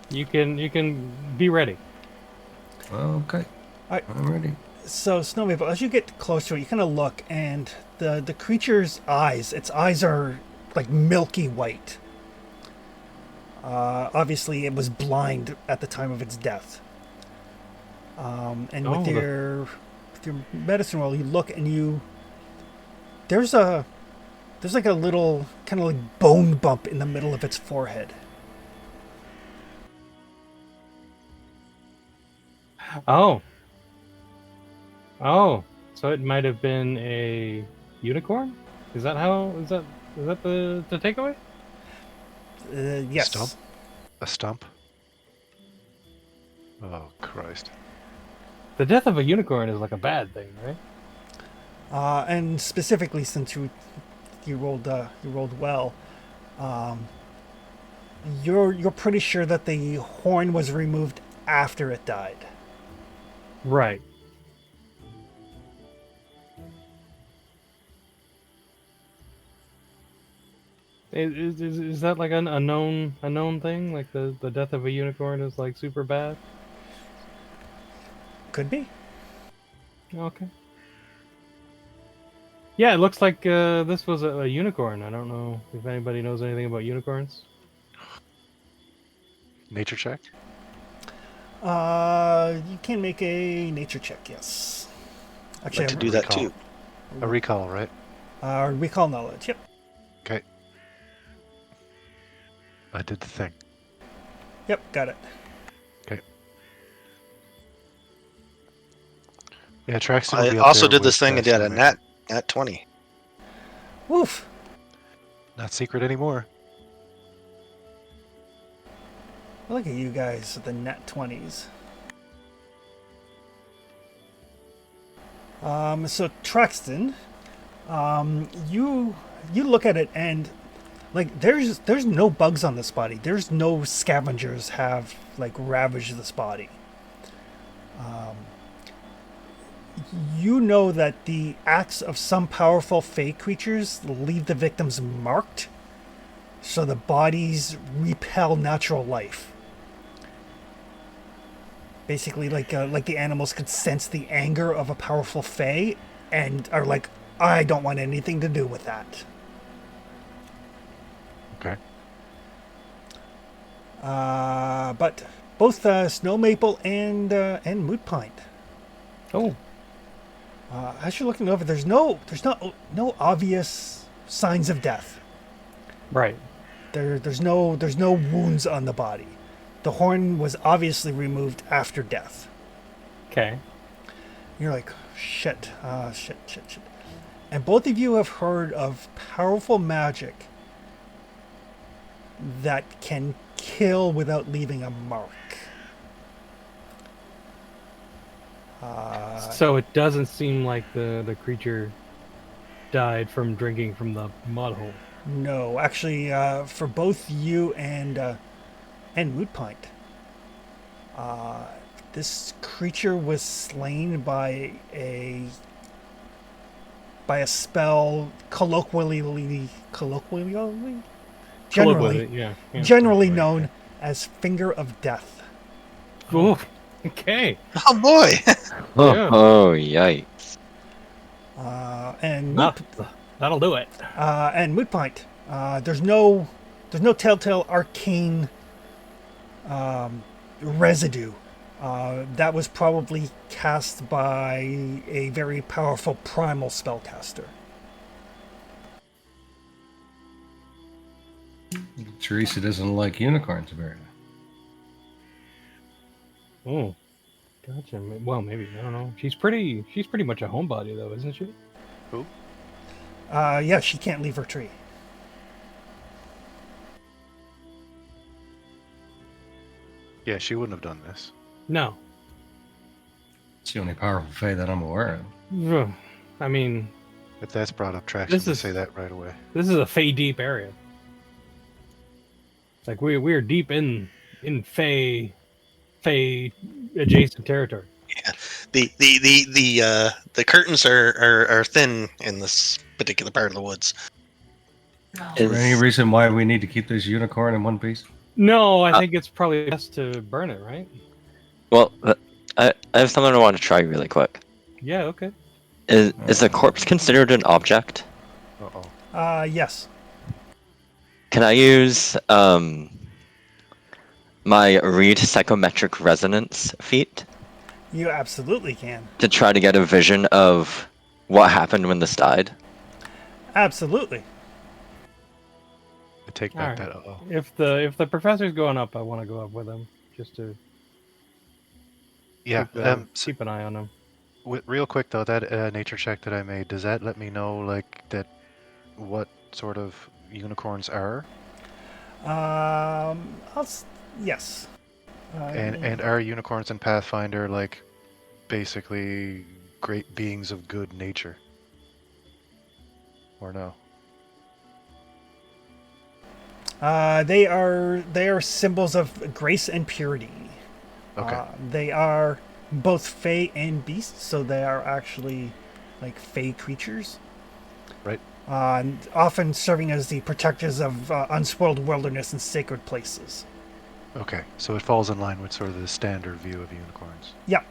You can be ready. Okay. Alright. I'm ready. So, Snow Maple, as you get close to it, you kind of look, and the creature's eyes, its eyes are like milky white. Obviously, it was blind at the time of its death. And with your medicine roll, you look and there's like a little kind of like bone bump in the middle of its forehead. Oh. Oh. So it might have been a unicorn? Is that the takeaway? Yes. Stump? A stump? Oh, Christ. The death of a unicorn is like a bad thing, right? And specifically, since you rolled well, you're pretty sure that the horn was removed after it died. Right. Is that like a known thing? Like the death of a unicorn is like super bad? Could be. Okay. Yeah, it looks like this was a unicorn. I don't know if anybody knows anything about unicorns. Nature check? You can make a nature check, yes. I'd Actually, like to do that recall. too. A recall, right? Recall knowledge, yep. Okay. I did the thing. Yep, got it. Okay. Yeah, Traxton will I be up also there did this with, thing and did a Snowman. nat 20. Woof. Not secret anymore. Look at you guys with the net 20s. So Traxton, you look at it and like there's no bugs on this body. There's no scavengers have like ravaged this body. You know that the acts of some powerful fey creatures leave the victims marked, so the bodies repel natural life. Basically, like the animals could sense the anger of a powerful fae and are like, I don't want anything to do with that. Okay. But both Snow Maple and Moot Pint. Oh. As you're looking over, there's no obvious signs of death. Right. There's no wounds on the body. The horn was obviously removed after death. Okay. You're like, shit. And both of you have heard of powerful magic that can kill without leaving a mark. So it doesn't seem like the creature died from drinking from the mud hole. No, actually, for both you and Moot Pint, this creature was slain by a spell generally Yeah. known as Finger of Death. Ooh, okay. Oh boy! Yeah. Oh, yikes. And That'll do it. Moot Point. There's no telltale arcane residue. That was probably cast by a very powerful primal spellcaster. Teresa doesn't like unicorns very much. Oh, gotcha. Well, maybe I don't know. She's pretty much a homebody though, isn't she? Who? Yeah, she can't leave her tree. Yeah, she wouldn't have done this. No. It's the only powerful fae that I'm aware of. Ugh. I mean, If that's brought up traction, This to is- say that right away. this is a Fey deep area. Like we're deep in Fey adjacent territory. The curtains are thin in this particular part of the woods. Is there any reason why we need to keep this unicorn in one piece? No, I think it's probably best to burn it, right? Well, I have something I want to try really quick. Yeah, okay. Is a corpse considered an object? Uh-oh. Yes. Can I use my read psychometric resonance feat You absolutely can. to try to get a vision of what happened when this died? Absolutely. I take back Alright. that uh-oh. If the professor's going up, I want to go up with him just to Yeah, keep an eye on him. real quick though, that nature check that I made, does that let me know, like, that what sort of unicorns are? Yes. And are unicorns in Pathfinder, like, basically great beings of good nature? Or no? They are symbols of grace and purity. Okay. They are both fae and beasts, so they are actually like fae creatures. Right. And often serving as the protectors of unspoiled wilderness and sacred places. Okay, so it falls in line with sort of the standard view of unicorns. Yeah.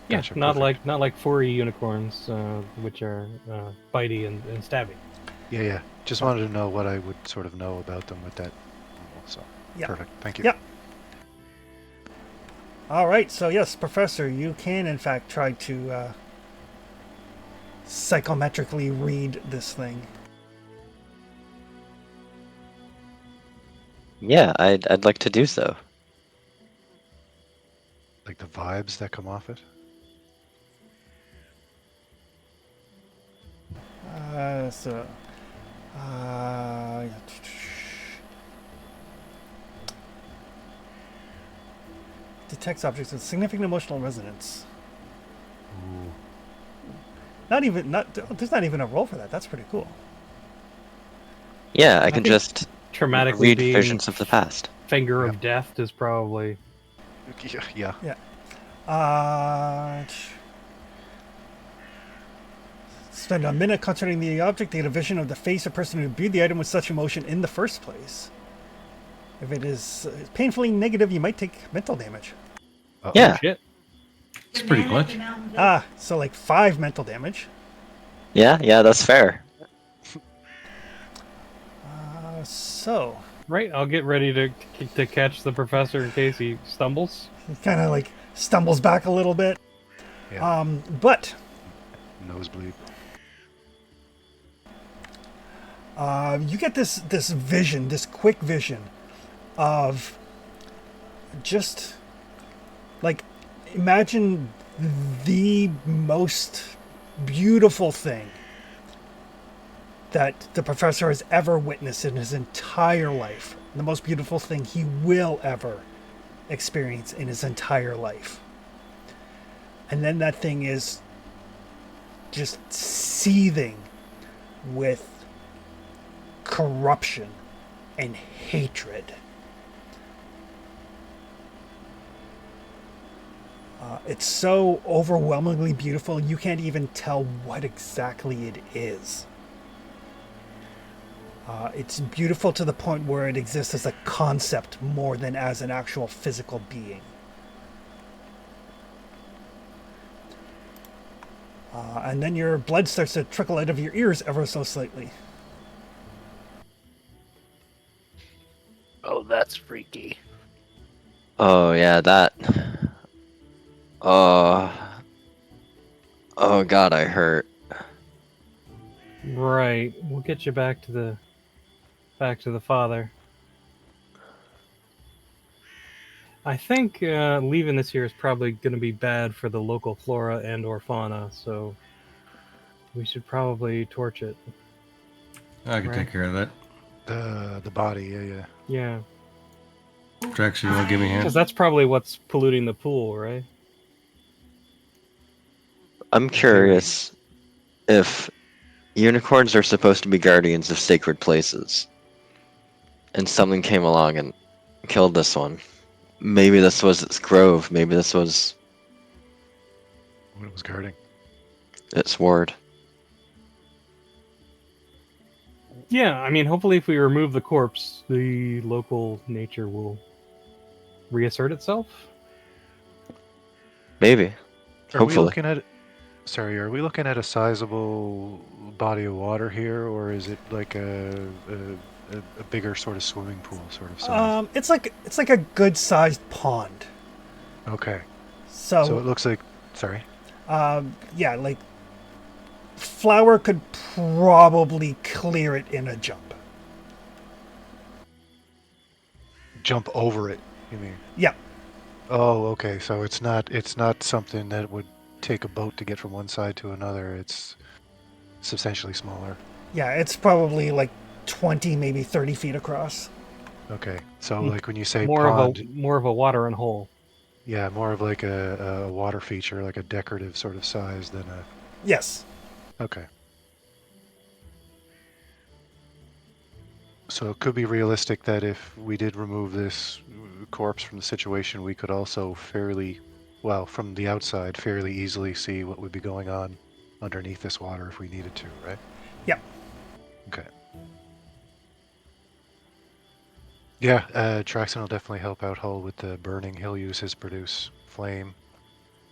Yeah, Gotcha, not perfect. like furry unicorns, which are bitey and stabby. Yeah. Just wanted to know what I would sort of know about them with that. So, Yeah. perfect. Thank you. Yeah. All right. So yes, Professor, you can in fact try to psychometrically read this thing. Yeah, I'd like to do so. Like the vibes that come off it. Detects objects with significant emotional resonance. There's not even a roll for that. That's pretty cool. Yeah, I can think just Traumatically read being visions of the past. Finger Yeah. of Death is probably Yeah. Spend a minute concentrating the object to get a vision of the face or person who viewed the item with such emotion in the first place. If it is painfully negative, you might take mental damage. Uh-oh. Yeah, shit. It's pretty clutch. So like 5 mental damage. yeah, that's fair. So Right, I'll get ready to catch the professor in case he stumbles. he kind of like stumbles back a little bit. Yeah. But Nosebleed. you get this vision, this quick vision of just like imagine the most beautiful thing that the professor has ever witnessed in his entire life. The most beautiful thing he will ever experience in his entire life. And then that thing is just seething with corruption and hatred. It's so overwhelmingly beautiful, you can't even tell what exactly it is. It's beautiful to the point where it exists as a concept more than as an actual physical being. And then your blood starts to trickle out of your ears ever so slightly. Oh, that's freaky. Oh yeah, that. Oh, oh God, I hurt. Right. We'll get you back to the father. I think leaving this here is probably going to be bad for the local flora and or fauna, so we should probably torch it. I can Right. take care of that. The body, yeah. Yeah, Drax, you want to give me a because hand? that's probably what's polluting the pool, right? I'm curious if unicorns are supposed to be guardians of sacred places, and something came along and killed this one. Maybe this was its grove. Maybe this was What it was guarding. its ward. Yeah, I mean, hopefully, if we remove the corpse, the local nature will reassert itself. Maybe. Are we Hopefully. looking at? Sorry, are we looking at a sizable body of water here, or is it like a bigger sort of swimming pool sort of size? It's like a good sized pond. Okay, so So it looks like. Sorry. yeah, like Flower could probably clear it in a jump. Jump over it, you mean? Yeah, Oh, okay. So it's not something that would take a boat to get from one side to another. It's substantially smaller. yeah, it's probably like 20, maybe 30 feet across. Okay. So Hmm. like when you say More pond, of a watering hole. yeah, more of like a water feature, like a decorative sort of size than a. Yes. Okay. So it could be realistic that if we did remove this corpse from the situation, we could also fairly, well, from the outside, fairly easily see what would be going on underneath this water if we needed to, right? Yep. Okay. Yeah, Traxon will definitely help out Hull with the burning. He'll use his produce flame,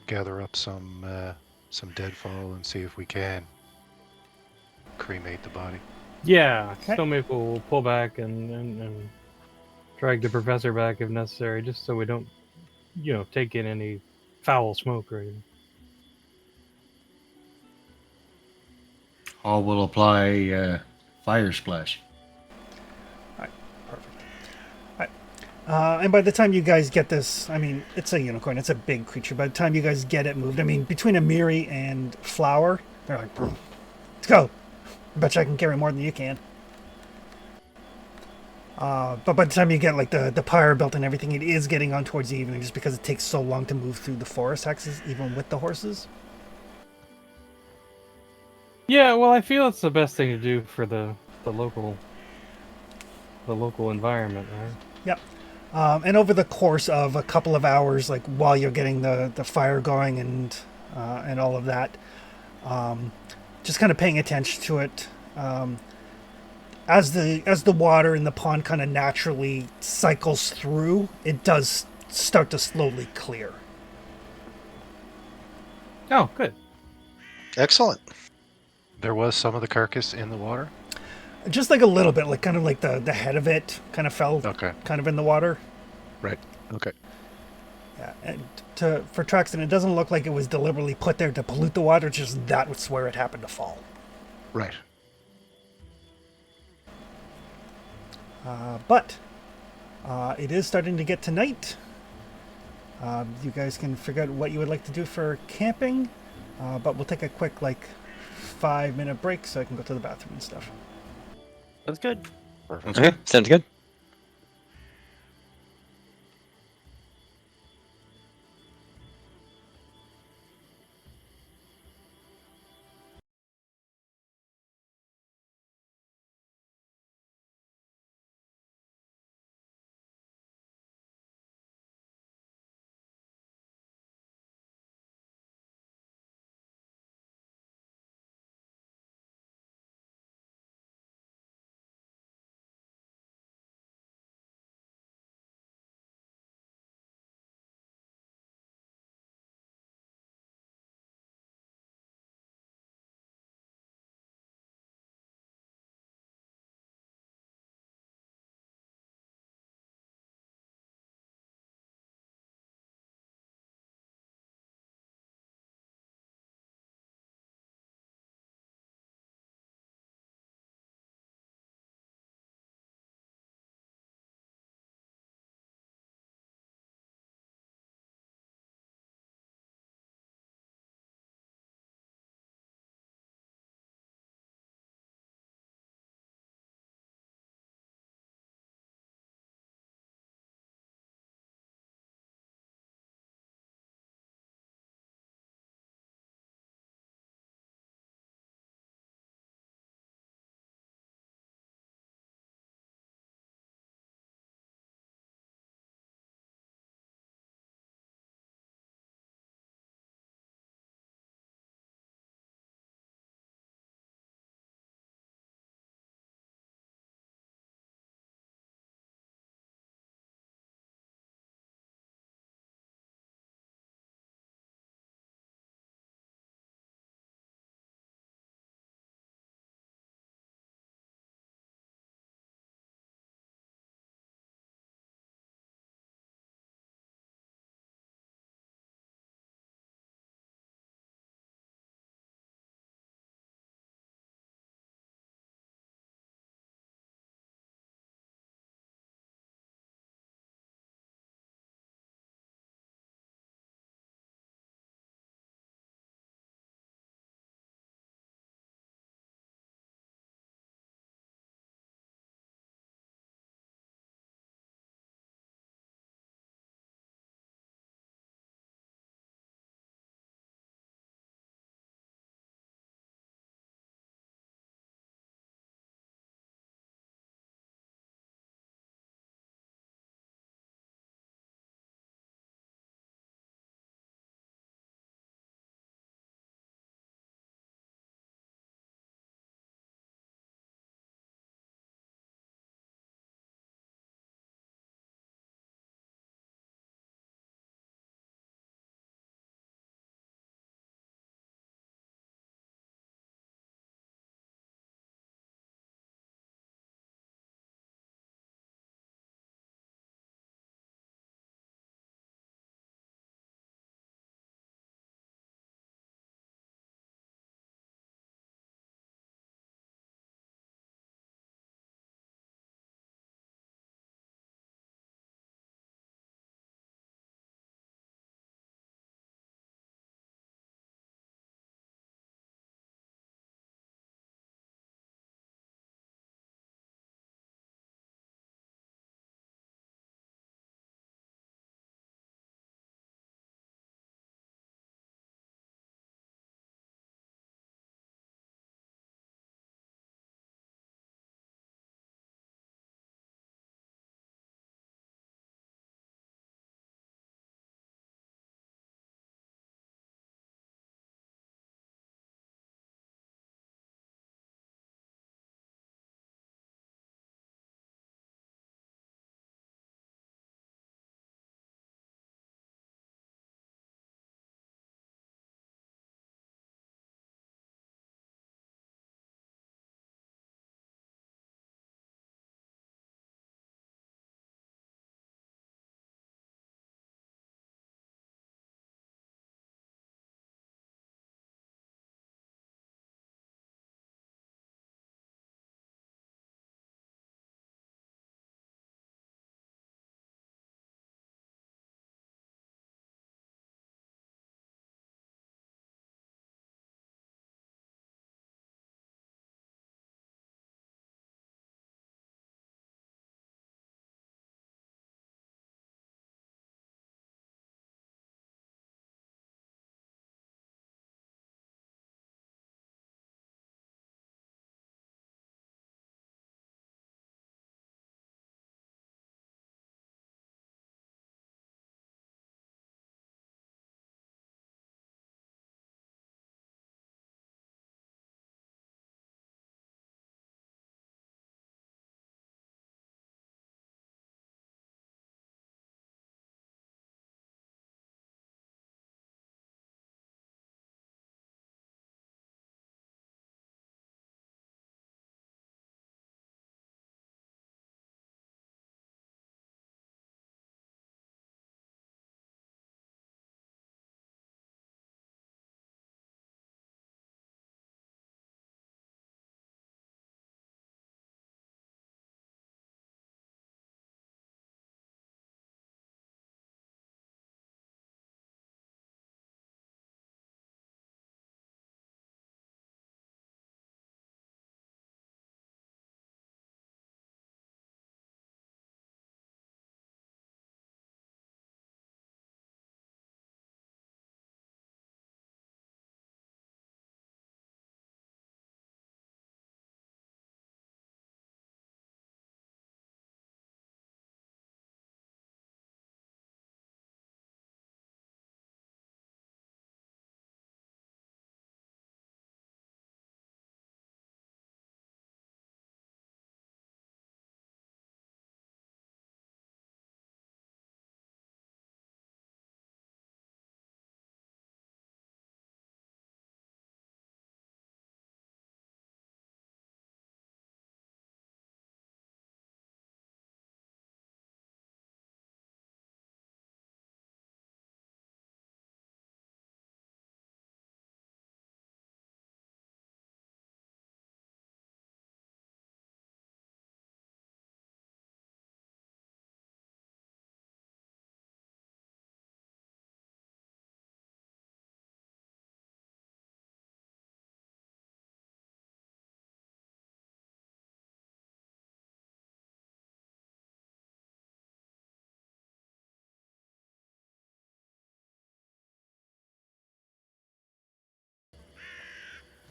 gather up some deadfall, and see if we can cremate the body. Yeah, Okay. Stone Maple will pull back and drag the professor back if necessary, just so we don't, take in any foul smoke or anything. All will apply fire splash. All right. Perfect. All right. And by the time you guys get this, I mean, it's a unicorn. It's a big creature. By the time you guys get it moved, I mean, between Amiri and Flower, they're like, let's go. I bet you I can carry more than you can. But by the time you get like the pyre built and everything, it is getting on towards the evening just because it takes so long to move through the forest axis, even with the horses. Yeah, well, I feel it's the best thing to do for the local environment, right? Yep. And over the course of a couple of hours, like while you're getting the fire going and all of that, just kind of paying attention to it. As the water in the pond kind of naturally cycles through, it does start to slowly clear. Oh, good. Excellent. There was some of the carcass in the water? Just like a little bit, like kind of like the head of it kind of fell Okay. kind of in the water. Right. Okay. Yeah, and for Traxton, it doesn't look like it was deliberately put there to pollute the water. Just that's where it happened to fall. Right. But it is starting to get to night. You guys can figure out what you would like to do for camping, but we'll take a quick 5-minute break so I can go to the bathroom and stuff. That's good. Perfect. Okay, sounds good.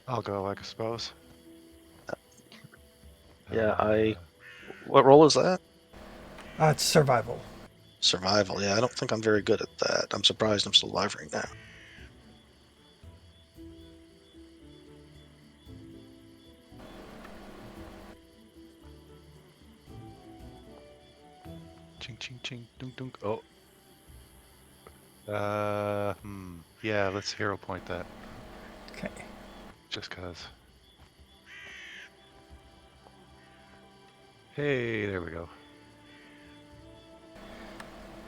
I'll go, I suppose. Yeah, Uh, What role is that? It's survival. Survival. Yeah, I don't think I'm very good at that. I'm surprised I'm still alive right now. Ching ching ching dunk dunk. Oh. Yeah, let's hero point that. Okay. Just cause. Hey, there we go.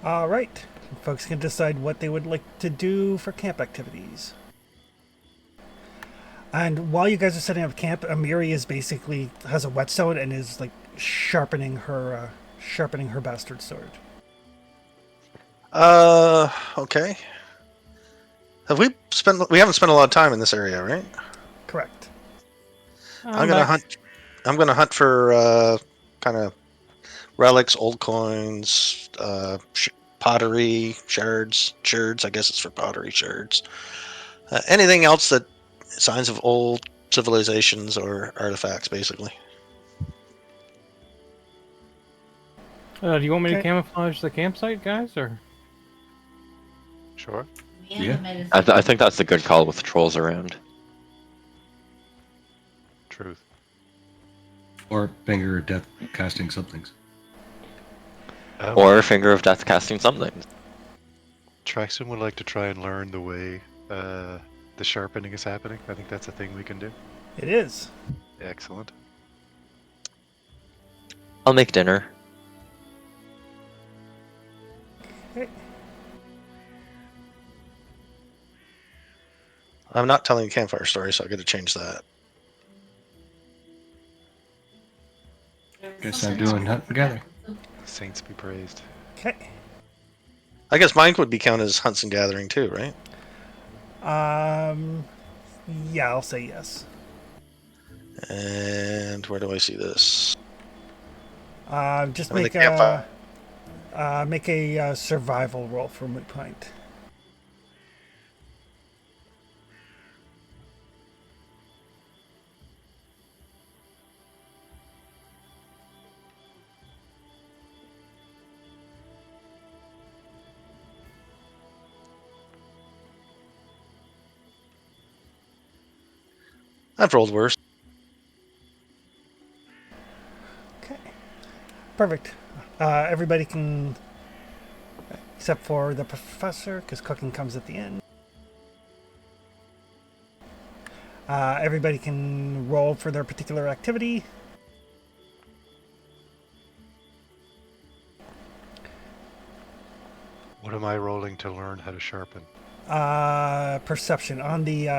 All right. Folks can decide what they would like to do for camp activities. And while you guys are setting up camp, Amiri is basically has a whetstone and is like sharpening her bastard sword. Okay. We haven't spent a lot of time in this area, right? Correct. I'm gonna hunt. I'm gonna hunt for kind of relics, old coins, pottery, shards. I guess it's for pottery shards. Anything else that signs of old civilizations or artifacts, basically. Do you want me to Okay. camouflage the campsite, guys, or? Sure. Yeah. I think that's a good call with trolls around. Truth. Or finger of death casting somethings. Or Finger of Death casting something. Traxton would like to try and learn the way the sharpening is happening. I think that's a thing we can do. It is. Excellent. I'll make dinner. Okay. I'm not telling a campfire story, so I got to change that. Guess I'm doing hunt together. Saints be praised. Okay. I guess mine would be counted as hunts and gathering too, right? Yeah, I'll say yes. And where do I see this? Just I'm in the make campfire. a survival roll for Moot Point. I've rolled worse. Okay. Perfect. Everybody can, except for the professor, because cooking comes at the end. Everybody can roll for their particular activity. What am I rolling to learn how to sharpen? Perception on the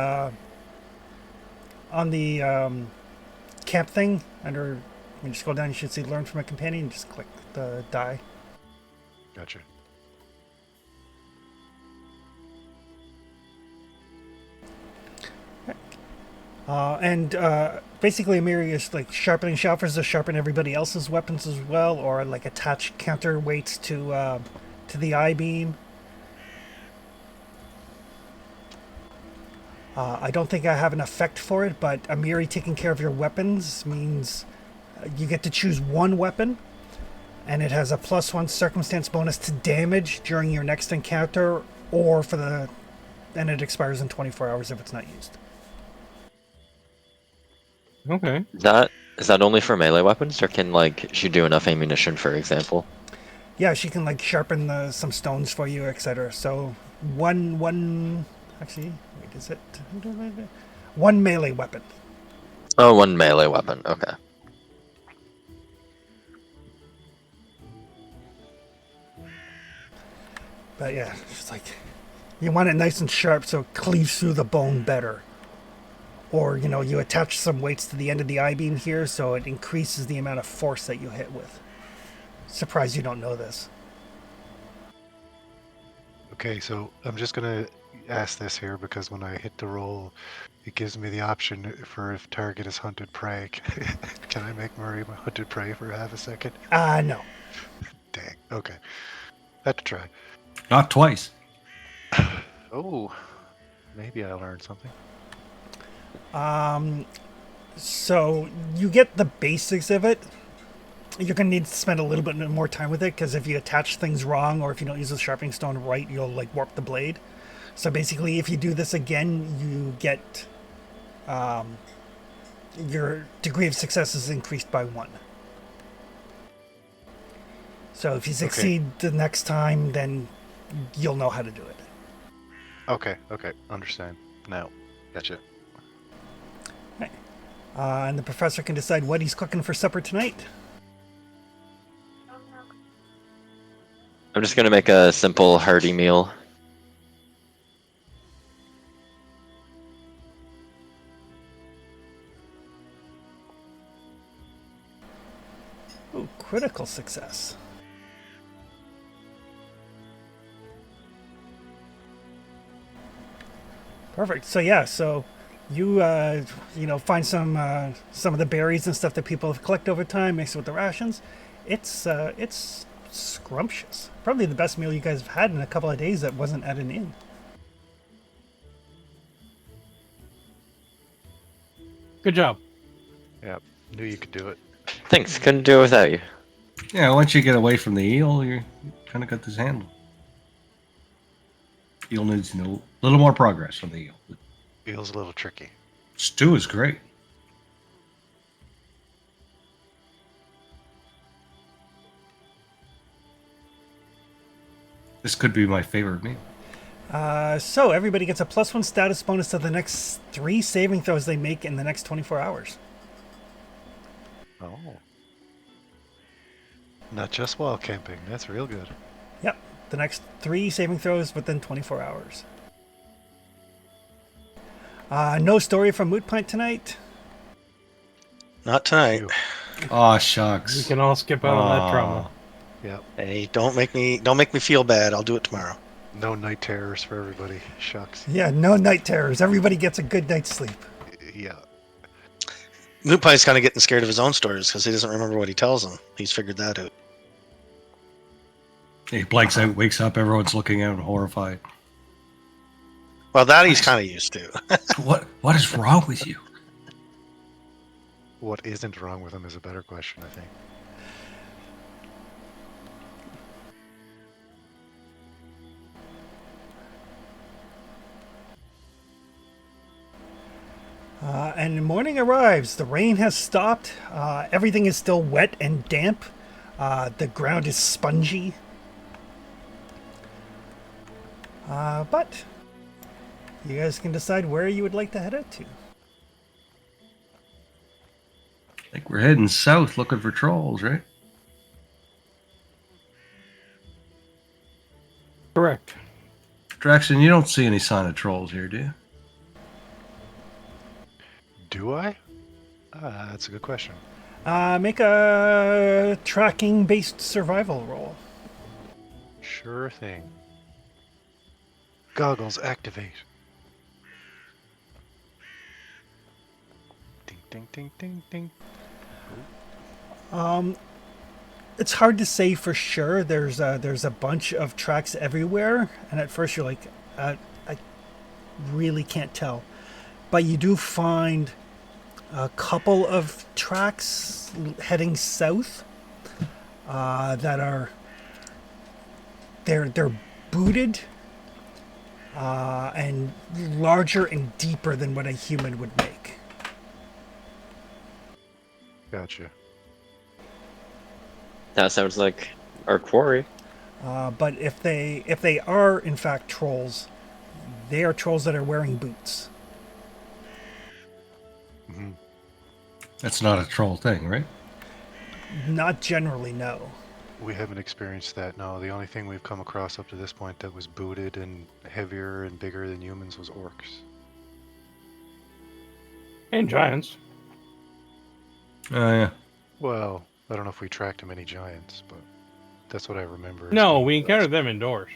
camp thing under. When you scroll down, you should see "Learn from a Companion." Just click the die. Gotcha. Basically, Amiri is like sharpening. She offers to sharpen everybody else's weapons as well, or like attach counterweights to the I-beam. I don't think I have an effect for it, but Amiri taking care of your weapons means you get to choose one weapon, and it has a +1 circumstance bonus to damage during your next encounter, and it expires in 24 hours if it's not used. Okay. Is that only for melee weapons, or can like she do enough ammunition, for example? Yeah, she can like sharpen some stones for you, etc. So one actually, wait, is it one melee weapon? Oh, one melee weapon. Okay. But yeah, it's like you want it nice and sharp so it cleaves through the bone better. Or, you attach some weights to the end of the I-beam here so it increases the amount of force that you hit with. Surprised you don't know this. Okay, so I'm just gonna ask this here because when I hit the roll, it gives me the option for if target is hunted prey. Can I make Murray my hunted prey for half a second? No. Dang. Okay. Had to try. Not twice. Oh, maybe I learned something. So you get the basics of it. You're going to need to spend a little bit more time with it because if you attach things wrong or if you don't use the sharpening stone right, you'll like warp the blade. So basically, if you do this again, you get your degree of success is increased by 1. So if you succeed the next time, then you'll know how to do it. Okay, understand. Now, gotcha. And the professor can decide what he's cooking for supper tonight. I'm just gonna make a simple hearty meal. Ooh, critical success. Perfect. So yeah, so you find some of the berries and stuff that people have collected over time, mix it with the rations. It's scrumptious. Probably the best meal you guys have had in a couple of days that wasn't at an inn. Good job. Yeah, knew you could do it. Thanks, couldn't do it without you. Yeah, once you get away from the eel, you kind of got this handled. Eel needs a little more progress from the eel. Feels a little tricky. Stew is great. This could be my favorite meal. So everybody gets a +1 status bonus to the next 3 saving throws they make in the next 24 hours. Oh. Not just while camping. That's real good. Yep, the next 3 saving throws within 24 hours. No story from Moot Point tonight. Not tonight. Ew. Oh, We shucks. can all skip out on that trauma. Yep. Hey, don't make me feel bad. I'll do it tomorrow. No night terrors for everybody. Shucks. Yeah, no night terrors. Everybody gets a good night's sleep. Yeah. Moot Pie's kind of getting scared of his own stories because he doesn't remember what he tells them. He's figured that out. He blanks out, wakes up, everyone's looking out horrified. Well, that he's kind of used to. What is wrong with you? What isn't wrong with him is a better question, I think. And morning arrives. The rain has stopped. Everything is still wet and damp. The ground is spongy. But you guys can decide where you would like to head out to. I think we're heading south looking for trolls, right? Correct. Draxton, you don't see any sign of trolls here, do you? Do I? That's a good question. Make a tracking-based survival roll. Sure thing. Goggles activate. Ding, ding, ding, ding, ding. It's hard to say for sure. There's a bunch of tracks everywhere, and at first you're like, I really can't tell. But you do find a couple of tracks heading south that are they're booted and larger and deeper than what a human would make. Gotcha. That sounds like our quarry. But if they are in fact trolls, they are trolls that are wearing boots. Mm-hmm. That's not a troll thing, right? Not generally, no. We haven't experienced that, no. The only thing we've come across up to this point that was booted and heavier and bigger than humans was orcs. And giants. Oh, yeah. Well, I don't know if we tracked any giants, but that's what I remember. No, we encountered them indoors.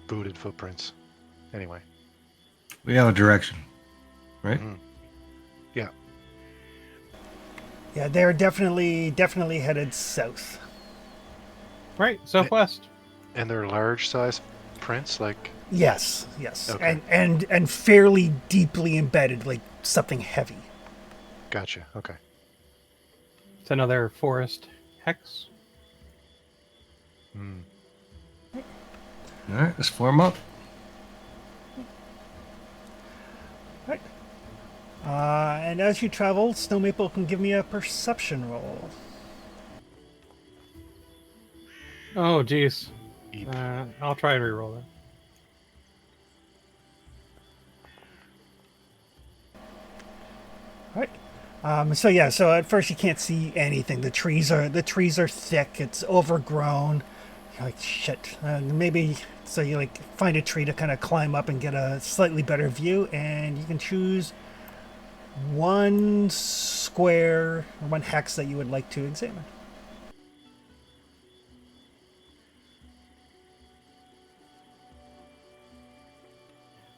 Booted footprints. Anyway. We have a direction, right? Mhm. Yeah. Yeah, they're definitely headed south. Right, southwest. And they're large size prints, like Yes, yes, Okay. and fairly deeply embedded, like something heavy. Gotcha. Okay. It's another forest hex. Hmm. All right, let's form up. Right. And as you travel, Snow Maple can give me a perception roll. Oh, geez. Eep. I'll try and reroll that. Right. So at first you can't see anything. The trees are thick. It's overgrown. You're like shit. Maybe so you like find a tree to kind of climb up and get a slightly better view, and you can choose one square or one hex that you would like to examine.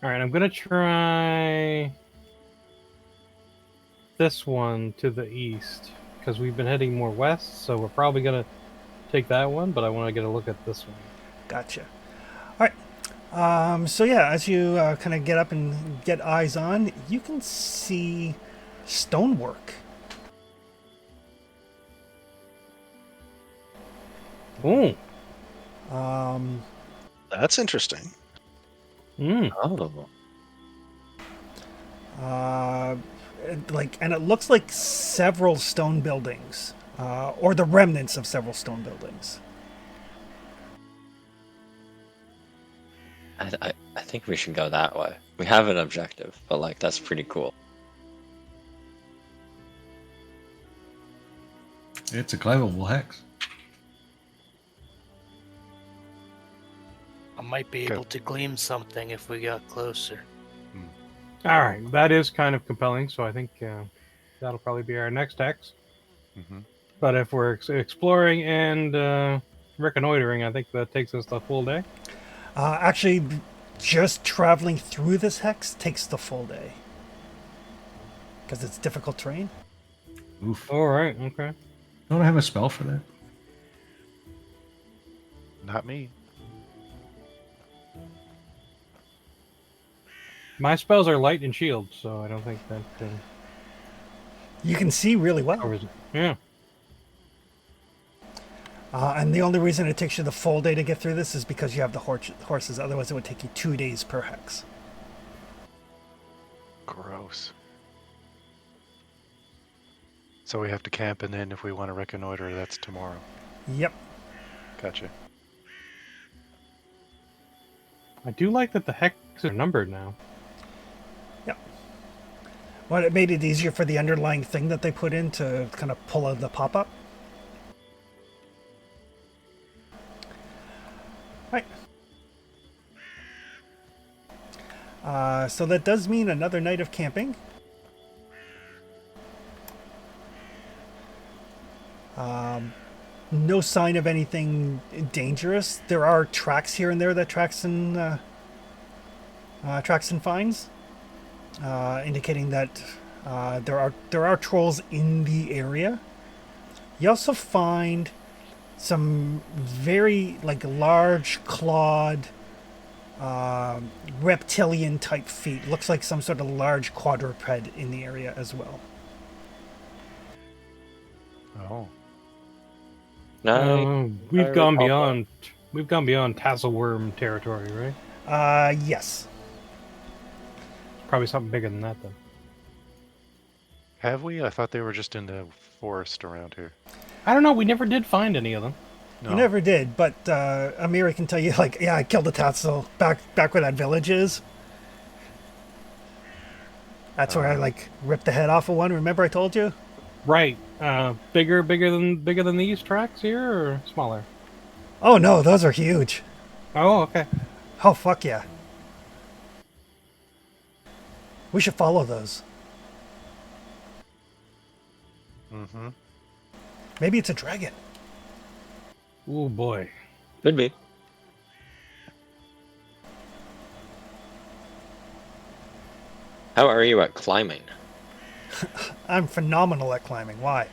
All right, I'm gonna try this one to the east because we've been heading more west, so we're probably gonna take that one. But I want to get a look at this one. Gotcha. All right. As you kind of get up and get eyes on, you can see stonework. Ooh. That's interesting. Mm. Oh. And it looks like several stone buildings, or the remnants of several stone buildings. I think we should go that way. We have an objective, but like that's pretty cool. It's a climbable hex. I might be able to glean something if we got closer. All right, that is kind of compelling. So I think that'll probably be our next hex. Mm-hmm. But if we're exploring and reconnoitering, I think that takes us the full day. Actually, just traveling through this hex takes the full day because it's difficult terrain. Oof. All right. Okay. Don't I have a spell for that? Not me. My spells are light and shield, so I don't think that You can see really well. covers it. Yeah. And the only reason it takes you the full day to get through this is because you have the horses. Otherwise, it would take you 2 days per hex. Gross. So we have to camp, and then if we want to reconnoiter, that's tomorrow. Yep. Gotcha. I do like that the hexes are numbered now. Yep. Well, it made it easier for the underlying thing that they put in to kind of pull out the pop-up. Right. So that does mean another night of camping. No sign of anything dangerous. There are tracks here and there that Traxon finds, indicating that there are trolls in the area. You also find some very large clawed reptilian type feet. Looks like some sort of large quadruped in the area as well. Oh. No. We've gone beyond tasselworm territory, right? Yes. Probably something bigger than that, then. Have we? I thought they were just in the forest around here. I don't know. We never did find any of them. No. You never did, but Amira can tell you, I killed a tassel back where that village is. That's where I ripped the head off of one. Remember I told you? Right. Bigger than these tracks here, or smaller? Oh no, those are huge. Oh, okay. Oh fuck yeah. We should follow those. Mm-hmm. Maybe it's a dragon. Oh boy. Could be. How are you at climbing? I'm phenomenal at climbing. Why?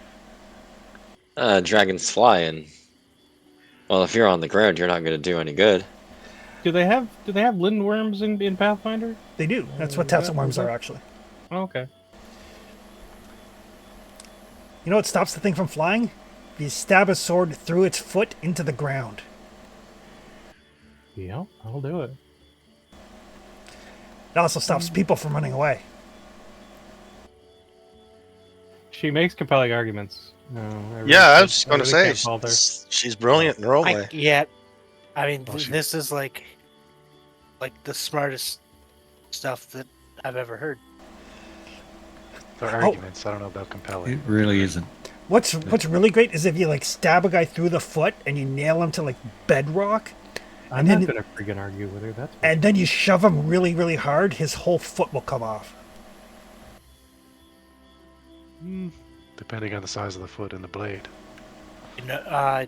Dragons fly, and well, if you're on the ground, you're not going to do any good. Do they have lindworms in Pathfinder? They do. That's what Is that- tassel worms is that- are, actually. Oh, okay. You know what stops the thing from flying? If you stab a sword through its foot into the ground. Yeah, I'll do it. It also stops people from running away. She makes compelling arguments. No, Yeah, I was just I going to really say can't fault her. she's brilliant in roleplay. I mean, Oh, she- this is like the smartest stuff that I've ever heard. They're arguments. I don't know about compelling. It really isn't. What's really great is if you like stab a guy through the foot and you nail him to like bedrock, I'm then- not gonna freaking argue with her. That's and then you shove him really, really hard, his whole foot will come off. Depending on the size of the foot and the blade. You know,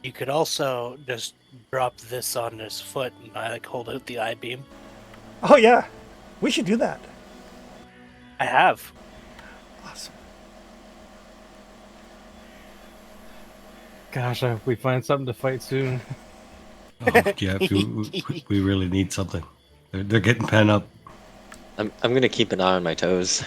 you could also just drop this on his foot and like hold out the I-beam. Oh yeah, we should do that. I have. Awesome. Gosh, I hope we find something to fight soon. Oh, yeah, we really need something. They're getting pent up. I'm gonna keep an eye on my toes.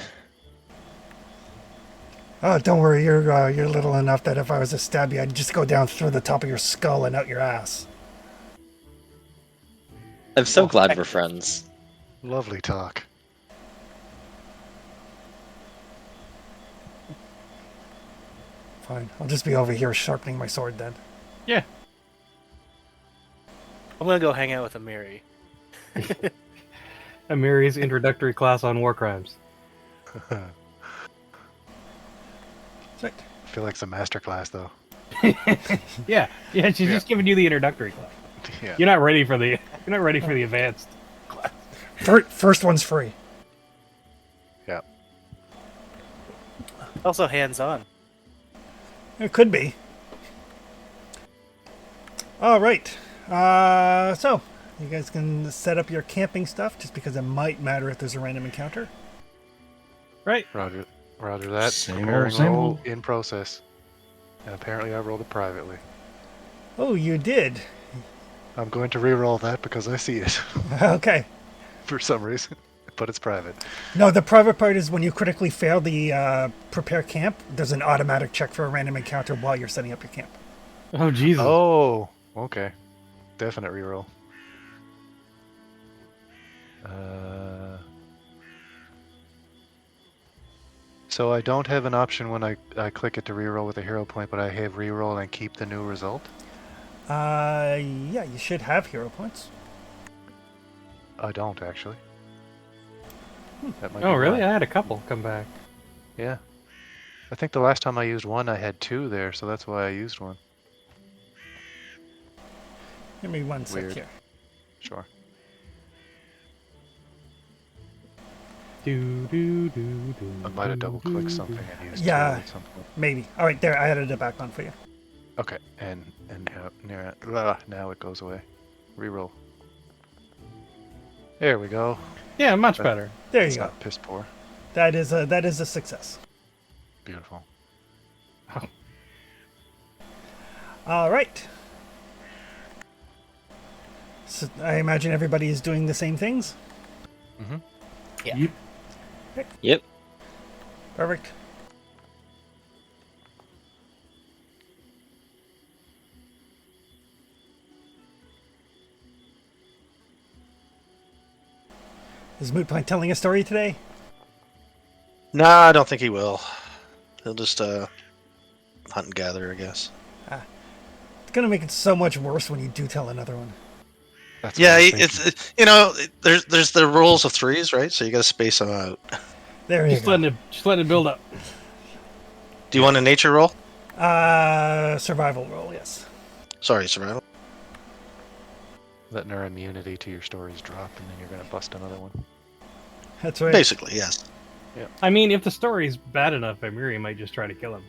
Oh, don't worry, you're little enough that if I was to stab you, I'd just go down through the top of your skull and out your ass. I'm so glad we're friends. Lovely talk. Fine, I'll just be over here sharpening my sword then. Yeah. I'm gonna go hang out with Amiri. Amiri's introductory class on war crimes. I Right. feel like it's a master class, though. Yeah, she's just giving you the introductory class. Yeah. You're not ready for the advanced class. First one's free. Yeah. Also hands-on. It could be. All right. So you guys can set up your camping stuff, just because it might matter if there's a random encounter. Right. Roger that. Same Preparing old, same roll old. in process. And apparently I rolled it privately. Oh, you did. I'm going to re-roll that because I see it Okay. for some reason, but it's private. No, the private part is when you critically fail the prepare camp, there's an automatic check for a random encounter while you're setting up your camp. Oh Jesus. Oh, okay. Definite reroll. So I don't have an option when I click it to reroll with a hero point, but I have reroll and keep the new result. Yeah, you should have hero points. I don't actually. That might Oh be really? why. I had a couple come back. Yeah. I think the last time I used one, I had two there, so that's why I used one. Give me one sec Weird. here. Sure. I might have double clicked something and used two Yeah. at some point. Maybe. All right, there. I added it back on for you. Okay, and now it goes away. Reroll. There we go. Yeah, much better. There you It's go. not piss poor. That is a success. Beautiful. All right. So I imagine everybody is doing the same things. Mm-hmm. Yeah. Yep. Perfect. Is Moot Point telling a story today? Nah, I don't think he will. He'll just hunt and gather, I guess. It's gonna make it so much worse when you do tell another one. That's Yeah, what I was thinking. there's the rules of threes, right? So you got to space them out. There you Just go. letting it build up. Do you want a nature roll? Survival roll, yes. Sorry, survival. Letting our immunity to your stories drop, and then you're gonna bust another one. That's right. Basically, yes. I mean, if the story's bad enough, Amiri might just try to kill him.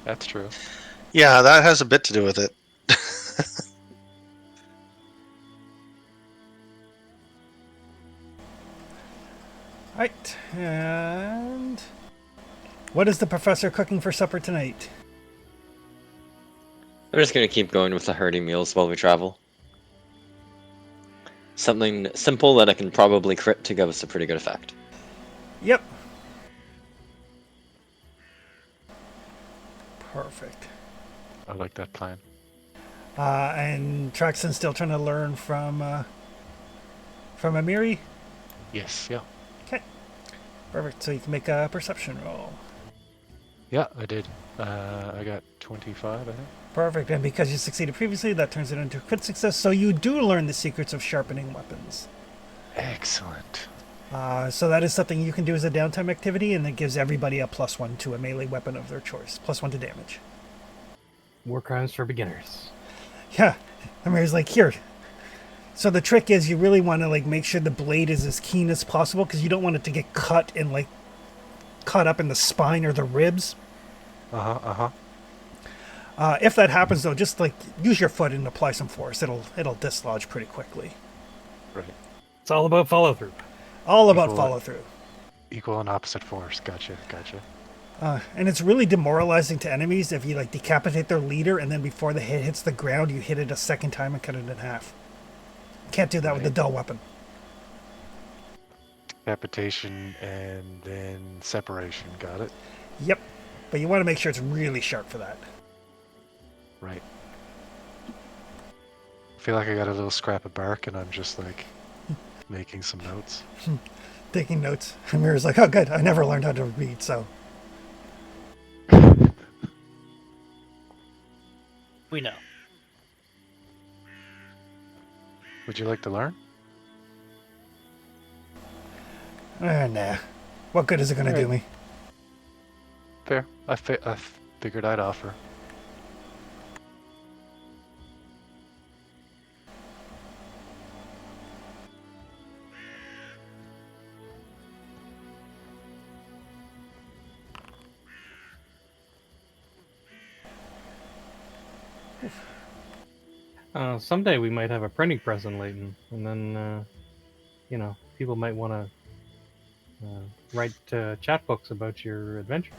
That's true. Yeah, that has a bit to do with it. Right, and what is the professor cooking for supper tonight? I'm just gonna keep going with the hearty meals while we travel. something simple that I can probably crit to give us a pretty good effect. Yep. Perfect. I like that plan. And Traxton's still trying to learn from Amiri. Yes, yeah. Okay. Perfect. So you can make a perception roll. Yeah, I did. I got 25, I think. Perfect. And because you succeeded previously, that turns it into a crit success. So you do learn the secrets of sharpening weapons. Excellent. So that is something you can do as a downtime activity, and it gives everybody a +1 to a melee weapon of their choice. +1 to damage. War crimes for beginners. Yeah. Amiri's like, here. So the trick is you really want to like make sure the blade is as keen as possible because you don't want it to get cut and like caught up in the spine or the ribs. If that happens though, just like use your foot and apply some force. It'll dislodge pretty quickly. Right. It's all about follow through. All about Equal- follow through. Equal and opposite force. Gotcha. And it's really demoralizing to enemies if you like decapitate their leader and then before the hit hits the ground, you hit it a second time and cut it in half. Can't do that with the dull weapon. Decapitation and then separation. Got it. Yep. But you want to make sure it's really sharp for that. Right. I feel like I got a little scrap of bark and I'm just like making some notes. Taking notes. Amira's like, oh good, I never learned how to read, so. We know. Would you like to learn? Nah. What good is it going to do me? Fair. I figured I'd offer. Someday we might have a printing press in Layton, and then, people might want to write chat books about your adventures.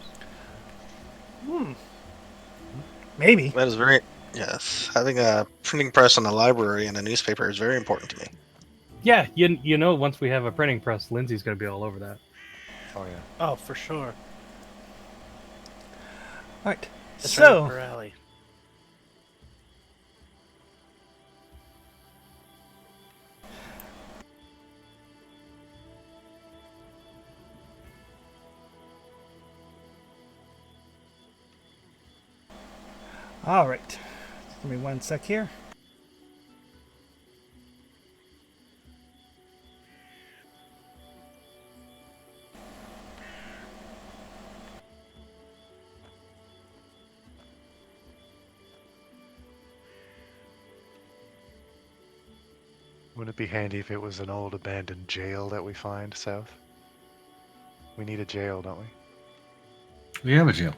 Maybe. That is very yes. Having a printing press in the library and a newspaper is very important to me. Yeah, once we have a printing press, Lindsay's going to be all over that. Oh yeah. Oh, for sure. All right. That's right up So, her alley. all right. Give me 1 sec here. Wouldn't it be handy if it was an old abandoned jail that we find south? We need a jail, don't we? We have a jail.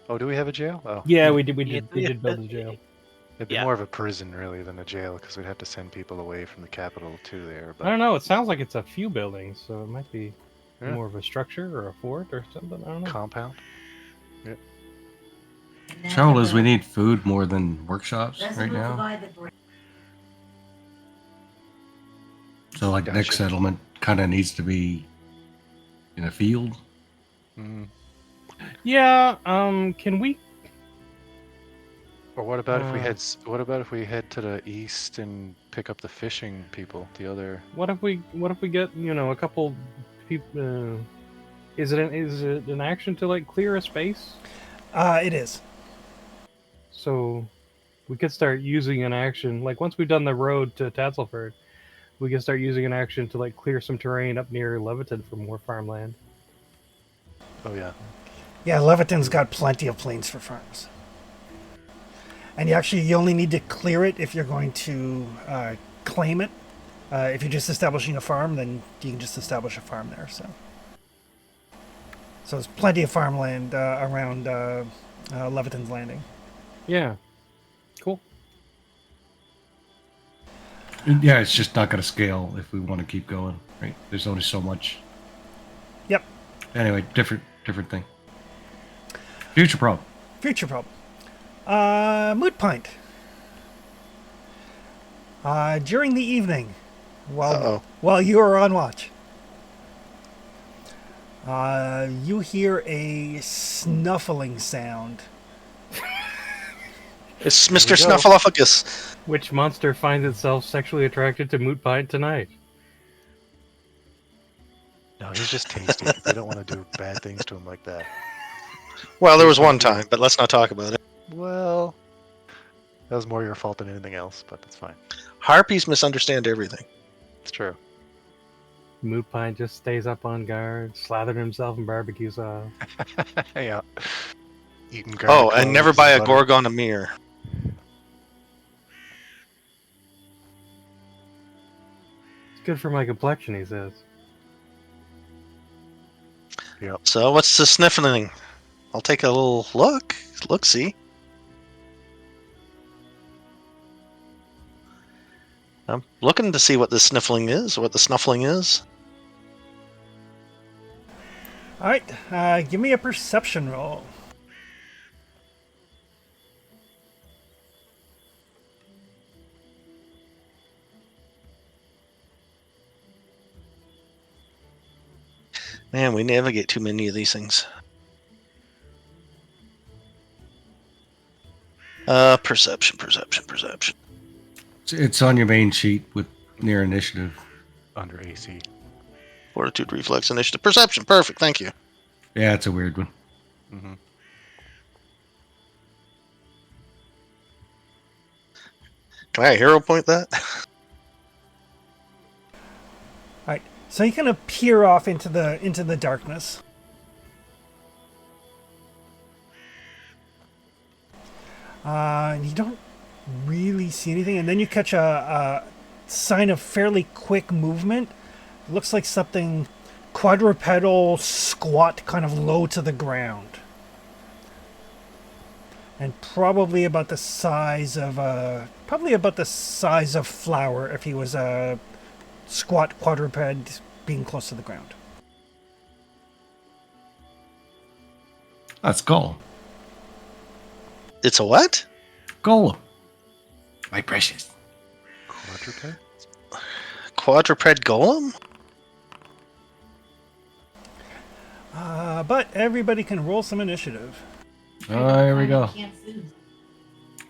Oh, do we have a jail? Oh, Yeah, we did. We Yeah, did build a jail. it'd be yeah. more of a prison really than a jail because we'd have to send people away from the capital to there. I don't But know. It sounds like it's a few buildings, so it might be Yeah. more of a structure or a fort or something. I don't know. compound. Trouble is, we need food more than workshops right now. So, like, next Gotcha. settlement kind of needs to be in a field. Mm. Yeah. Can we? Or what about if we head? What about if we head to the east and pick up the fishing people? The other. What if we get a couple people? Is it an action to like clear a space? It is. So we could start using an action like once we've done the road to Tatzelford, we can start using an action to like clear some terrain up near Leviton for more farmland. Oh yeah. Yeah, Leviton's got plenty of plains for farms. And you only need to clear it if you're going to claim it. If you're just establishing a farm, then you can just establish a farm there. So there's plenty of farmland around Leviton's Landing. Yeah. Cool. Yeah, it's just not going to scale if we want to keep going, right? There's only so much. Yep. Anyway, different thing. Future problem. Future problem. Moot Pint. During the evening, Uh-oh. while you are on watch. You hear a snuffling sound. It's Here we Mr. go. Snuffleupagus. Which monster finds itself sexually attracted to Moot Pint tonight? No, he's just tasty. We don't want to do bad things to him like that. Well, there He's was one thinking- time, but let's not talk about it. Well, that was more your fault than anything else, but that's fine. Harpies misunderstand everything. It's true. Moot Pint just stays up on guard, slathered himself in barbecue sauce. Yeah. Eating Oh, garlic and never cloves buy a butter. Gorgon a mirror. It's good for my complexion, he says. Yep. So what's the sniffling? I'll take a little look. Look-see. I'm looking to see what the sniffling is, what the snuffling is. All right, give me a perception roll. Man, we navigate too many of these things. Perception. It's on your main sheet with near initiative. Under AC. Fortitude, reflex, initiative, perception. Perfect, thank you. Yeah, it's a weird one. Mm-hmm. Can I hero point that? All right, so you kind of peer off into the darkness. And you don't really see anything, and then you catch a sign of fairly quick movement. It looks like something quadrupedal, squat, kind of low to the ground, and probably about the size of Flower if he was a squat quadruped being close to the ground. That's Golem. It's a what? Golem. My precious. Quadruped? Quadruped golem? But everybody can roll some initiative. Oh, here we go.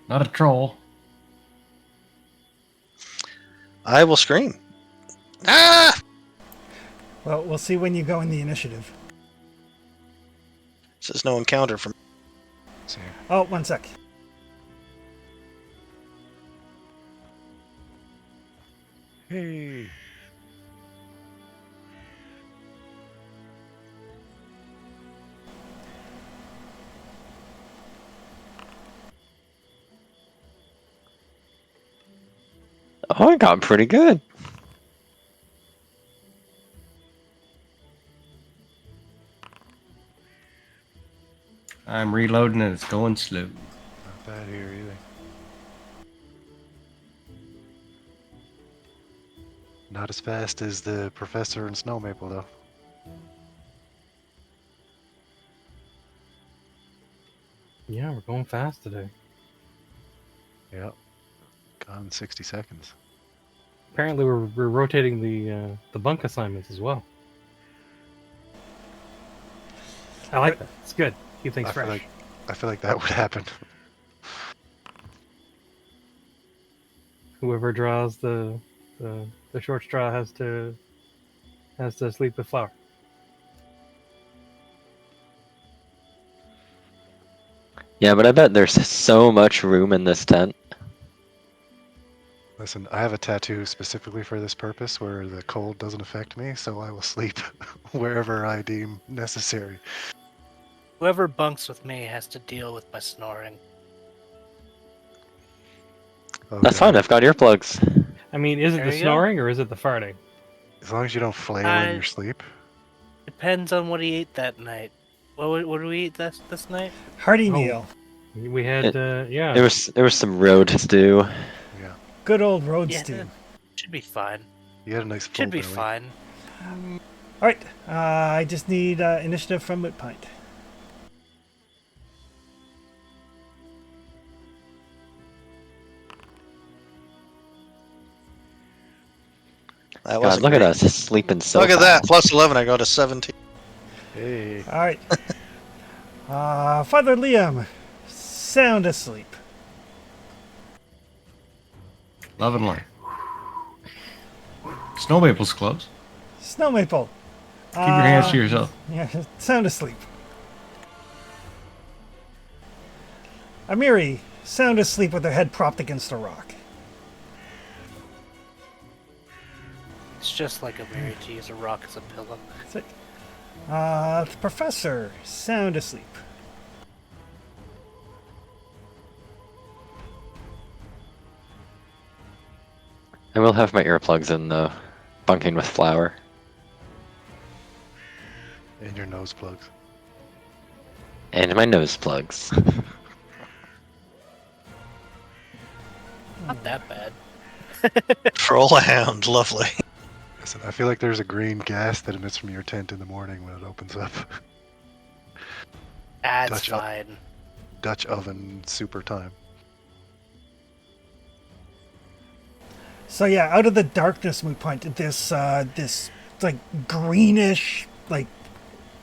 Not a troll. I will scream. Ah! Well, we'll see when you go in the initiative. Says no encounter from. See. Oh, one sec. Hey. Oh, I got pretty good. I'm reloading and it's going slow. Not bad here either. Not as fast as the professor and Snow Maple, though. Yeah, we're going fast today. Yep. Gone in 60 seconds. Apparently, we're rotating the bunk assignments as well. I like that. It's good. Keep things fresh. I feel like that would happen. Whoever draws the short straw has to sleep with Flower. Yeah, but I bet there's so much room in this tent. Listen, I have a tattoo specifically for this purpose where the cold doesn't affect me, so I will sleep wherever I deem necessary. Whoever bunks with me has to deal with my snoring. Oh, That's God. fine, I've got earplugs. I mean, is it There the you go. snoring or is it the farting? As long as you don't flail in your sleep. Depends on what he ate that night. What did we eat this night? Hearty Oh. meal. We had yeah. There was some road stew. Yeah. Good old road Yeah, stew. should be fine. You had a nice full Should be belly. fine. All right, I just need initiative from Moot Pint. That God, wasn't look at great. us, sleeping so Look at that. fast. Plus 11, I got a 17. Hey. All right. Father Liam, sound asleep. Love and light. Snow Maple's close. Snow Maple. Keep your hands to yourself. Yeah, sound asleep. Amiri, sound asleep with her head propped against a rock. It's just like a marriage to use a rock as a pillow. That's it. The Professor, sound asleep. I will have my earplugs in though, bunking with flour. And your nose plugs. And my nose plugs. Not that bad. Troll a hound. Lovely. Listen, I feel like there's a green gas that emits from your tent in the morning when it opens up. That's Dutch up. fine. Dutch oven super time. So yeah, out of the darkness, Moot Point, this like greenish, like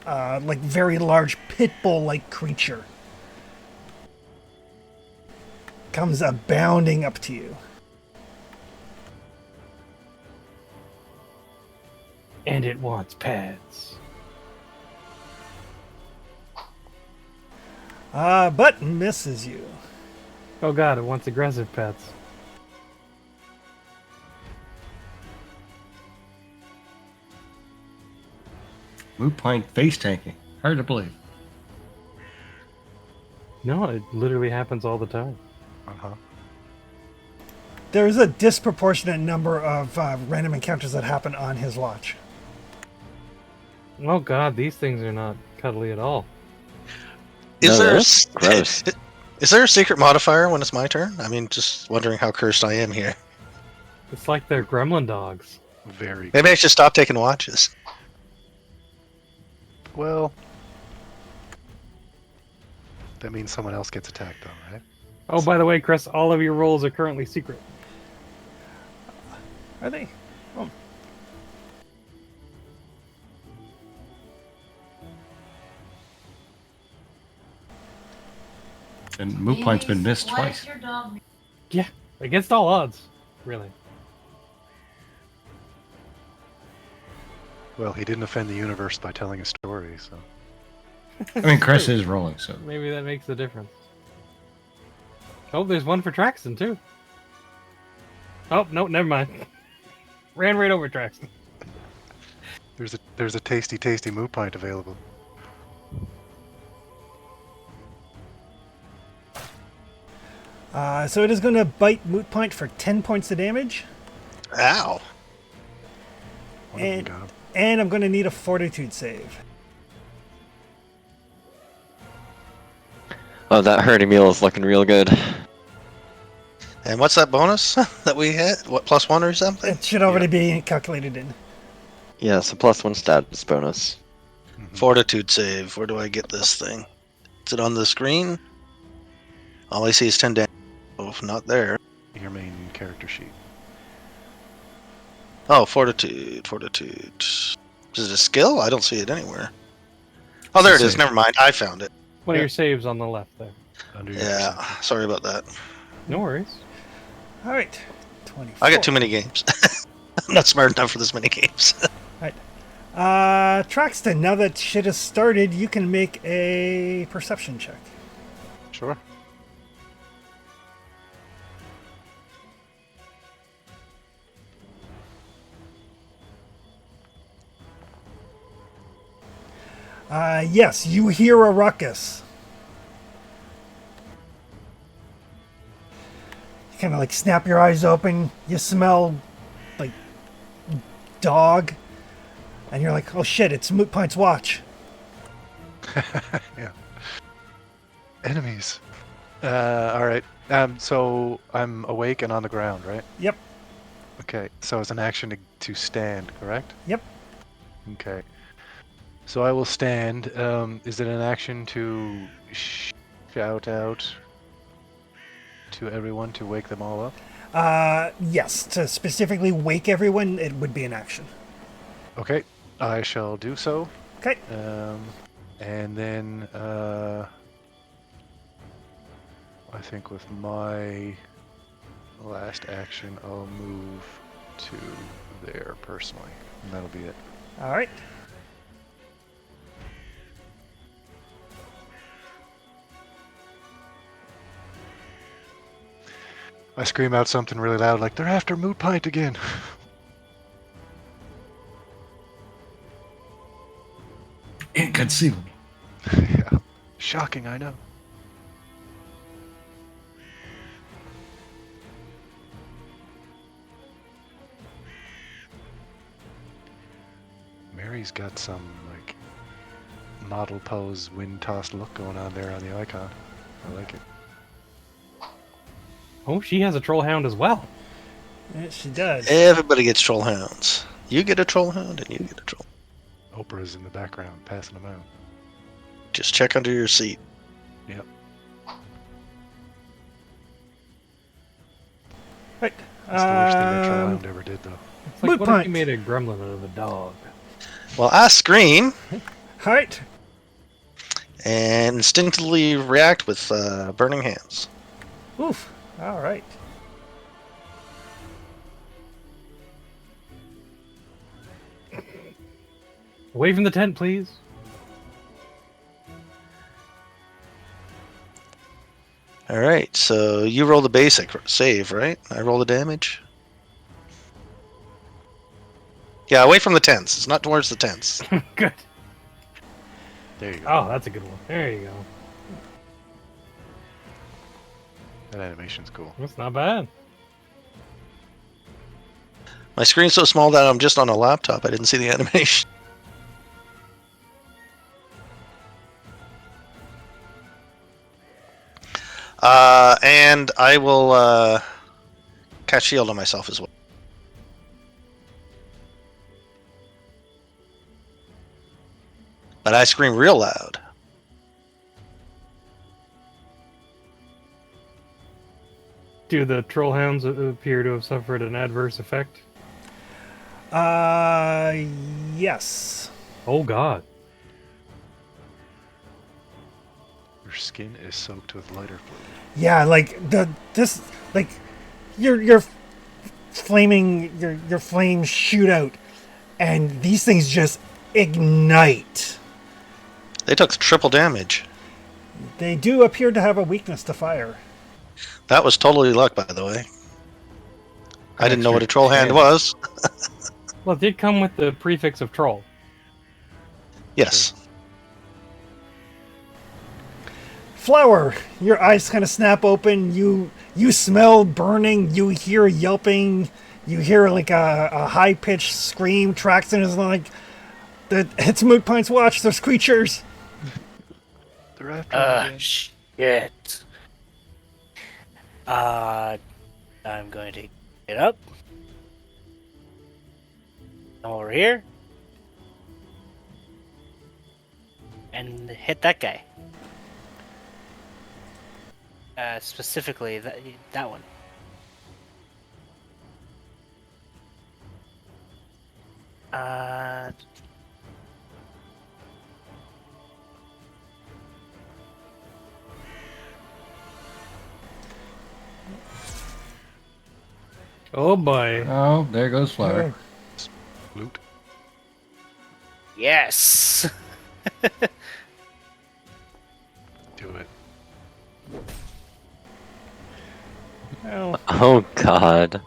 very large pit bull like creature comes bounding up to you. And it wants pets. But misses you. Oh god, it wants aggressive pets. Moot Point face tanking. Hard to believe. No, it literally happens all the time. Uh-huh. There is a disproportionate number of random encounters that happen on his watch. Oh god, these things are not cuddly at all. Is No, there that's gross. Is there a secret modifier when it's my turn? I mean, just wondering how cursed I am here. It's like they're gremlin dogs. Very Maybe I should stop taking watches. well. That means someone else gets attacked though, right? Oh, by the way, Chris, all of your rolls are currently secret. Are they? Oh. And Moot Point's been missed twice. Yeah, against all odds, really. Well, he didn't offend the universe by telling a story, so. I mean, Chris is rolling, so. Maybe that makes the difference. Oh, there's one for Traxton, too. Oh, no, never mind. Ran right over Traxton. There's a tasty moot pint available. So it is going to bite Moot Point for 10 points of damage, Ow. One of them got him. and I'm going to need a Fortitude save. Oh, that hurdy meal is looking real good. And what's that bonus that we hit? What, +1 or something? It should already be calculated in. Yeah, it's a +1 status bonus. Fortitude save. Where do I get this thing? Is it on the screen? All I see is 10 damage. Oh, not there. Your main character sheet. Oh, fortitude. Is it a skill? I don't see it anywhere. Oh, there it is. Never mind. I found it. One of your saves on the left there. Under your Yeah. Sorry about that. No worries. All right. 24. I got too many games. I'm not smart enough for this many games. Traxton, now that shit has started, you can make a perception check. Sure. Yes, you hear a ruckus. You kind of like snap your eyes open. You smell like dog. And you're like, oh shit, it's Moot Point's watch. Yeah. Enemies. All right. So I'm awake and on the ground, right? Yep. Okay. So it's an action to stand, correct? Yep. Okay. So I will stand. Is it an action to shout out to everyone to wake them all up? Yes, to specifically wake everyone, it would be an action. Okay, I shall do so. Okay. And then I think with my last action, I'll move to there personally, and that'll be it. All right. I scream out something really loud, like, they're after Moot Pint again. Inconceivable. Yeah. Shocking, I know. Mary's got some, like, model pose, wind tossed look going on there on the icon. I like it. Oh, she has a troll hound as well. Yeah, she does. Everybody gets troll hounds. You get a troll hound, and you get a troll. Oprah's in the background, passing them out. Just check under your seat. Yep. Right. That's the worst thing that troll hound ever did, though. It's like, Moot what if Pint. you made a gremlin out of a dog? Well, I scream All right. and instinctively react with burning hands. Oof. All right. Away from the tent, please. All right, so you roll the basic save, right? I roll the damage. Yeah, away from the tents. It's not towards the tents. Good. There you go. Oh, that's a good one. There you go. That animation's cool. That's not bad. My screen's so small that I'm just on a laptop. I didn't see the animation. And I will cast shield on myself as well. But I scream real loud. Do the troll hounds appear to have suffered an adverse effect? Yes. Oh God. Your skin is soaked with lighter fluid. Yeah, like your flames shoot out, and these things just ignite. They took triple damage. They do appear to have a weakness to fire. That was totally luck, by the way. I didn't know what a troll hand Yeah. was. Well, it did come with the prefix of troll. Yes. Flower, your eyes kind of snap open. You smell burning. You hear yelping. You hear like a high pitched scream. Traxton is like, "It's Moot Pint's watch. There's creatures." They're after me again. Shit. I'm going to get up. Come over here. And hit that guy. Specifically, that one. Oh boy. Oh, there goes Flower. Loot. Yes! Do it. Well, Oh God.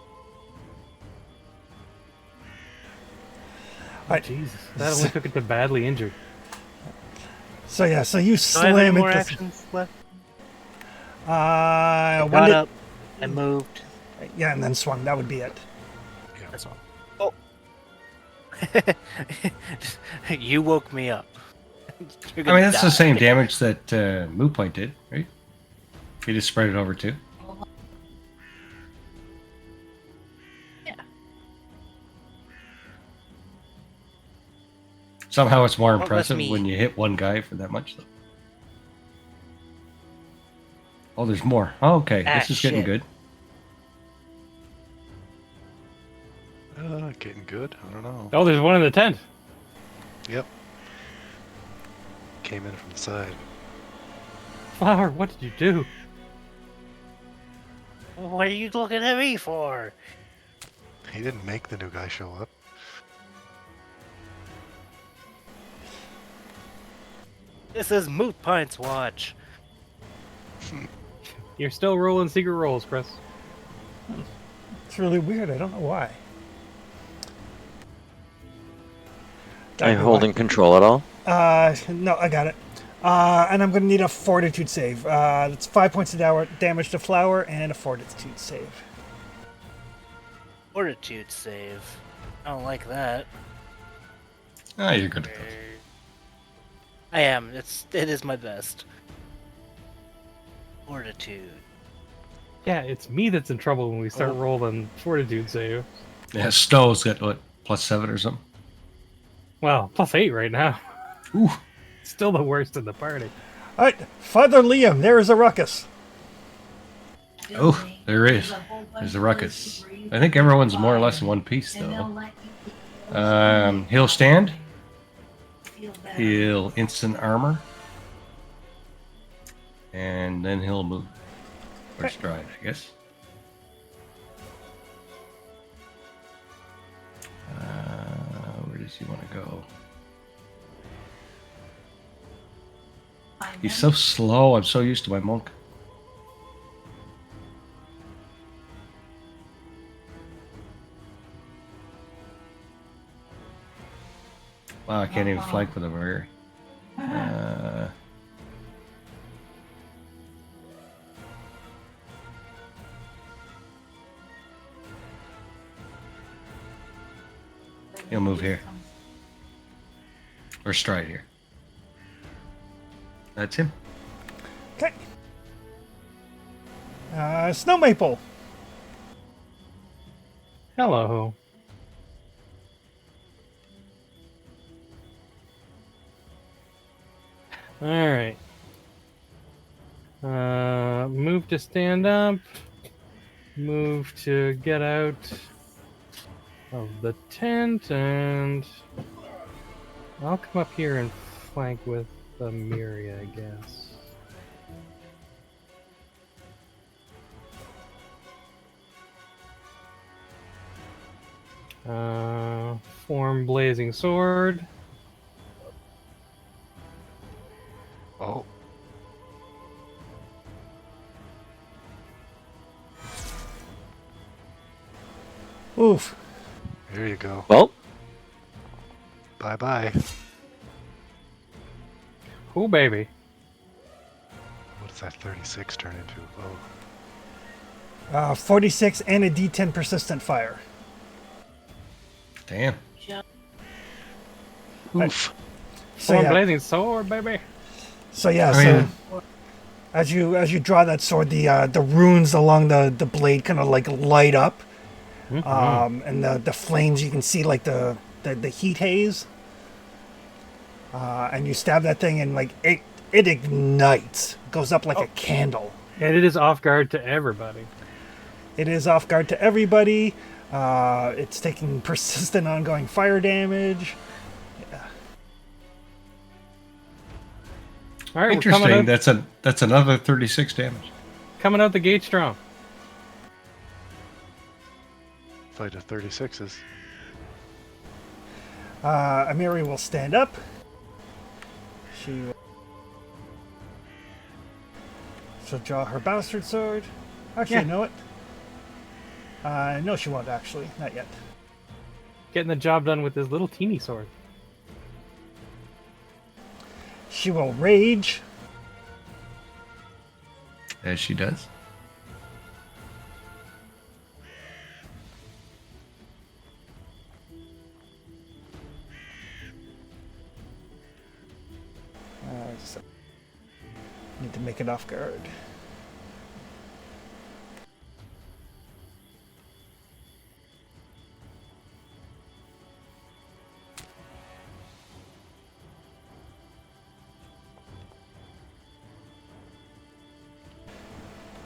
Right. Jesus. That only took it to badly injured. so you Do I have any slam more into. actions left? When Got did- up and moved. Yeah, and then swung. That would be it. That's all. Oh. You woke me up. You're I gonna mean, that's the die. same damage that Moot Point did, right? You just spread it over two. Yeah. Somehow it's more Well, let impressive me- when you hit one guy for that much, though. Oh, there's more. Oh, okay, Ah, this is getting shit. good. Getting good. I don't know. Oh, there's one in the tent. Yep. Came in from the side. Flower, what did you do? What are you looking at me for? He didn't make the new guy show up. This is Moot Pint's watch. You're still rolling secret rolls, Chris. It's really weird. I don't know why. Are you holding control at all? No, I got it. And I'm going to need a fortitude save. That's 5 points of damage to Flower and a fortitude save. Fortitude save. I don't like that. Ah, you're good at that. I am. It is my best. Fortitude. Yeah, it's me that's in trouble when we start rolling fortitude save. Yeah, Snow's got what, +7 or something? Well, +8 right now. Ooh. Still the worst in the party. All right, Father Liam, there is a ruckus. Oh, there is. There's a ruckus. I think everyone's more or less in one piece, though. He'll stand. He'll instant armor. And then he'll move. Or stride, I guess. Where does he want to go? He's so slow. I'm so used to my monk. Wow, I can't even flank with him here. He'll move here. Or stride here. That's him. Okay. Snow Maple. Hello. Alright. Move to stand up. Move to get out of the tent, and I'll come up here and flank with Miri, I guess. Form Blazing Sword. Oh. Oof. There you go. Well, Bye-bye. Oh, baby. What does that 36 turn into? Oh. 46 and a D10 persistent fire. Damn. Oof. So Form yeah, Blazing Sword, baby. I mean- as you draw that sword, the runes along the blade kind of like light up, and the flames, you can see like the heat haze, and you stab that thing and like it ignites, goes up like a candle. And it is off guard to everybody. It is off guard to everybody. It's taking persistent ongoing fire damage. All right, we're coming Interesting. out, That's another 36 damage. coming out the gate strong. Fight of 36s. Amiri will stand up. She'll draw her bastard sword. Actually, Yeah. you know what? No, she won't actually. Not yet. Getting the job done with this little teeny sword. She will rage. As she does. So need to make it off guard.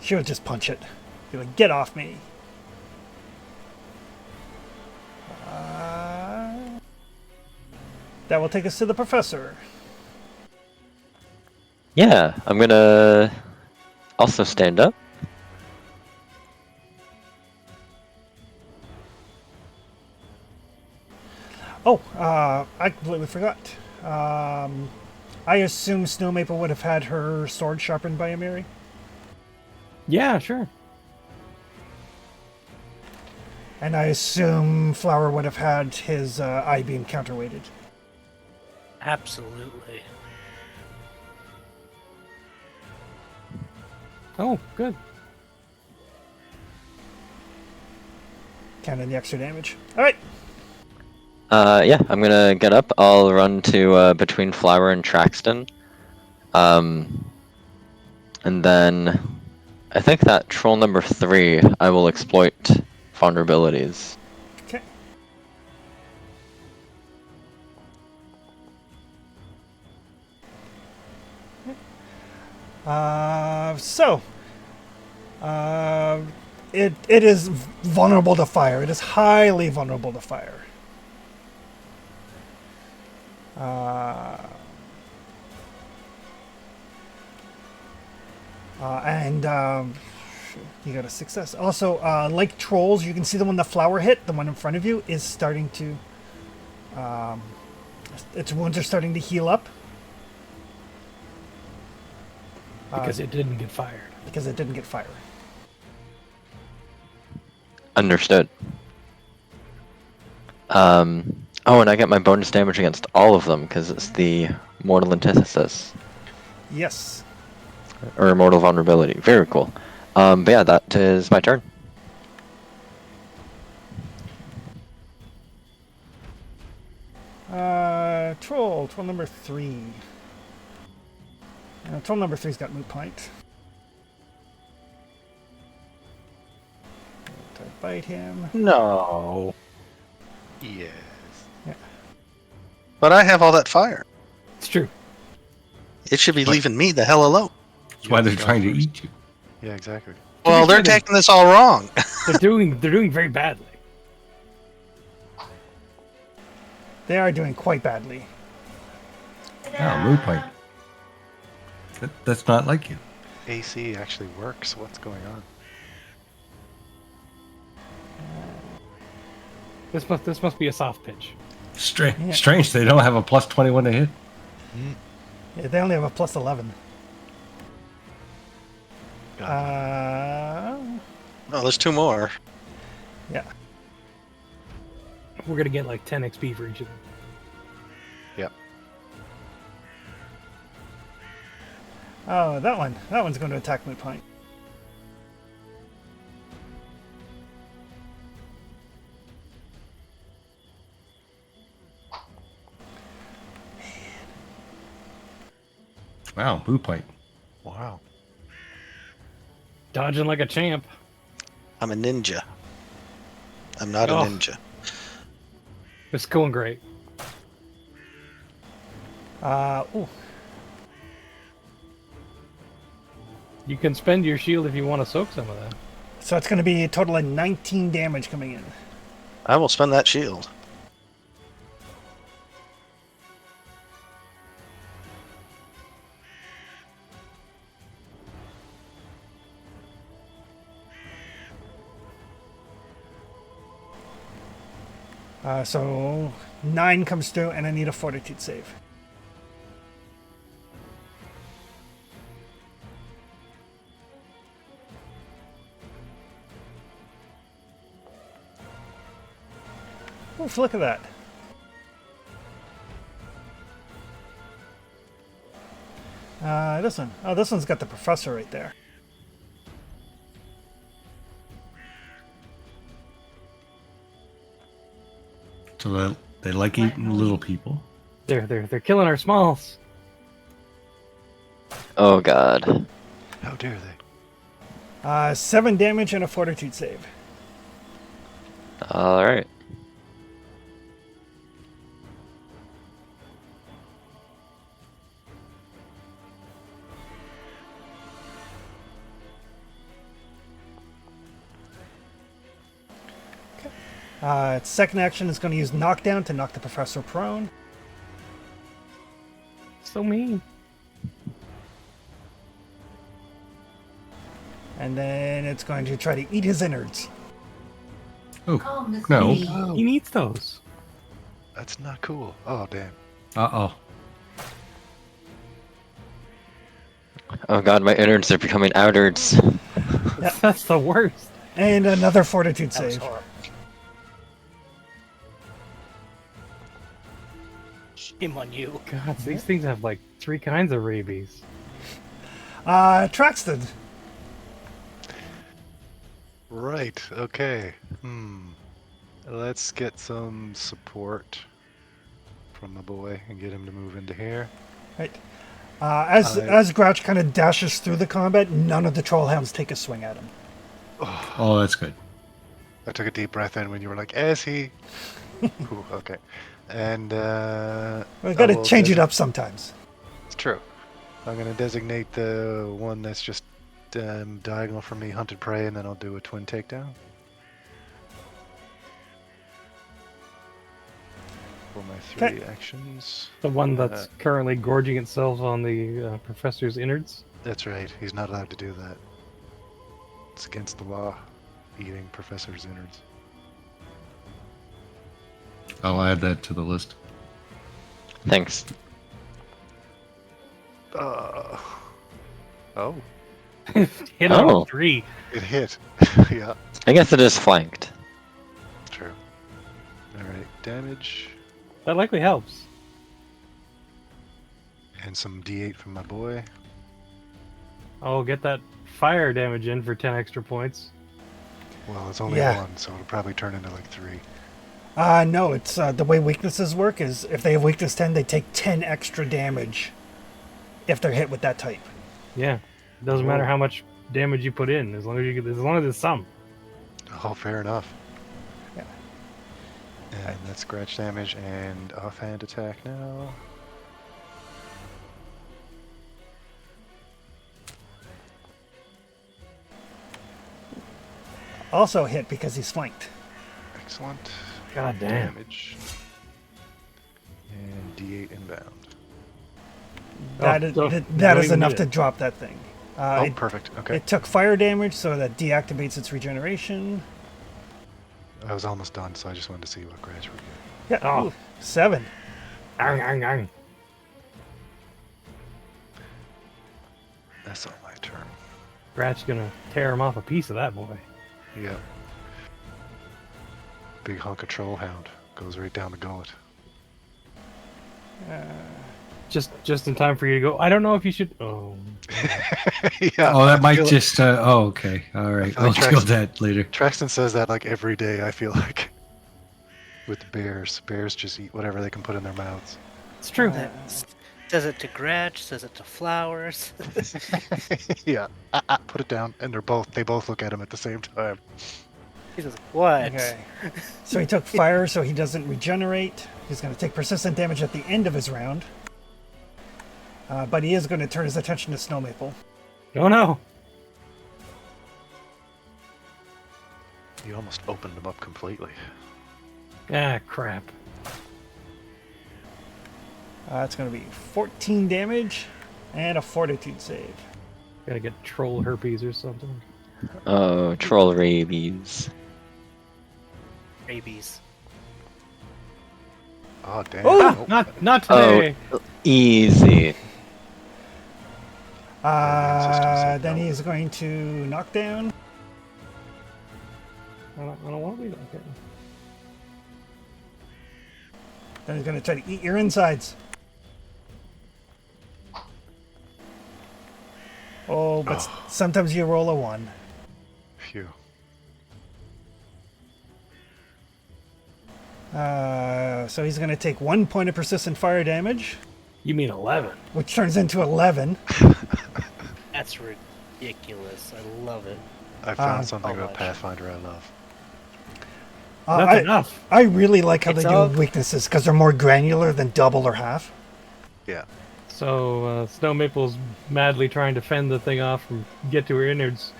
She would just punch it. Be like, get off me. That will take us to the professor. Yeah, I'm gonna also stand up. Oh, I completely forgot. I assume Snow Maple would have had her sword sharpened by Amiri. Yeah, sure. And I assume Flower would have had his I-beam counterweighted. Absolutely. Oh, good. Counting the extra damage. All right. Yeah, I'm gonna get up. I'll run to between Flower and Traxton. And then I think that troll number 3, I will exploit vulnerabilities. Okay. It is vulnerable to fire. It is highly vulnerable to fire. And you got a success. Also, like trolls, you can see the one the flower hit, the one in front of you, is starting to. Its wounds are starting to heal up. Because it didn't get fired. Because it didn't get fired. Understood. Oh, and I get my bonus damage against all of them because it's the mortal antithesis Yes. or mortal vulnerability. Very cool. But yeah, that is my turn. Troll number 3. Troll number 3's got moot point. Try to bite him. No. Yes. But I have all that fire. It's true. It should be leaving me the hell alone. That's why You they're have to go trying to first. eat you. Yeah, exactly. Well, they're fair, taking this all wrong. They're doing very badly. They are doing quite badly. Oh, mood point. That's not like you. AC actually works. What's going on? This must be a soft pitch. Strange they don't have a plus 21 to hit. Yeah, they only have a plus 11. Gotcha. Oh, there's 2 more. Yeah. We're gonna get like 10 XP for each of them. Yep. Oh, that one. That one's going to attack moot point. Wow, mood point. Wow. Dodging like a champ. I'm a ninja. I'm not a Oh. ninja. It's going great. Ooh. You can spend your shield if you want to soak some of that. So it's going to be a total of 19 damage coming in. I will spend that shield. So 9 comes through, and I need a fortitude save. Oof, look at that. This one. Oh, this one's got the professor right there. So they like eating little people. They're killing our smalls. Oh god. How dare they? 7 damage and a fortitude save. Alright. Its second action is going to use knockdown to knock the professor prone. So mean. And then it's going to try to eat his innards. Oh, no. He needs those. That's not cool. Oh, damn. Uh-oh. Oh god, my innards are becoming outards. That's the worst. And another fortitude That was save. horrible. Shame on you. God, these things have like 3 kinds of rabies. Traxton. Right, okay. Let's get some support from my boy and get him to move into here. Right. As Grouch kind of dashes through the combat, none of the trollhounds take a swing at him. Oh, that's good. I took a deep breath in when you were like, as he. Ooh, okay. And, We've got I to will change it up sometimes. It's true. I'm going to designate the one that's just diagonal from me, hunted prey, and then I'll do a twin takedown. For my 3 actions. The one that's currently gorging itself on the professor's innards. That's right. He's not allowed to do that. It's against the law, eating professor's innards. I'll add that to the list. Thanks. Oh, Hit Oh. on 3. it hit. Yeah, I guess it is flanked. true. Alright, damage. That likely helps. And some d8 from my boy. I'll get that fire damage in for 10 extra points. Well, it's only Yeah. 1, so it'll probably turn into like 3. No, it's the way weaknesses work is if they have weakness 10, they take 10 extra damage if they're hit with that type. Yeah. It doesn't matter how much damage you put in, as long as you get, as long as it's some. Oh, fair enough. Yeah. And that's scratch damage and offhand attack now. Also hit because he's flanked. Excellent. God damn. Damage. And d8 inbound. That Oh, is, don't- that don't is even enough need to it. drop that thing. Oh, It, perfect. Okay. it took fire damage, so that deactivates its regeneration. I was almost done, so I just wanted to see what Gratch would get. Yeah, Oh. ooh, 7. Arg, arg, arg. That's all my turn. Gratch's gonna tear him off a piece of that boy. Yep. Big hunk of troll hound goes right down the gullet. Just in time for you to go. I don't know if you should. Oh, Yeah. Oh, that might feel- just. Oh, okay. All right. feel I'll like deal with that later. Traxton says that like every day, I feel like. With the bears. Bears just eat whatever they can put in their mouths. it's true. Says it to Gratch, says it to Flowers. Yeah. Put it down. And they both look at him at the same time. He says, what? Okay. So he took fire, so he doesn't regenerate. He's going to take persistent damage at the end of his round. But he is going to turn his attention to Snow Maple. Oh no. You almost opened them up completely. Ah, crap. It's going to be 14 damage and a fortitude save. Gotta get troll herpes or something. Oh, troll rabies. Rabies. Oh, damn. Oh! Not today. Easy. Then he is going to knock down. I don't want to be like that. Then he's going to try to eat your insides. Oh, but sometimes you roll a 1. Phew. So he's going to take 1 point of persistent fire damage, You mean 11? which turns into 11. That's ridiculous. I love it. I found Uh, something oh, about gosh. Pathfinder I love. Not I, enough. I really like how It's they do all- weaknesses because they're more granular than double or half. Yeah. So Snow Maple's madly trying to fend the thing off from get to her innards,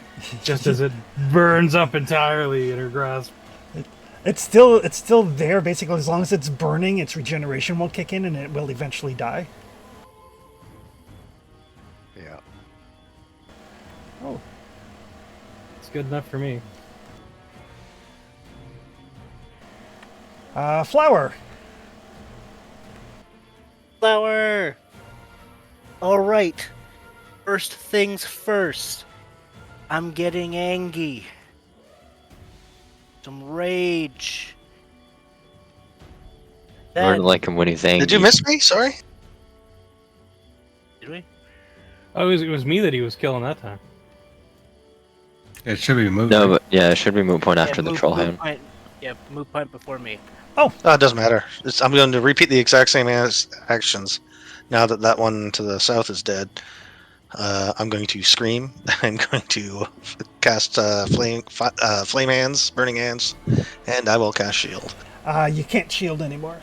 just as it burns up entirely in her grasp. It's still there. Basically, as long as it's burning, its regeneration won't kick in, and it will eventually die. Yeah. Oh, It's good enough for me. flower. Flower! Alright. First things first. I'm getting angry. Some rage. Learn to Then, like him when he's angry. Did you miss me? Sorry. did we? Oh, it was me that he was killing that time. It should be moved. No, right? but yeah, it should be moot point after the troll hand. Point, yeah, move point before me. Oh, it doesn't matter. I'm going to repeat the exact same actions. Now that that one to the south is dead, I'm going to scream. I'm going to cast flame hands, burning hands, and I will cast shield. You can't shield anymore.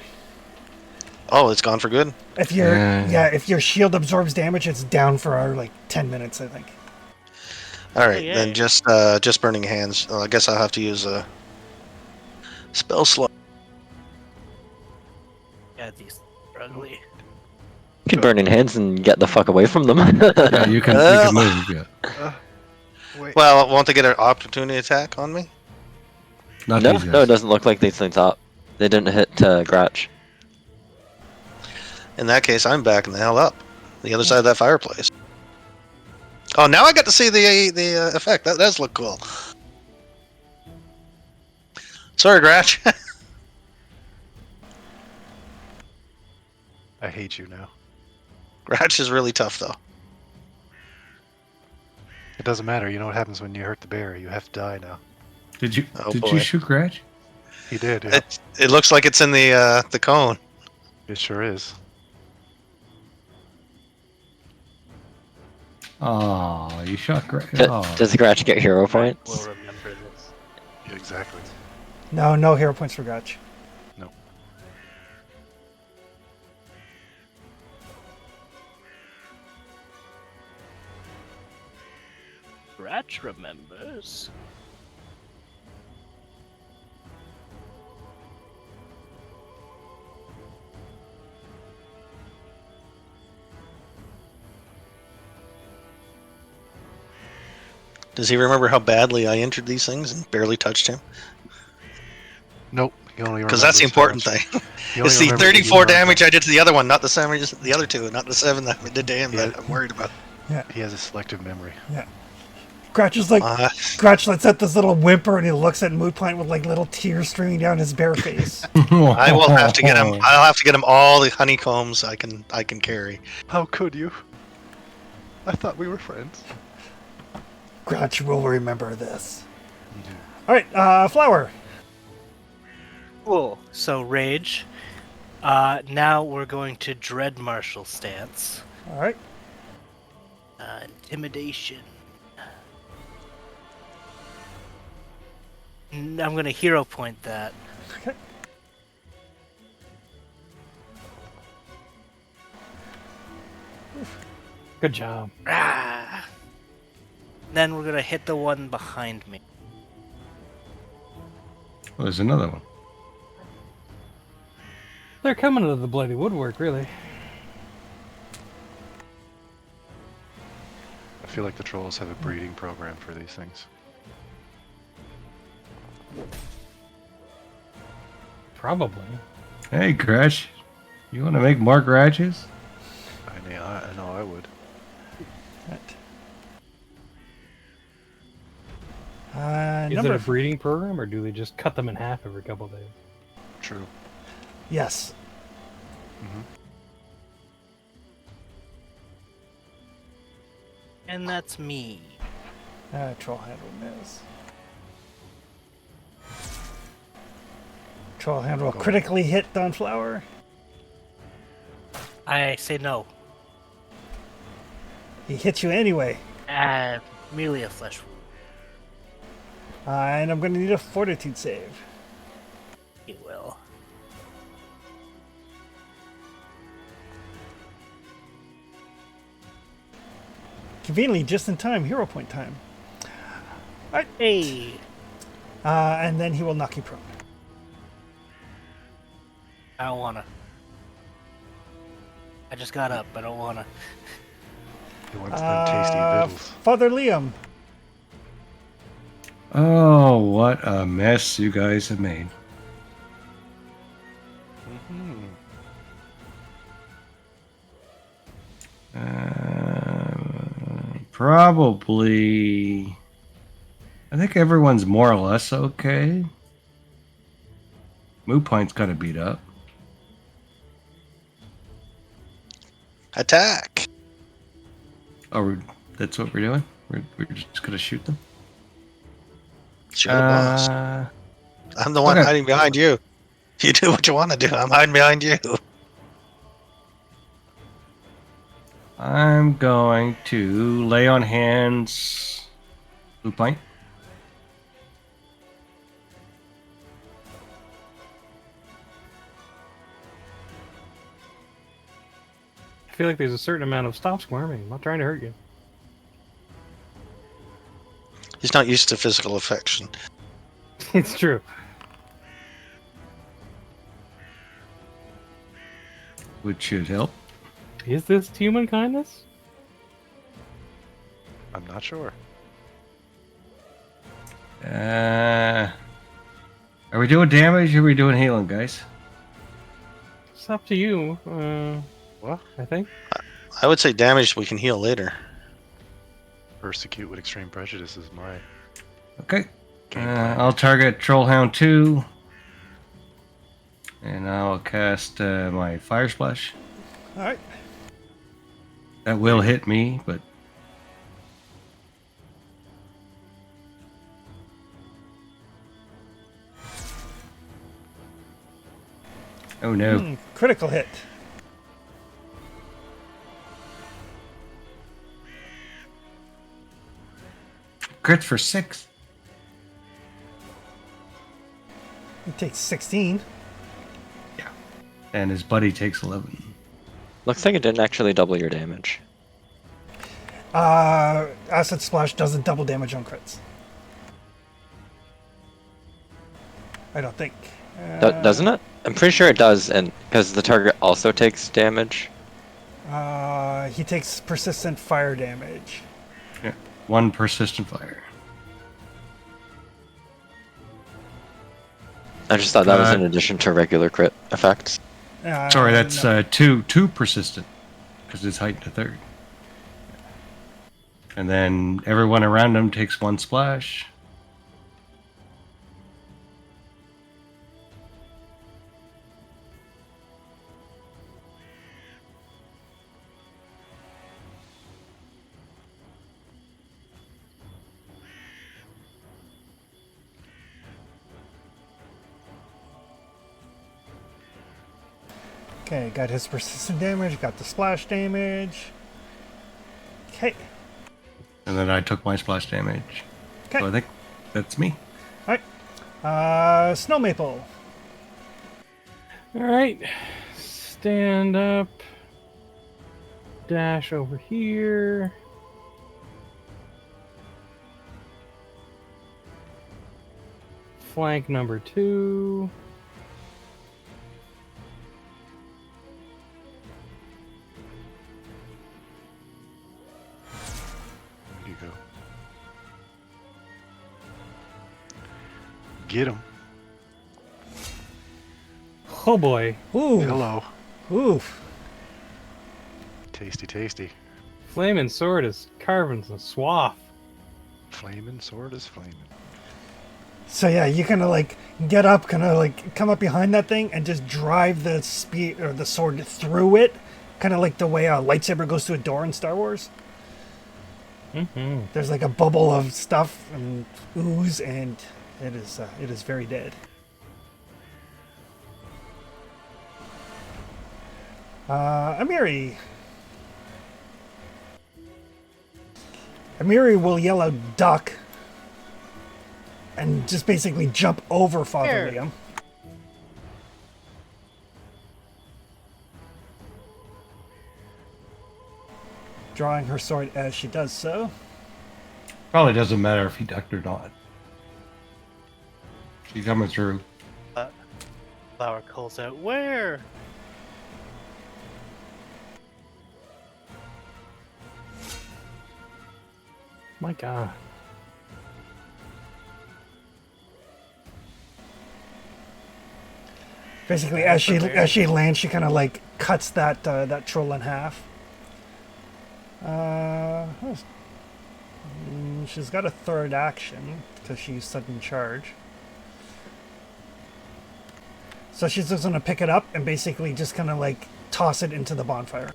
Oh, it's gone for good. If if your shield absorbs damage, it's down for like 10 minutes, I think. All right, yeah. then just burning hands. I guess I'll have to use a spell slot. Yeah, these are ugly. You can burn in hands and get the fuck away from them. Yeah, you can move. Yeah. Wait. Well, won't they get an opportunity attack on me? Not No, these no, it guys. doesn't look like these things up. They didn't hit Gratch. In that case, I'm backing the hell up. The other side of that fireplace. Oh, now I got to see the effect. That does look cool. Sorry, Gratch. I hate you now. Gratch is really tough, though. It doesn't matter. You know what happens when you hurt the bear? You have to die now. Did you Oh, did boy. you shoot Gratch? He did. Yeah. It looks like it's in the cone. It sure is. Oh, you shot Gratch. Does Gratch get hero points? We'll remember this. Yeah, exactly. No hero points for Gotch. No. Ratch remembers. Does he remember how badly I injured these things and barely touched him? Nope. He only Because that's the important thing. He only It's the remembers 34 you damage I did to the other one, not the 7, the other two, not the 7 that I did to him that I'm worried about. He has a selective memory. Gratch is like, Uh, Gratch lets out this little whimper, and he looks at Mood Pint with like little tears streaming down his bare face. I will have to get him. I'll have to get him all the honeycombs I can carry. How could you? I thought we were friends. Gratch will remember this. All right, flower. Cool. So rage. Now we're going to dread martial stance. All right. Intimidation. I'm going to hero point that. Okay. Good job. Ah. Then we're going to hit the one behind me. Well, there's another one. They're coming to the bloody woodwork, really. I feel like the trolls have a breeding program for these things. Probably. Hey, Gratch. You want to make more Gratches? I mean, I know I would. Is it Number a breeding program, or do they just cut them in half every couple days? True. yes. And that's me. Troll hand will miss. Troll hand will critically hit Dawnflower. I say no. He hits you anyway. Merely a flesh wound. And I'm going to need a fortitude save. He will. Conveniently, just in time, hero point time. Hey. And then he will knock you prone. I don't wanna. I just got up. I don't wanna. He wants them tasty vittles. Father Liam. Oh, what a mess you guys have made. Mhm. Probably. I think everyone's more or less okay. Moo Point's got to beat up. Attack! Oh, that's what we're doing? We're just going to shoot them? You're the boss. I'm the one okay. hiding behind you. You do what you want to do. I'm hiding behind you. I'm going to lay on hands. Blue Pint. I feel like there's a certain amount of stop squirming. I'm not trying to hurt you. He's not used to physical affection. It's true. Which should help. Is this human kindness? I'm not sure. Are we doing damage or are we doing healing, guys? It's up to you. What? I think. I would say damage we can heal later. Persecute with extreme prejudice is my Okay. game plan. I'll target Trollhound 2. And I'll cast my Fire Splash. All right. That will hit me, but... Oh no. Critical hit. Crits for 6. He takes 16. And his buddy takes 11. Looks like it didn't actually double your damage. Acid Splash doesn't double damage on crits. I don't think. Doesn't it? I'm pretty sure it does, and because the target also takes damage. He takes persistent fire damage. Yeah. 1 persistent fire. I just thought that was in addition to regular crit effects. Sorry, that's No. two persistent. Because it's heightened to 3rd. And then everyone around him takes 1 splash. Okay, got his persistent damage, got the splash damage. Okay. And then I took my splash damage. Okay. So I think that's me. Snow Maple. All right. Stand up. Dash over here. Flank number 2. Where'd you go? Get him. Oh boy. Ooh. Hello. Oof. Tasty, tasty. Flaming sword is carving some swath. Flaming sword is flaming. So yeah, you kind of like get up, kind of like come up behind that thing and just drive the spear or the sword through it, kind of like the way a lightsaber goes through a door in Star Wars. Mm-hmm. There's like a bubble of stuff and ooze, and it is very dead. Amiri. Amiri will yell out duck and just basically jump over Father Liam. Drawing her sword as she does so. Probably doesn't matter if he ducked or not. She's coming through. Flower calls out, "Where?" My God. Basically, as she lands, she kind of like cuts that troll in half. She's got a third action because she's sudden charge. So she's just gonna pick it up and basically just kind of like toss it into the bonfire.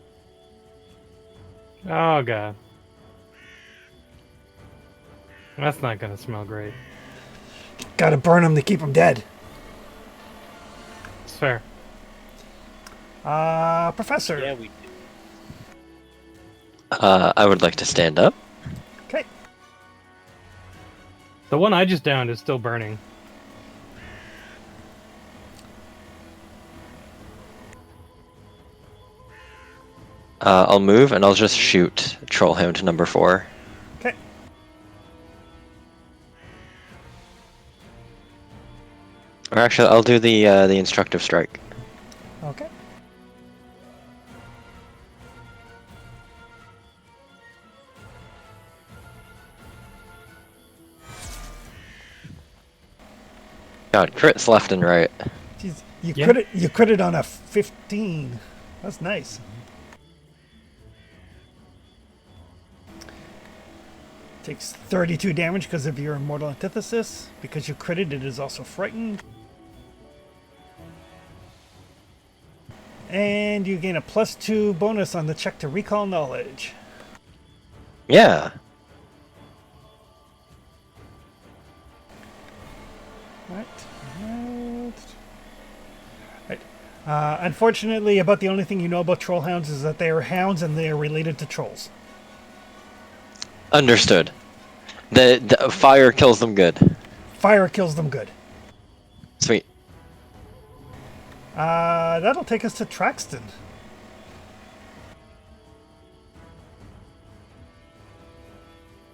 Oh God. That's not gonna smell great. Gotta burn them to keep them dead. It's fair. Professor. Yeah, we do. I would like to stand up. Okay. The one I just downed is still burning. I'll move and I'll just shoot Trollhound number 4. Okay. Or actually, I'll do the instructive strike. Okay. God, crits left and right. Jeez, you Yeah. critted on a 15. That's nice. Takes 32 damage because of your immortal antithesis. Because you critted, it is also frightened. And you gain a +2 bonus on the check to recall knowledge. Yeah. Right. Unfortunately, about the only thing you know about troll hounds is that they are hounds and they are related to trolls. Understood. The fire kills them good. Fire kills them good. Sweet. That'll take us to Traxton.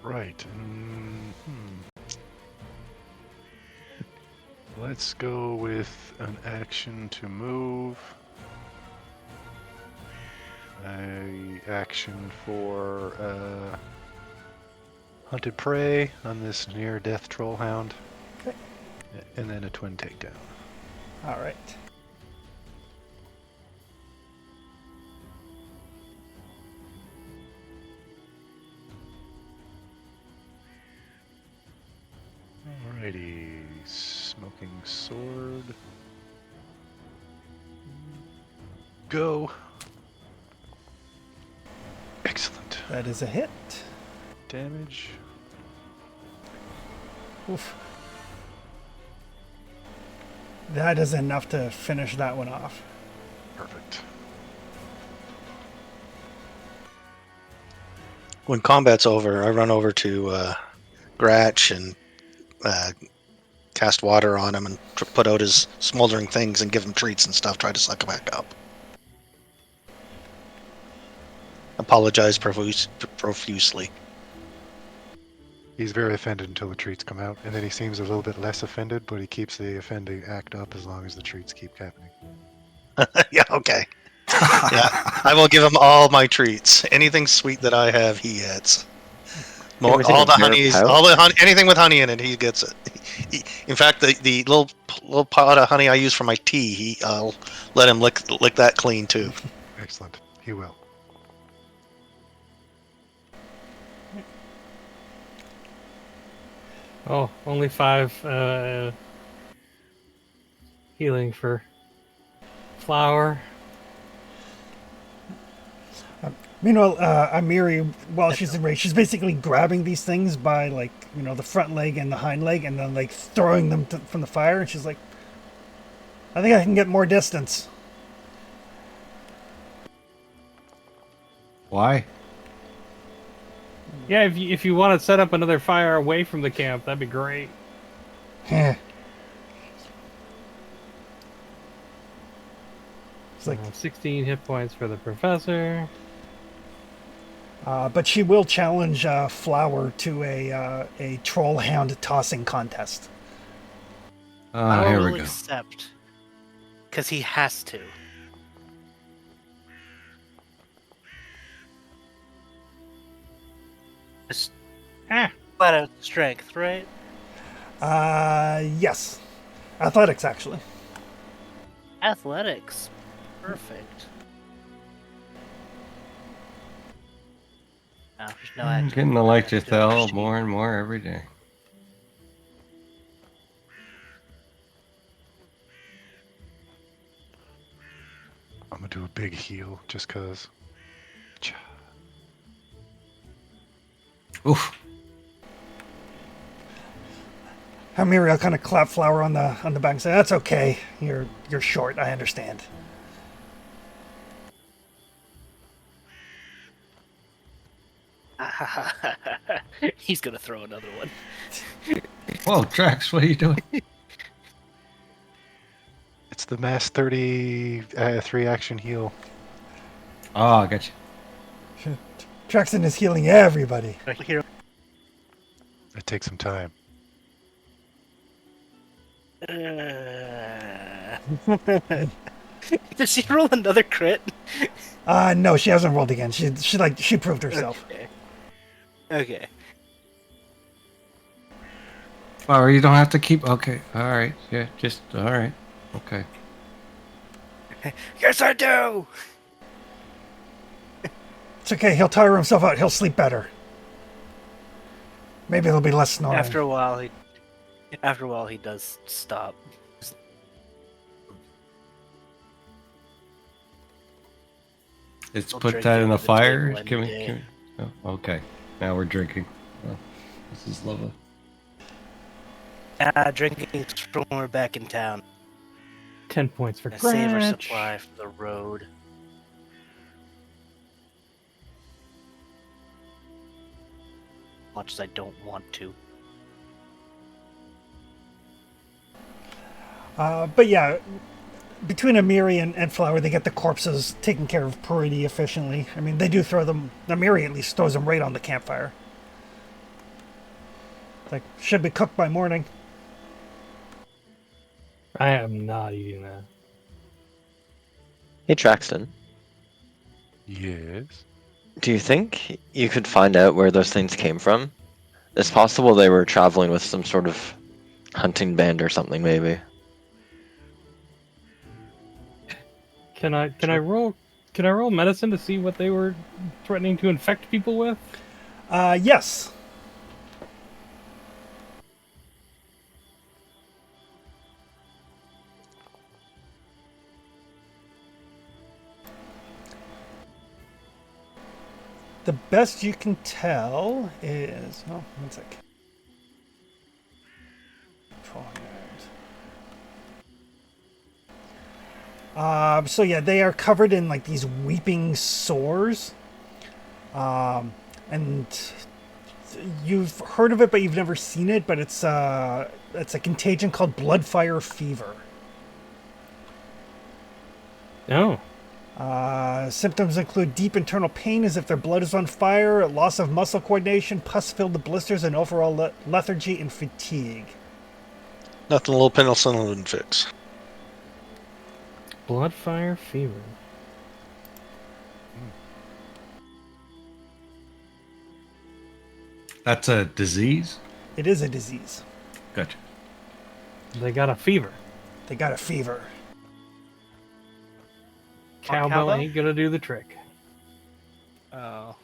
Right. Let's go with an action to move. A action for hunted prey on this near death trollhound. Okay. And then a twin takedown. All right. Alrighty. Smoking sword. Go. Excellent. That is a hit. Damage. Oof. That is enough to finish that one off. Perfect. When combat's over, I run over to Gratch and cast water on him and put out his smoldering things and give him treats and stuff. Try to suck him back up. Apologize profusely. He's very offended until the treats come out, and then he seems a little bit less offended, but he keeps the offending act up as long as the treats keep happening. Yeah, okay. Yeah, I will give him all my treats. Anything sweet that I have, he gets. More, Everything all the in your honeys, pouch? all the honey, anything with honey in it, he gets it. In fact, the little pot of honey I use for my tea, I'll let him lick that clean too. Excellent. He will. Oh, only 5 healing for Flower. Meanwhile, Amiri, while she's in rage, she's basically grabbing these things by, like, you know, the front leg and the hind leg, and then, like, throwing them from the fire. And she's like, I think I can get more distance. Why? Yeah, if you want to set up another fire away from the camp, that'd be great. Heh. It's like, 16 hit points for the professor. but she will challenge Flower to a troll hound tossing contest. Ah, here will we go. accept. Because he has to. Just flat out strength, right? Yes. Athletics, actually. Athletics. Perfect. There's no I'm active getting to like requirement to do a Jethel sheet. more and more every day. I'm gonna do a big heal just cause. Oof. Muriel kind of clap Flower on the back and say, "That's okay. You're short. I understand." He's gonna throw another one. Whoa, Drax, what are you doing? It's the mass 3 action heal. Oh, I got you. Traxton is healing everybody. Here. It takes some time. Did she roll another crit? No, she hasn't rolled again. She proved herself. Okay. Or you don't have to keep. Okay, all right. Yeah, just all right. Okay. Yes, I do. It's okay. He'll tire himself out. He'll sleep better. Maybe there'll be less snoring. After a while, he does stop. Let's I'll put drink that in under the the fire. table any Can we? day. Can we oh, okay. Now we're drinking. Oh, this is lovely. Drinking when we're back in town. 10 points for Save our Gratch. supply for the road. Much as I don't want to. But yeah, between Amiri and Flower, they get the corpses taken care of pretty efficiently. I mean, they do throw them. Amiri at least throws them right on the campfire. Like, should be cooked by morning. I am not eating that. Hey, Traxton, Yes. do you think you could find out where those things came from? It's possible they were traveling with some sort of hunting band or something, maybe. Can I roll medicine to see what they were threatening to infect people with? Yes. The best you can tell is... Oh, one sec. So yeah, they are covered in like these weeping sores. And you've heard of it, but you've never seen it, but it's a contagion called bloodfire fever. No. Symptoms include deep internal pain as if their blood is on fire, loss of muscle coordination, pus-filled blisters, and overall lethargy and fatigue. Nothing a little penicillin wouldn't fix. Bloodfire fever. That's a disease. It is a disease. Gotcha. They got a fever. They got a fever. Cowbell ain't gonna do the trick. Oh.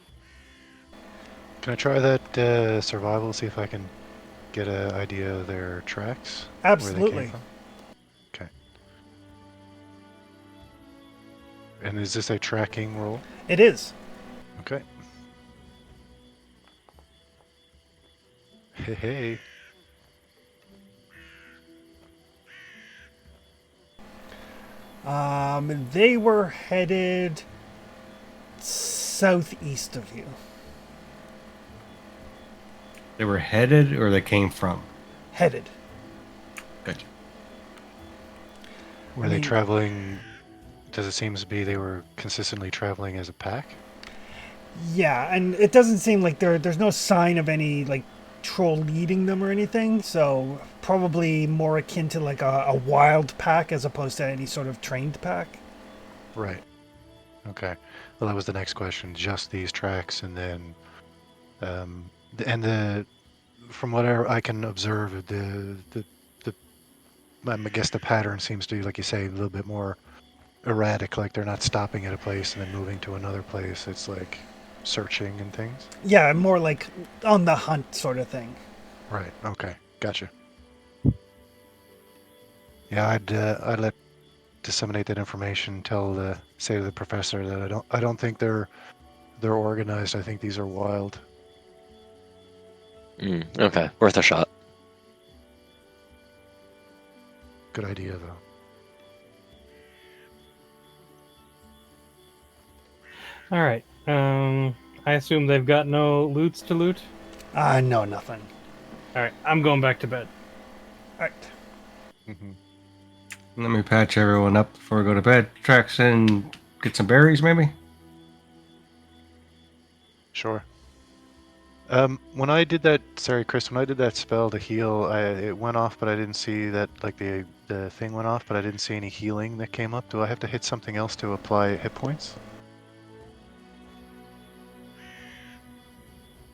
Can I try that survival, see if I can get an idea of their tracks? Where they Absolutely. came from? Okay. And is this a tracking roll? It is. Okay. Hey, hey. They were headed southeast of you. They were headed, or they came from. Headed. Gotcha. Were they traveling? Does it seem to be they were consistently traveling as a pack? Yeah, and it doesn't seem like there's no sign of any like troll leading them or anything, so probably more akin to like a wild pack as opposed to any sort of trained pack. Right. Okay. Well, that was the next question. Just these tracks, and then, from what I can observe, I guess the pattern seems to be, like you say, a little bit more erratic. Like they're not stopping at a place and then moving to another place. It's like searching and things. Yeah, more like on the hunt sort of thing. Right. Okay. Gotcha. Yeah, I'd let disseminate that information. Say to the professor that I don't think they're organized. I think these are wild. Okay, worth a shot. Good idea, though. All right. I assume they've got no loots to loot. No, nothing. All right. I'm going back to bed. All right. Mm-hmm. Let me patch everyone up before we go to bed. Tracks and get some berries, maybe? Sure. When I did that, sorry, Chris, when I did that spell to heal, it went off, but I didn't see that, like the thing went off, but I didn't see any healing that came up. Do I have to hit something else to apply hit points?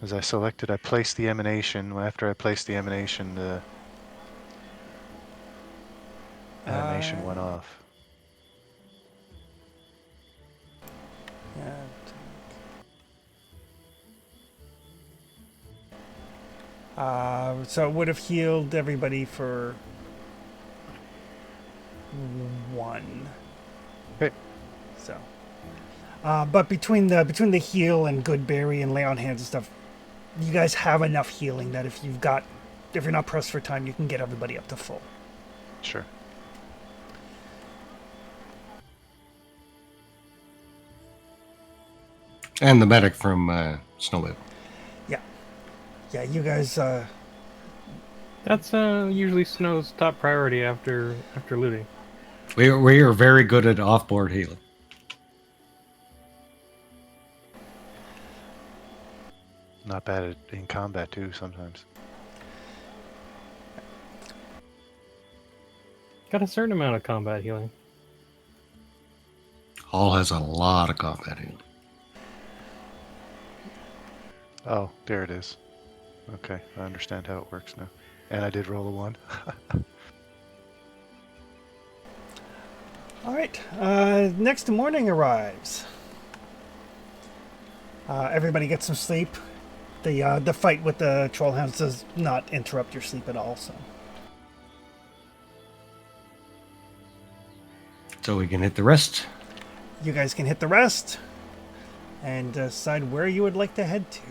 As I placed the emanation. After I placed the emanation, the animation went off. Yeah. So it would have healed everybody for 1. Okay. So, but between the heal and good berry and lay on hands and stuff, you guys have enough healing that if you're not pressed for time, you can get everybody up to full. Sure. And the medic from Snowwave. Yeah, you guys. That's usually Snow's top priority after looting. We are very good at off-board healing. Not bad in combat too sometimes. Got a certain amount of combat healing. Hall has a lot of combat healing. Oh, there it is. Okay, I understand how it works now. And I did roll a 1. All right. Next morning arrives. Everybody gets some sleep. The fight with the trollhounds does not interrupt your sleep at all. So we can hit the rest. You guys can hit the rest and decide where you would like to head to.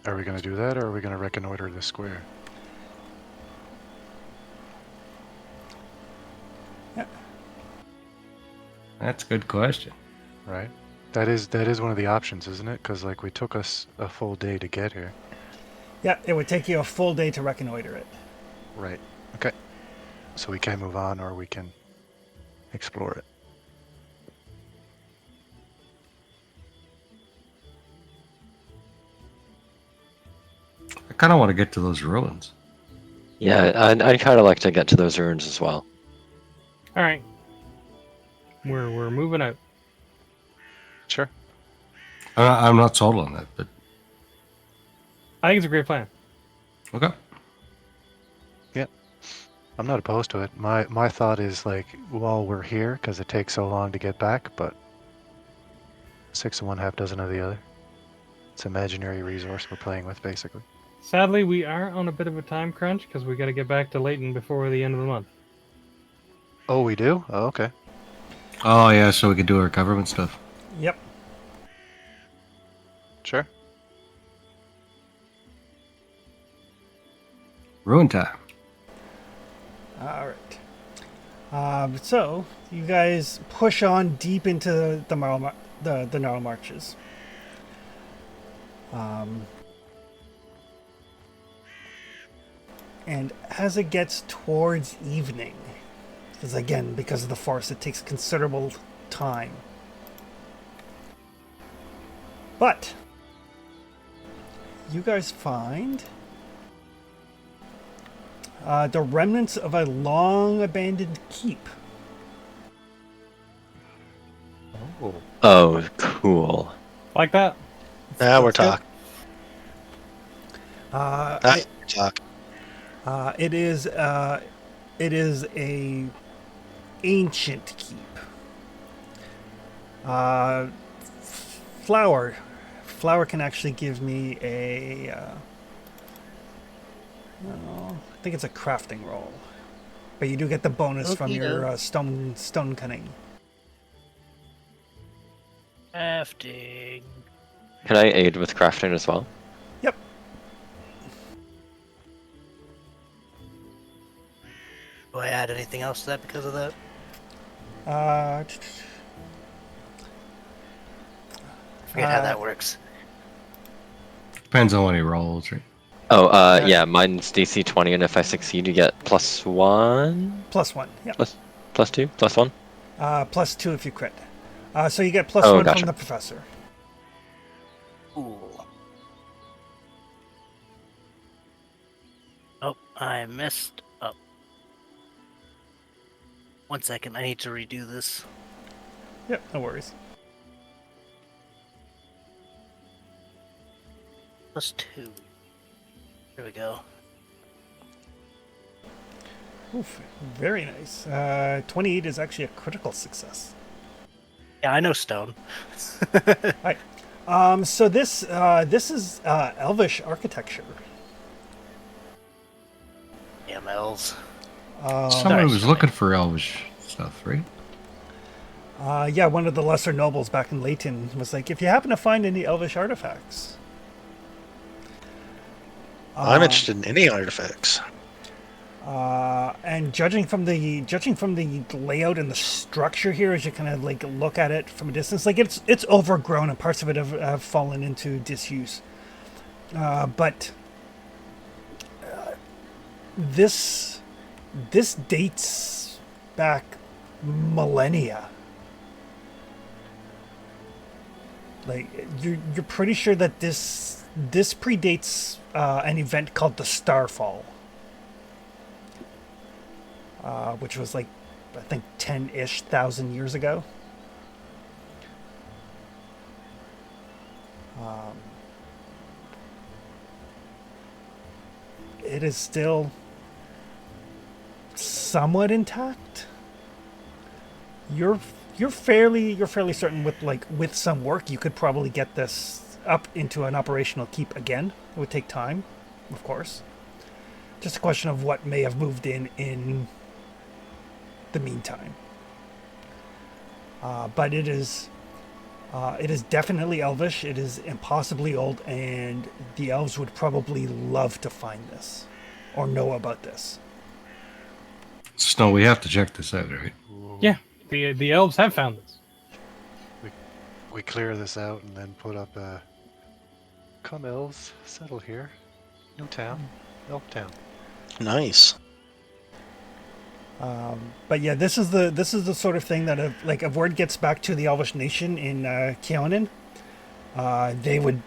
Are we going to do that, or are we going to reconnoiter the square? Yeah. That's a good question. Right. That is one of the options, isn't it? Because like we took us a full day to get here. Yeah, it would take you a full day to reconnoiter it. Right. Okay. So we can move on, or we can explore it. I kind of want to get to those ruins. Yeah, I'd kind of like to get to those ruins as well. All right. We're moving out. Sure. I'm not sold on that, but I think it's a great plan. okay. Yeah. I'm not opposed to it. My thought is like, well, we're here because it takes so long to get back, but 6 of one, half dozen of the other. It's an imaginary resource we're playing with, basically. Sadly, we are on a bit of a time crunch because we got to get back to Layton before the end of the month. Oh, we do? Oh, okay. Oh yeah, so we could do our government stuff. Yep. Sure. Ruin time. All right. So you guys push on deep into the narrow marches. And as it gets towards evening, because of the forest, it takes considerable time. But you guys find the remnants of a long abandoned keep. Oh, Oh, cool. like that. Now we're That's good. talking. Uh, Now it, we're talking. it is a ancient keep. Flower can actually give me a. I think it's a crafting roll, but you do get the bonus from your stone cunning. Crafting. Can I aid with crafting as well? Yep. Do I add anything else to that because of that? Uh, Forget how that works. Depends on what he rolls, right? Oh, Yeah. yeah, mine's DC 20, and if I succeed, you get +1? +1, yeah. +2? +1? +2 if you crit. So you get +1 Oh, from gotcha. the professor. Cool. Oh, I messed up. 1 second, I need to redo this. Yep, no worries. +2. There we go. Oof, very nice. 28 is actually a critical success. Yeah, I know stone. Right. So this is Elvish architecture. Damn elves. Someone was sorry. looking for Elvish stuff, right? Yeah, one of the lesser nobles back in Leighton was like, if you happen to find any Elvish artifacts. I'm interested in any artifacts. And judging from the layout and the structure here, as you kind of like look at it from a distance, like it's overgrown and parts of it have fallen into disuse. But this dates back millennia. Like you're pretty sure that this predates an event called the Starfall. Which was like, I think 10-ish thousand years ago. It is still somewhat intact. You're fairly certain with some work you could probably get this up into an operational keep again. It would take time, of course. Just a question of what may have moved in the meantime. But it is definitely Elvish. It is impossibly old, and the elves would probably love to find this or know about this. Snow, we have to check this out, right? Yeah, the elves have found this. We clear this out and then put up a. Come elves, settle here. New town, elf town. Nice. But yeah, this is the sort of thing that if word gets back to the Elvish nation in Keonan, they would.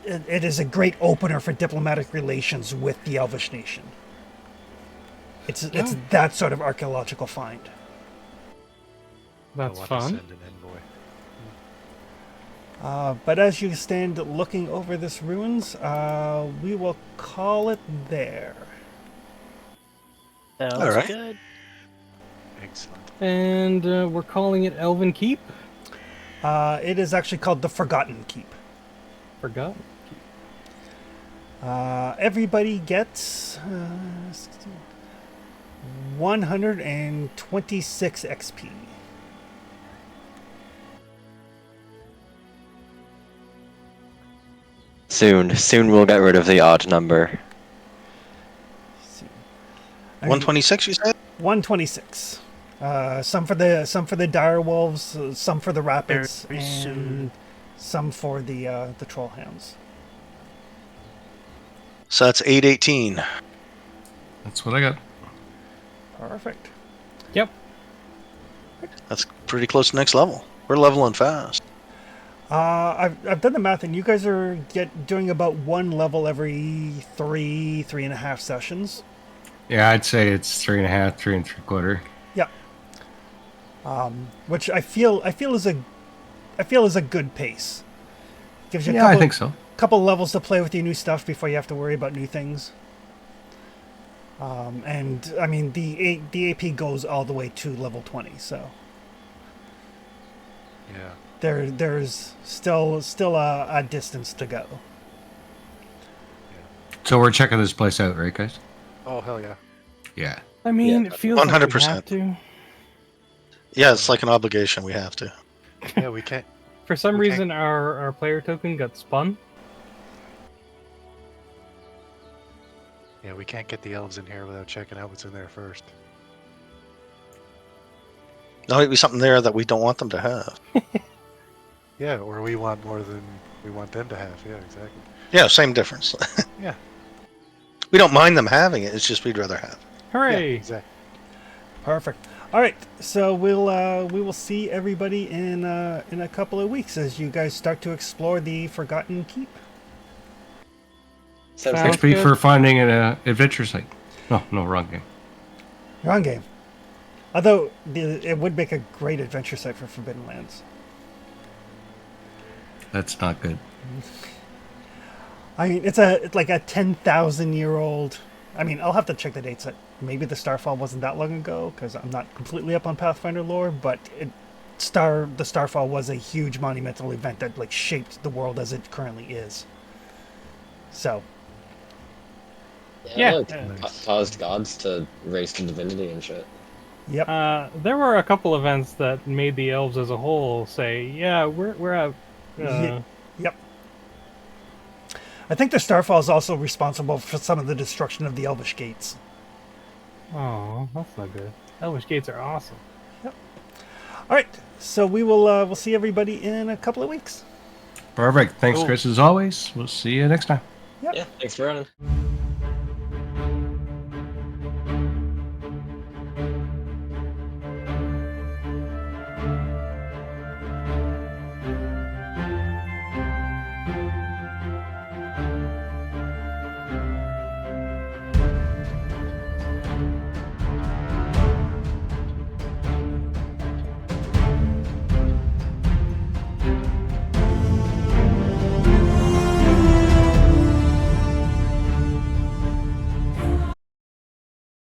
It is a great opener for diplomatic relations with the Elvish nation. It's that sort of archaeological find. That's I want fun. to send an envoy. But as you stand looking over this ruins, we will call it there. Sounds All right. good. Excellent. And we're calling it Elven Keep. It is actually called the Forgotten Keep. Forgot. Everybody gets 126 XP. Soon we'll get rid of the odd number. 126, you said? 126. Some for the dire wolves, some for the rapids, Very and soon. some for the troll hounds. So that's 818. That's what I got. Perfect. Yep. That's pretty close to next level. We're leveling fast. I've done the math, and you guys are doing about one level every 3.5 sessions. Yeah, I'd say it's 3.5, 3 3/4. Yeah. Which I feel is a good pace. Gives you a Yeah, I think so. couple levels to play with your new stuff before you have to worry about new things. And I mean the AP goes all the way to level 20, so Yeah. there's still a distance to go. So we're checking this place out, right, guys? Oh hell yeah. Yeah. I mean, Yeah, it feels like we 100%. have to. Yeah, it's like an obligation. We have to. Yeah, we can't. For some We can't- reason, our player token got spun. Yeah, we can't get the elves in here without checking out what's in there first. There might be something there that we don't want them to have. Yeah, or we want more than we want them to have. Yeah, exactly. Yeah, same difference. Yeah. We don't mind them having it. It's just we'd rather have it. Hooray! Yeah, exactly. Perfect. All right, so we will see everybody in a couple of weeks as you guys start to explore the Forgotten Keep. Sounds Sounds good. XP good. for finding an adventure site. No, wrong game. Wrong game. Although it would make a great adventure site for Forbidden Lands. That's not good. I mean, it's like a 10,000-year-old. I mean, I'll have to check the dates. Maybe the Starfall wasn't that long ago because I'm not completely up on Pathfinder lore, but the Starfall was a huge monumental event that like shaped the world as it currently is. So Yeah. Look, Nice. caused gods to race to divinity and shit. yep. There were a couple events that made the elves as a whole say, "Yeah, we're at." Yep. I think the Starfall is also responsible for some of the destruction of the Elvish Gates. Oh, that's not good. Elvish gates are awesome. All right, so we'll see everybody in a couple of weeks. Perfect. Thanks, Cool. Chris, as always. We'll see you next time. Yep. Yeah, thanks for running.